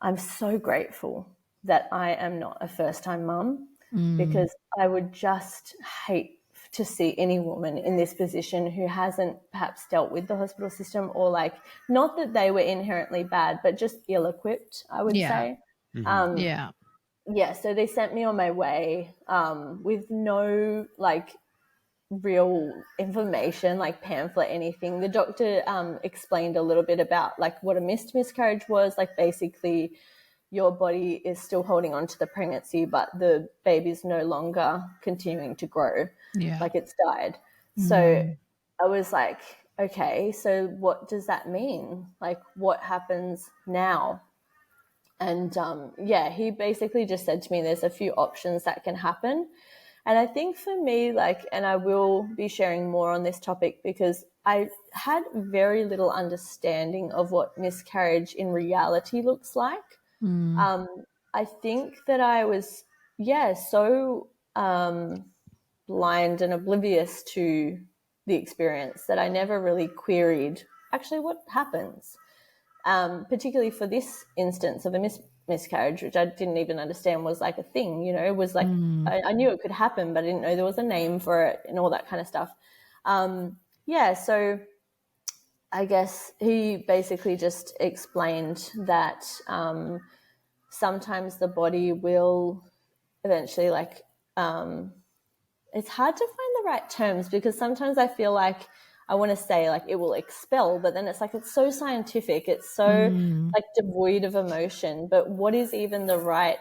I'm so grateful that I am not a first-time mum because I would just hate to see any woman in this position who hasn't perhaps dealt with the hospital system, or like, not that they were inherently bad, but just ill-equipped, I would say. So they sent me on my way with no like real information, like pamphlet, anything. The doctor explained a little bit about like what a missed miscarriage was. Like basically your body is still holding on to the pregnancy, but the baby's no longer continuing to grow. Yeah. Like it's died. So I was like, okay, so what does that mean? Like what happens now? And he basically just said to me, there's a few options that can happen. And I think for me, like, and I will be sharing more on this topic because I had very little understanding of what miscarriage in reality looks like. I think that I was, so blind and oblivious to the experience that I never really queried actually what happens. Particularly for this instance of a miscarriage, which I didn't even understand was like a thing, you know, it was like, I knew it could happen, but I didn't know there was a name for it and all that kind of stuff. So I guess he basically just explained that sometimes the body will eventually like, it's hard to find the right terms because sometimes I feel like I want to say like it will expel, but then it's like it's so scientific, it's so like devoid of emotion. But what is even the right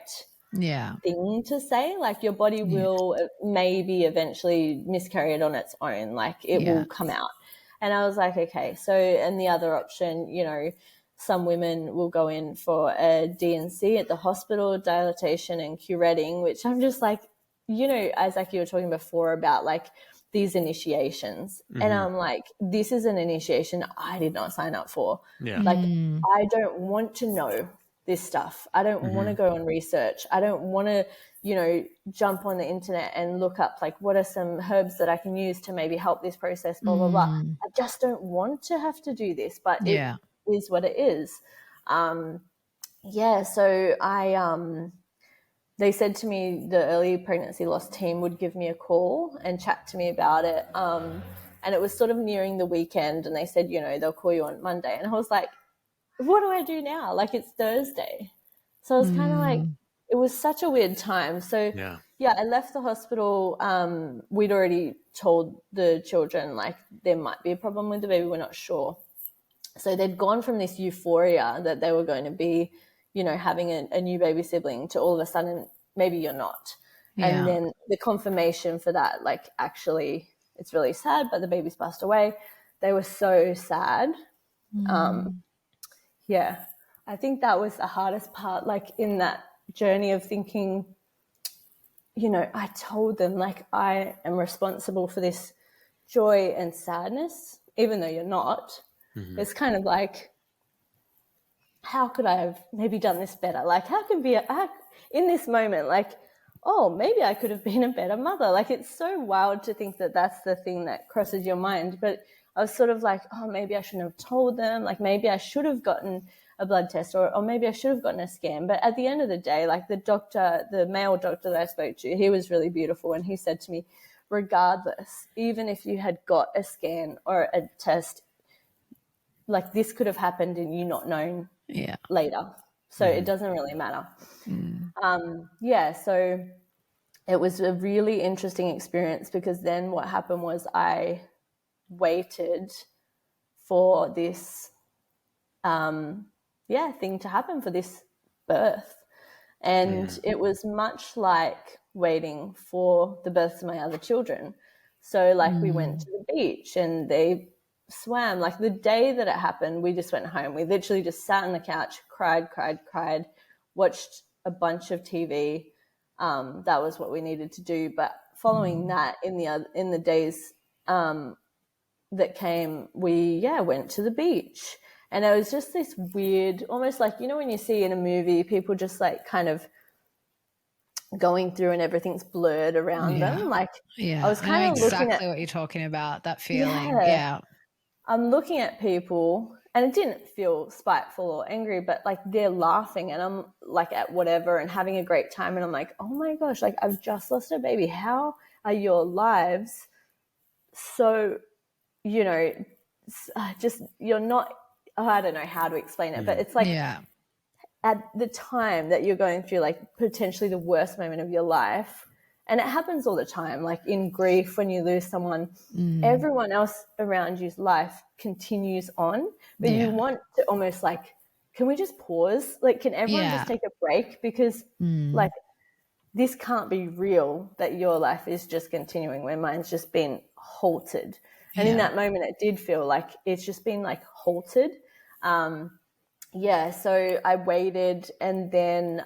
thing to say? Like your body will maybe eventually miscarry it on its own, like it will come out. And I was like, okay, so and the other option, you know, some women will go in for a D&C at the hospital, dilatation and curetting, which I'm just like, you know, as like you were talking before about like these initiations. And I'm like, this is an initiation I did not sign up for. Like, I don't want to know this stuff. I don't want to go and research. I don't want to, you know, jump on the internet and look up like what are some herbs that I can use to maybe help this process, blah, blah, blah. I just don't want to have to do this, but it is what it is. So they said to me the early pregnancy loss team would give me a call and chat to me about it. And it was sort of nearing the weekend and they said, you know, they'll call you on Monday. And I was like, what do I do now? Like it's Thursday. So I was kind of like, it was such a weird time. So I left the hospital. We'd already told the children like there might be a problem with the baby. We're not sure. So they'd gone from this euphoria that they were going to be, you know, having a new baby sibling to all of a sudden, maybe you're not. And then the confirmation for that, like, actually, it's really sad, but the baby's passed away. They were so sad. I think that was the hardest part, like, in that journey of thinking, you know, I told them, like, I am responsible for this joy and sadness, even though you're not. It's kind of like, how could I have maybe done this better? Like, how can be in this moment, like, oh, maybe I could have been a better mother. Like, it's so wild to think that that's the thing that crosses your mind. But I was sort of like, oh, maybe I shouldn't have told them. Like, maybe I should have gotten a blood test or maybe I should have gotten a scan. But at the end of the day, like the doctor, the male doctor that I spoke to, he was really beautiful. And he said to me, regardless, even if you had got a scan or a test, like this could have happened and you not known later. So it doesn't really matter. So it was a really interesting experience because then what happened was I waited for this thing to happen, for this birth. And it was much like waiting for the births of my other children. So like we went to the beach and they swam. Like the day that it happened, we just went home. We literally just sat on the couch, cried, watched a bunch of TV. That was what we needed to do. But following that, in the days that came, we went to the beach. And it was just this weird, almost like, you know, when you see in a movie, people just like kind of going through and everything's blurred around them. Like I was kind of exactly looking at what you're talking about, that feeling. I'm looking at people and it didn't feel spiteful or angry, but like they're laughing and I'm like at whatever and having a great time. And I'm like, oh my gosh, like I've just lost a baby. How are your lives so, you know, just you're not, I don't know how to explain it, but it's like at the time that you're going through like potentially the worst moment of your life And it happens all the time, like in grief, when you lose someone, everyone else around you's life continues on, but you want to almost like, can we just pause? Like, can everyone just take a break? Because like, this can't be real that your life is just continuing when mine's just been halted. And in that moment, it did feel like it's just been like halted. So I waited, and then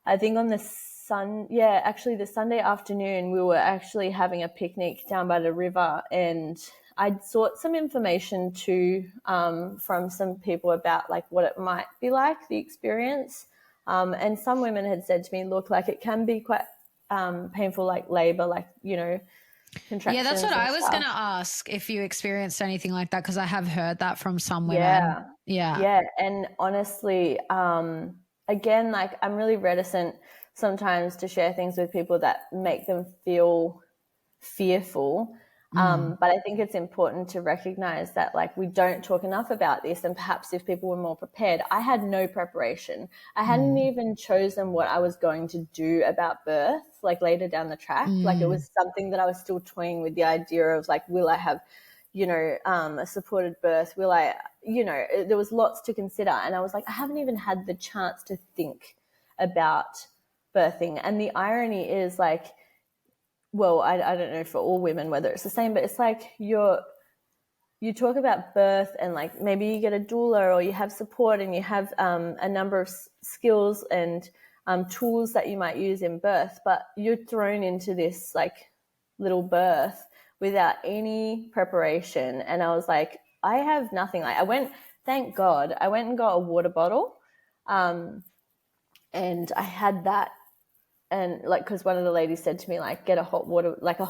I think on the the Sunday afternoon, we were actually having a picnic down by the river, and I'd sought some information too from some people about like what it might be like, the experience. And some women had said to me, look, like it can be quite painful, like labor, like, you know, contractions. Yeah, that's what I was stuff. going to ask, if you experienced anything like that, because I have heard that from some women. Yeah. And honestly, again, like I'm really reticent sometimes to share things with people that make them feel fearful. But I think it's important to recognize that like we don't talk enough about this, and perhaps if people were more prepared. I had no preparation. I hadn't even chosen what I was going to do about birth, like later down the track. Like it was something that I was still toying with the idea of like, will I have, you know, a supported birth? Will I, you know, there was lots to consider. And I was like, I haven't even had the chance to think about birthing. And the irony is like, well, I don't know for all women whether it's the same, but it's like you talk about birth and like maybe you get a doula or you have support and you have a number of skills and tools that you might use in birth, but you're thrown into this like little birth without any preparation. And I was like, I have nothing. Like thank God, I went and got a water bottle and I had that. And like, because one of the ladies said to me, like, get a hot water bottle.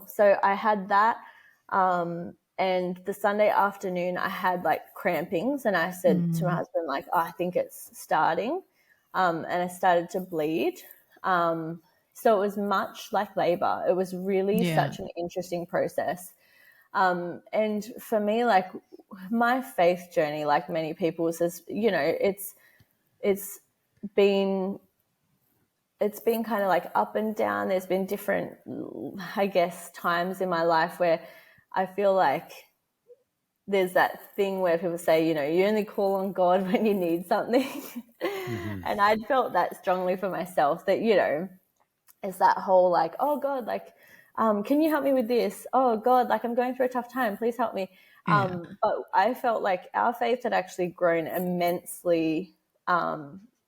So I had that. And the Sunday afternoon I had like crampings, and I said to my husband, like, oh, I think it's starting. And I started to bleed. So it was much like labor. It was really such an interesting process. And for me, like my faith journey, like many people's, is, you know, it's been kind of like up and down. There's been different, I guess, times in my life where I feel like there's that thing where people say, you know, you only call on God when you need something. And I'd felt that strongly for myself, that, you know, it's that whole like, oh God, like, can you help me with this? Oh God, like I'm going through a tough time, please help me. But I felt like our faith had actually grown immensely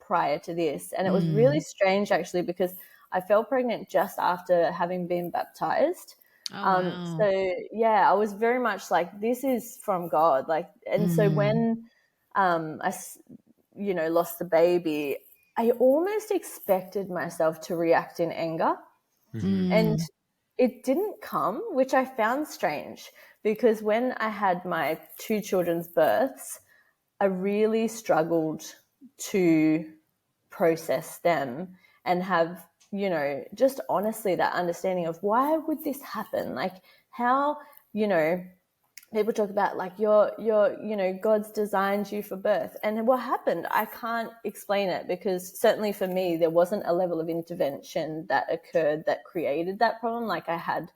prior to this. And it was really strange actually, because I fell pregnant just after having been baptized. Wow. So yeah, I was very much like, this is from God. Like, and so when I, you know, lost the baby, I almost expected myself to react in anger. And it didn't come, which I found strange, because when I had my two children's births, I really struggled to process them and have, you know, just honestly that understanding of why would this happen? Like how, you know, people talk about like your, you know, God's designed you for birth. And what happened, I can't explain it, because certainly for me, there wasn't a level of intervention that occurred that created that problem. Like I had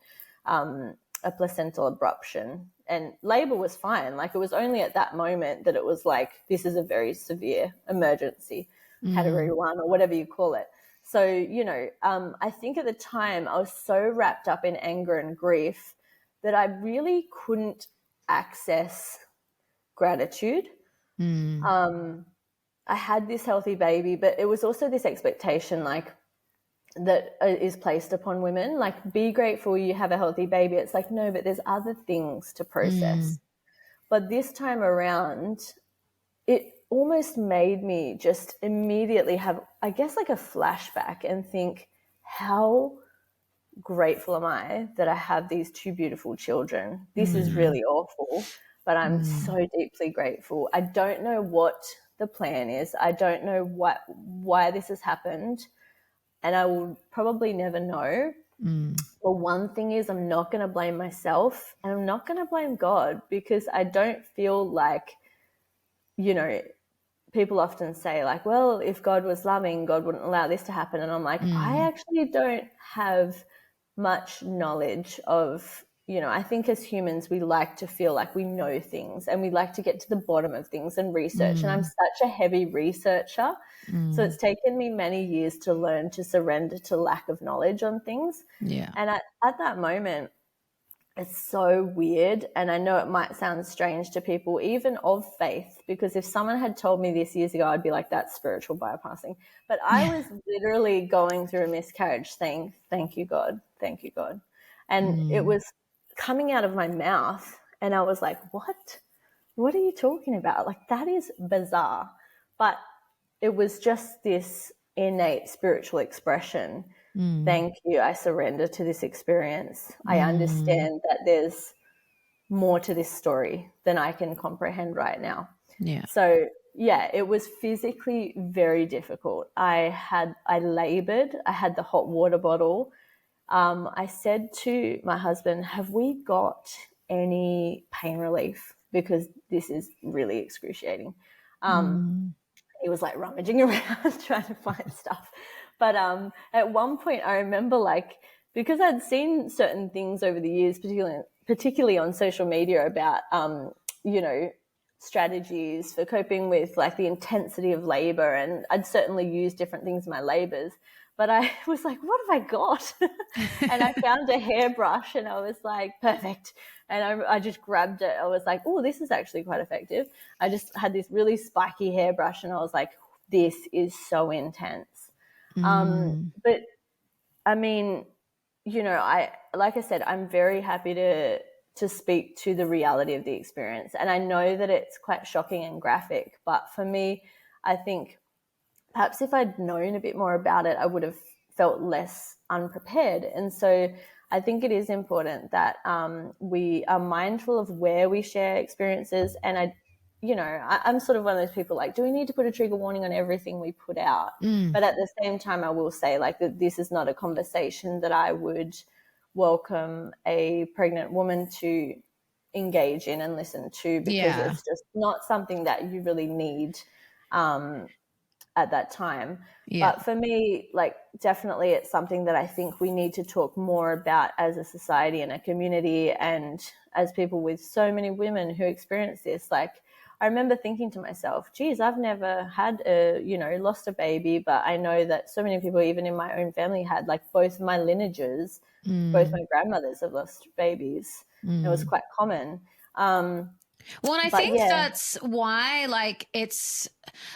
a placental abruption, and labor was fine. Like it was only at that moment that it was like, this is a very severe emergency, category 1 or whatever you call it. So, you know, I think at the time I was so wrapped up in anger and grief that I really couldn't access gratitude. I had this healthy baby, but it was also this expectation like that is placed upon women, like be grateful you have a healthy baby. It's like, no, but there's other things to process. But this time around, it almost made me just immediately have, I guess, like a flashback and think, how grateful am I that I have these two beautiful children? This is really awful, but I'm so deeply grateful. I don't know what the plan is. I don't know why this has happened, and I will probably never know. But one thing is, I'm not going to blame myself, and I'm not going to blame God, because I don't feel like, you know, people often say like, well, if God was loving, God wouldn't allow this to happen. And I'm like, I actually don't have much knowledge of, I think as humans, we like to feel like we know things and we like to get to the bottom of things and research. And I'm such a heavy researcher. So it's taken me many years to learn to surrender to lack of knowledge on things. Yeah. And at that moment, it's so weird. And I know it might sound strange to people, even of faith, because if someone had told me this years ago, I'd be like, that's spiritual bypassing. But I was literally going through a miscarriage saying, thank you, God. Thank you, God. And it was coming out of my mouth. And I was like, what? What are you talking about? Like, that is bizarre. But it was just this innate spiritual expression. Thank you. I surrender to this experience. I understand that there's more to this story than I can comprehend right now. Yeah. So yeah, it was physically very difficult. I labored. I had the hot water bottle. I said to my husband, have we got any pain relief? Because this is really excruciating. He was like rummaging around trying to find stuff. But at one point I remember, like, because I'd seen certain things over the years, particularly on social media about, strategies for coping with like the intensity of labor. And I'd certainly used different things in my labors. But I was like, what have I got? And I found a hairbrush and I was like, perfect. And I just grabbed it. I was like, oh, this is actually quite effective. I just had this really spiky hairbrush and I was like, this is so intense. But I mean, like I said, I'm very happy to speak to the reality of the experience. And I know that it's quite shocking and graphic, but for me, I think perhaps if I'd known a bit more about it, I would have felt less unprepared. And so I think it is important that we are mindful of where we share experiences. And I'm sort of one of those people like, do we need to put a trigger warning on everything we put out? But at the same time, I will say like that this is not a conversation that I would welcome a pregnant woman to engage in and listen to, because it's just not something that you really need at that time. But for me, like, definitely it's something that I think we need to talk more about as a society and a community, and as people with so many women who experience this. Like, I remember thinking to myself, geez, I've never had lost a baby, but I know that so many people, even in my own family, had, like, both my lineages, both my grandmothers have lost babies. It was quite common. Well, and I think that's why, like, it's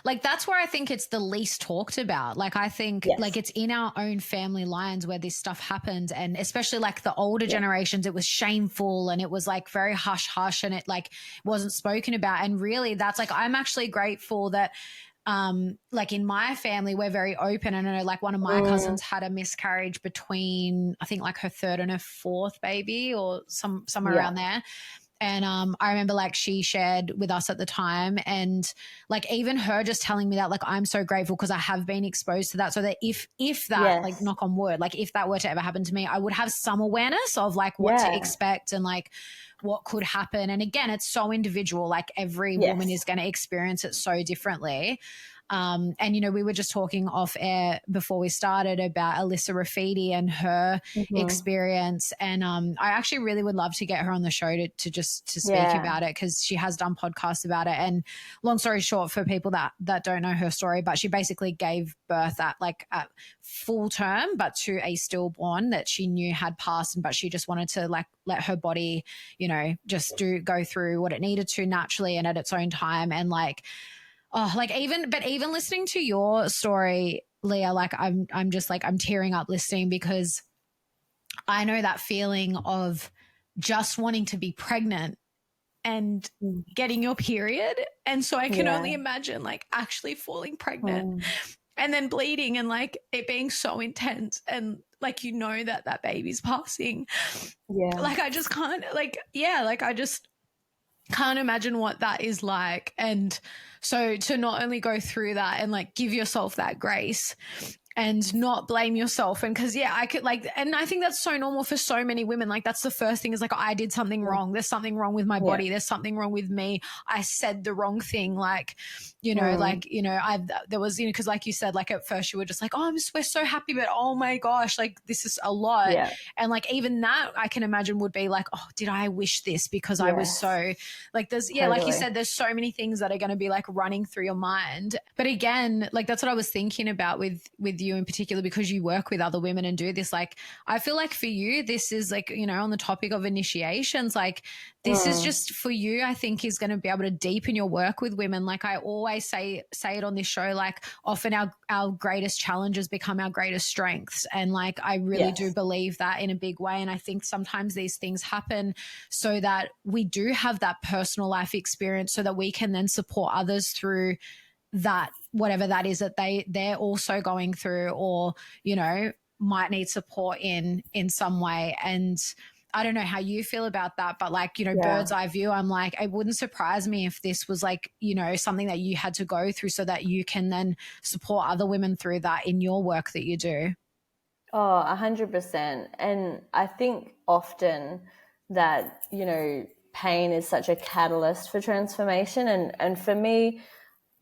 like, that's where I think it's the least talked about. Like, I think like it's in our own family lines where this stuff happens. And especially like the older generations, it was shameful and it was like very hush hush and it like wasn't spoken about. And really that's like, I'm actually grateful that like in my family, we're very open. And I know like one of my cousins had a miscarriage between, I think like her third and her fourth baby or somewhere around there. And I remember like she shared with us at the time, and like even her just telling me that, like, I'm so grateful because I have been exposed to that, so that if that like, knock on wood, like if that were to ever happen to me, I would have some awareness of like what to expect and like what could happen. And again, it's so individual, like every woman is going to experience it so differently. And, we were just talking off air before we started about Alyssa Rafidi and her experience. And I actually really would love to get her on the show to speak about it, because she has done podcasts about it. And long story short, for people that don't know her story, but she basically gave birth at full term, but to a stillborn that she knew had passed, but she just wanted to like let her body, just go through what it needed to naturally and at its own time. And like, even listening to your story, Leah, like I'm just like, I'm tearing up listening, because I know that feeling of just wanting to be pregnant and getting your period. And so I can only imagine like actually falling pregnant and then bleeding and like it being so intense and like, that baby's passing. Yeah. Like I just can't I just can't imagine what that is like. And so to not only go through that and like give yourself that grace and not blame yourself. And because I could and I think that's so normal for so many women. Like that's the first thing is like, I did something wrong. There's something wrong with my body. There's something wrong with me. I said the wrong thing. Like, You know, like, you know, there was, you know, because like you said, like at first you were just like, oh, we're so happy, but oh my gosh, like this is a lot. Yeah. And like even that I can imagine would be like, oh, did I wish this because I was Yes. so like there's, yeah, like you said, there's so many things that are going to be like running through your mind. But again, like that's what I was thinking about with you in particular, because you work with other women and do this. Like I feel like for you, this is like, you know, on the topic of initiations, like this is just for you, I think is going to be able to deepen your work with women. Like I always say it on this show, like often our greatest challenges become our greatest strengths. And like, I really do believe that in a big way. And I think sometimes these things happen so that we do have that personal life experience so that we can then support others through that, whatever that is that they're also going through, or, you know, might need support in some way. And I don't know how you feel about that, but like, you know, bird's eye view, I'm like, it wouldn't surprise me if this was like, you know, something that you had to go through so that you can then support other women through that in your work that you do. Oh, 100%. And I think often that, you know, pain is such a catalyst for transformation. And for me,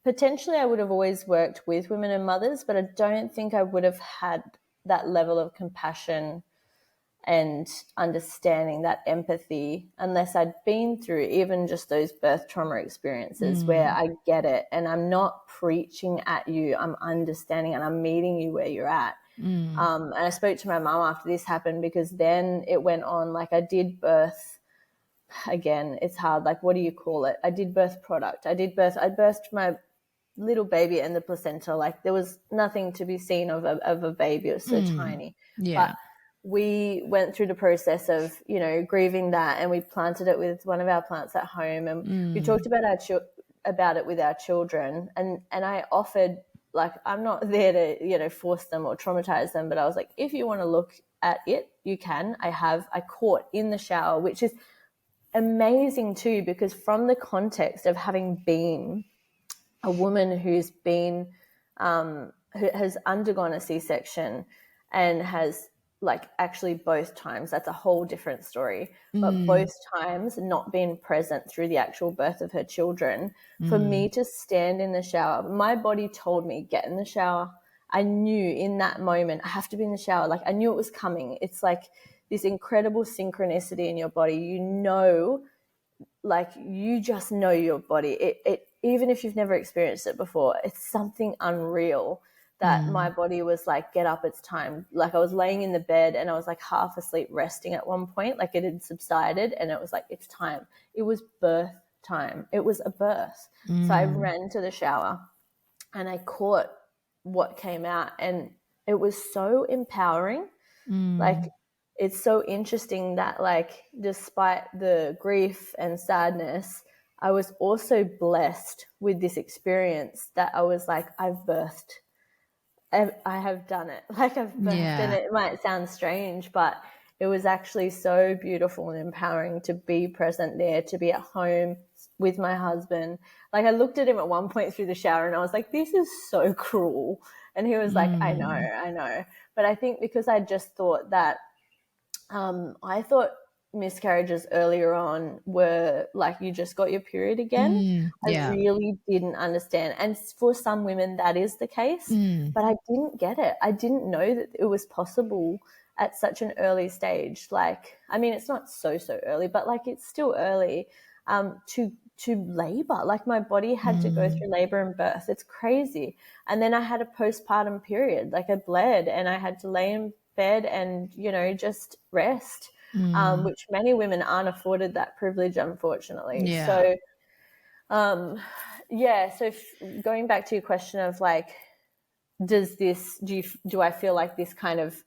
potentially I would have always worked with women and mothers, but I don't think I would have had that level of compassion and understanding, that empathy, unless I'd been through even just those birth trauma experiences where I get it and I'm not preaching at you, I'm understanding and I'm meeting you where you're at. And I spoke to my mom after this happened, because then it went on, like I did birth, again, it's hard, like what do you call it? I did birth product. I birthed my little baby and the placenta, like there was nothing to be seen of a baby. It was so tiny. But we went through the process of, you know, grieving that, and we planted it with one of our plants at home, and we talked about about it with our children, and I offered, like, I'm not there to, you know, force them or traumatize them, but I was like, if you want to look at it, you can. I caught in the shower, which is amazing too, because from the context of having been a woman who's been who has undergone a C-section and has, like, actually both times, that's a whole different story, but both times not been present through the actual birth of her children, for me to stand in the shower, my body told me, get in the shower. I knew in that moment I have to be in the shower. Like I knew it was coming. It's like this incredible synchronicity in your body. You know, like you just know your body. It even if you've never experienced it before, it's something unreal that my body was like, get up, it's time. Like I was laying in the bed and I was like half asleep resting at one point, like it had subsided, and it was like, it's time. It was birth time. It was a birth. So I ran to the shower and I caught what came out, and it was so empowering. Like it's so interesting that, like, despite the grief and sadness, I was also blessed with this experience that I was like, I've birthed. I have done it. Like I've birthed, and it might sound strange, but it was actually so beautiful and empowering to be present there, to be at home with my husband. Like I looked at him at one point through the shower and I was like, this is so cruel. And he was like, I know. But I think because I just thought that, I thought miscarriages earlier on were like, you just got your period again. I really didn't understand. And for some women that is the case, but I didn't get it. I didn't know that it was possible at such an early stage. Like, I mean, it's not so early, but like it's still early, to labor. Like my body had to go through labor and birth. It's crazy. And then I had a postpartum period, like I bled and I had to lay in bed and, you know, just rest. Which many women aren't afforded that privilege, unfortunately. So, so going back to your question of like, do I feel like this kind of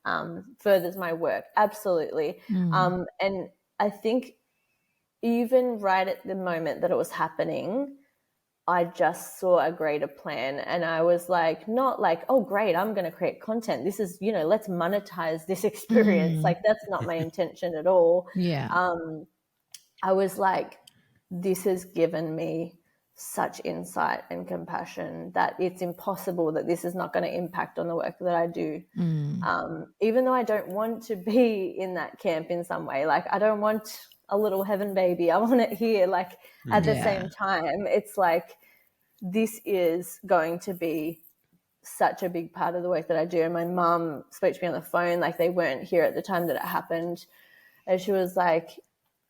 furthers my work? Absolutely. And I think even right at the moment that it was happening, I just saw a greater plan, and I was like, not like, oh great, I'm going to create content. This is, you know, let's monetize this experience. Like that's not my intention at all. I was like, this has given me such insight and compassion that it's impossible that this is not going to impact on the work that I do. Even though I don't want to be in that camp in some way, like I don't want a little heaven baby, I want it here. Like at the same time, it's like this is going to be such a big part of the work that I do. And my mum spoke to me on the phone, like they weren't here at the time that it happened. And she was like,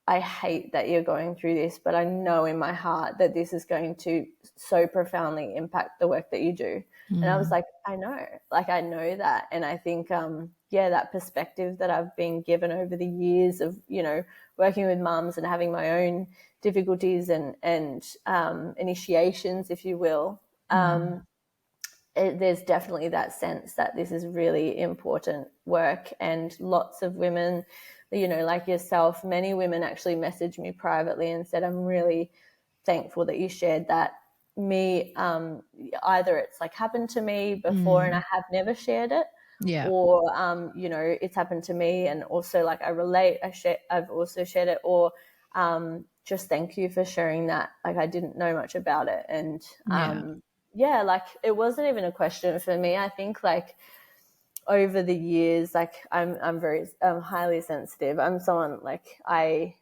I hate that you're going through this, but I know in my heart that this is going to so profoundly impact the work that you do. And I was like, I know that. And I think, that perspective that I've been given over the years of, working with mums and having my own difficulties and initiations, if you will, there's definitely that sense that this is really important work. And lots of women, like yourself, many women actually messaged me privately and said, I'm really thankful that you shared that. Me, either it's like happened to me before and I have never shared it, or, it's happened to me and also like I relate, I've also shared it, or just thank you for sharing that. Like I didn't know much about it. And like it wasn't even a question for me. I think like over the years, like I'm very highly sensitive. I'm someone like I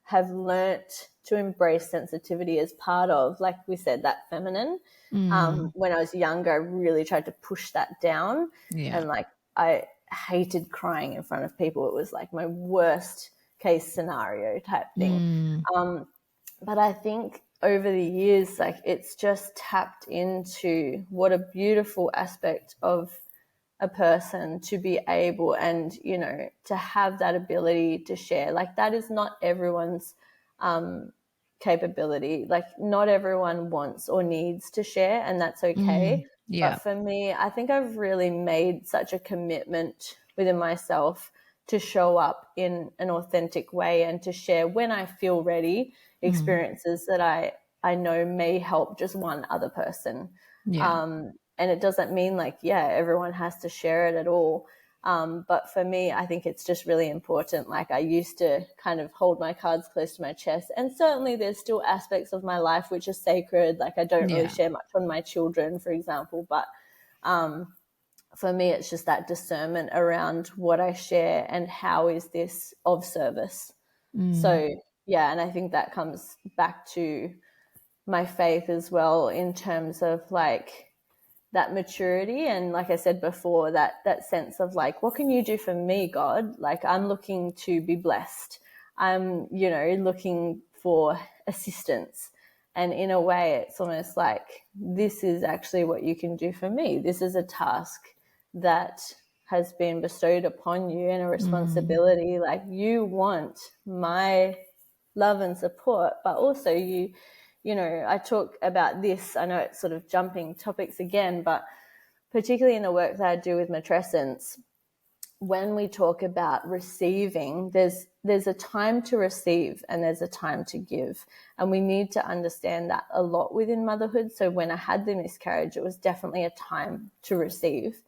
have learnt to embrace sensitivity as part of, like we said, that feminine. When I was younger, I really tried to push that down, and like I hated crying in front of people. It was like my worst case scenario type thing. But I think over the years, like it's just tapped into what a beautiful aspect of a person to be able and, to have that ability to share. Like that is not everyone's capability. Like not everyone wants or needs to share, and that's okay. But for me, I think I've really made such a commitment within myself to show up in an authentic way and to share when I feel ready experiences that I know may help just one other person. And it doesn't mean like, everyone has to share it at all. But for me, I think it's just really important. Like I used to kind of hold my cards close to my chest, and certainly there's still aspects of my life which are sacred. Like I don't really share much on my children, for example, but for me, it's just that discernment around what I share and how is this of service. So, and I think that comes back to my faith as well in terms of like that maturity. And like I said before, that sense of like, what can you do for me, God? Like I'm looking to be blessed. I'm, looking for assistance. And in a way, it's almost like, this is actually what you can do for me. This is a task that has been bestowed upon you and a responsibility. Like you want my love and support, but also I talk about this. I know it's sort of jumping topics again, but particularly in the work that I do with matrescence, when we talk about receiving, there's a time to receive and there's a time to give. And we need to understand that a lot within motherhood. So when I had the miscarriage, it was definitely a time to receive.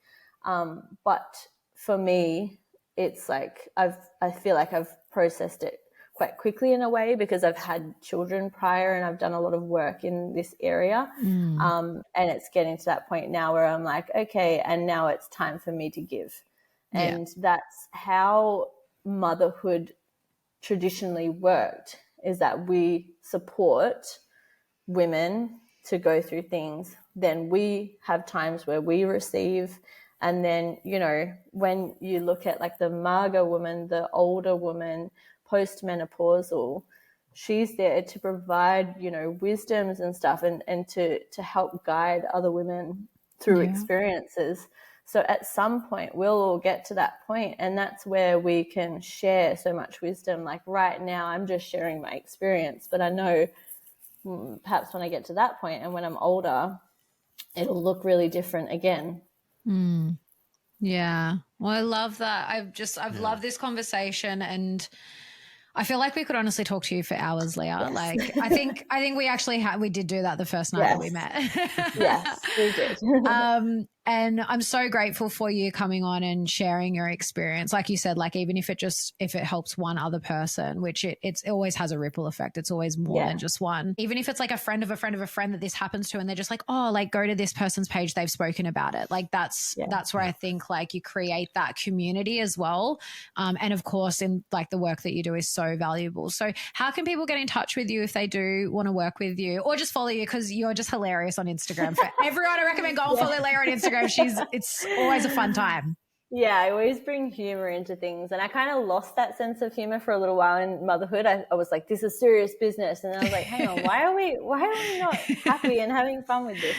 But for me, it's like I feel like I've processed it quite quickly in a way because I've had children prior and I've done a lot of work in this area. And it's getting to that point now where I'm like, okay, and now it's time for me to give. And that's how motherhood traditionally worked, is that we support women to go through things. Then we have times where we receive. And then, when you look at like the Marga woman, the older woman, postmenopausal, she's there to provide, wisdoms and stuff and to help guide other women through experiences. So at some point we'll all get to that point, and that's where we can share so much wisdom. Like right now I'm just sharing my experience, but I know perhaps when I get to that point and when I'm older, it'll look really different again. Yeah. Well, I love that. I've loved this conversation, and I feel like we could honestly talk to you for hours, Leah. Yes. Like I think we actually we did do that the first night that we met. Yes, we did. And I'm so grateful for you coming on and sharing your experience. Like you said, like even if it helps one other person, which it always has a ripple effect. It's always more than just one. Even if it's like a friend of a friend of a friend that this happens to, and they're just like, oh, like go to this person's page, they've spoken about it. Like that's where I think like you create that community as well. And of course, in like the work that you do is so valuable. So how can people get in touch with you if they do want to work with you, or just follow you? Because you're just hilarious on Instagram. For everyone, I recommend go and follow Leah on Instagram. It's always a fun time. Yeah, I always bring humor into things. And I kind of lost that sense of humor for a little while in motherhood. I was like, this is serious business. And I was like, hang on, why are we not happy and having fun with this?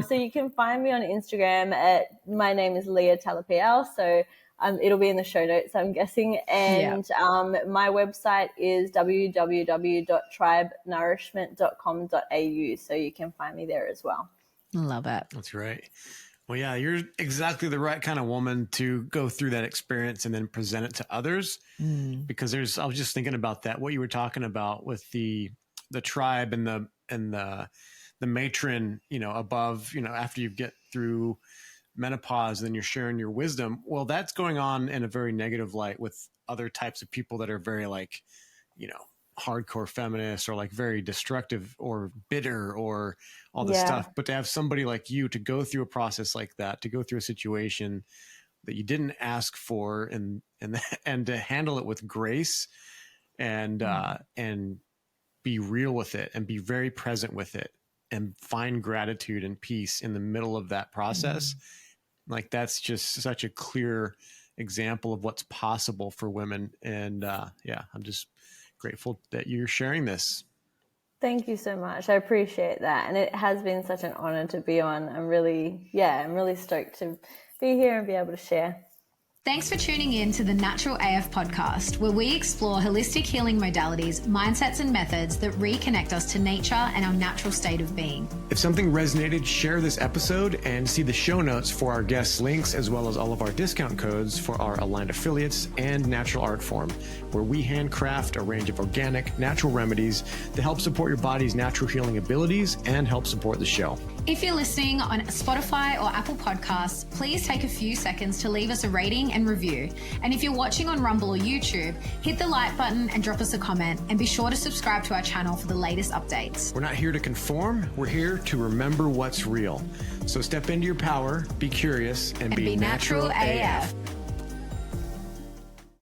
So you can find me on Instagram my name is Leah Talipeau. So it'll be in the show notes, I'm guessing. And my website is www.tribenourishment.com.au. So you can find me there as well. Love it. That's right. Well, yeah, you're exactly the right kind of woman to go through that experience and then present it to others. Because I was just thinking about that, what you were talking about with the tribe and the matron, above, after you get through menopause, then you're sharing your wisdom. Well, that's going on in a very negative light with other types of people that are very like, hardcore feminists or like very destructive or bitter or all this stuff. But to have somebody like you to go through a process like that, to go through a situation that you didn't ask for and to handle it with grace and be real with it and be very present with it and find gratitude and peace in the middle of that process. Like that's just such a clear example of what's possible for women. And I'm just grateful that you're sharing this. Thank you so much. I appreciate that. And it has been such an honor to be on. I'm really stoked to be here and be able to share. Thanks for tuning in to the Natural AF podcast, where we explore holistic healing modalities, mindsets, and methods that reconnect us to nature and our natural state of being. If something resonated, share this episode and see the show notes for our guest links, as well as all of our discount codes for our aligned affiliates and natural art form, where we handcraft a range of organic, natural remedies to help support your body's natural healing abilities and help support the show. If you're listening on Spotify or Apple Podcasts, please take a few seconds to leave us a rating and review. And if you're watching on Rumble or YouTube, hit the like button and drop us a comment, and be sure to subscribe to our channel for the latest updates. We're not here to conform. We're here to remember what's real. So step into your power, be curious, and be natural AF.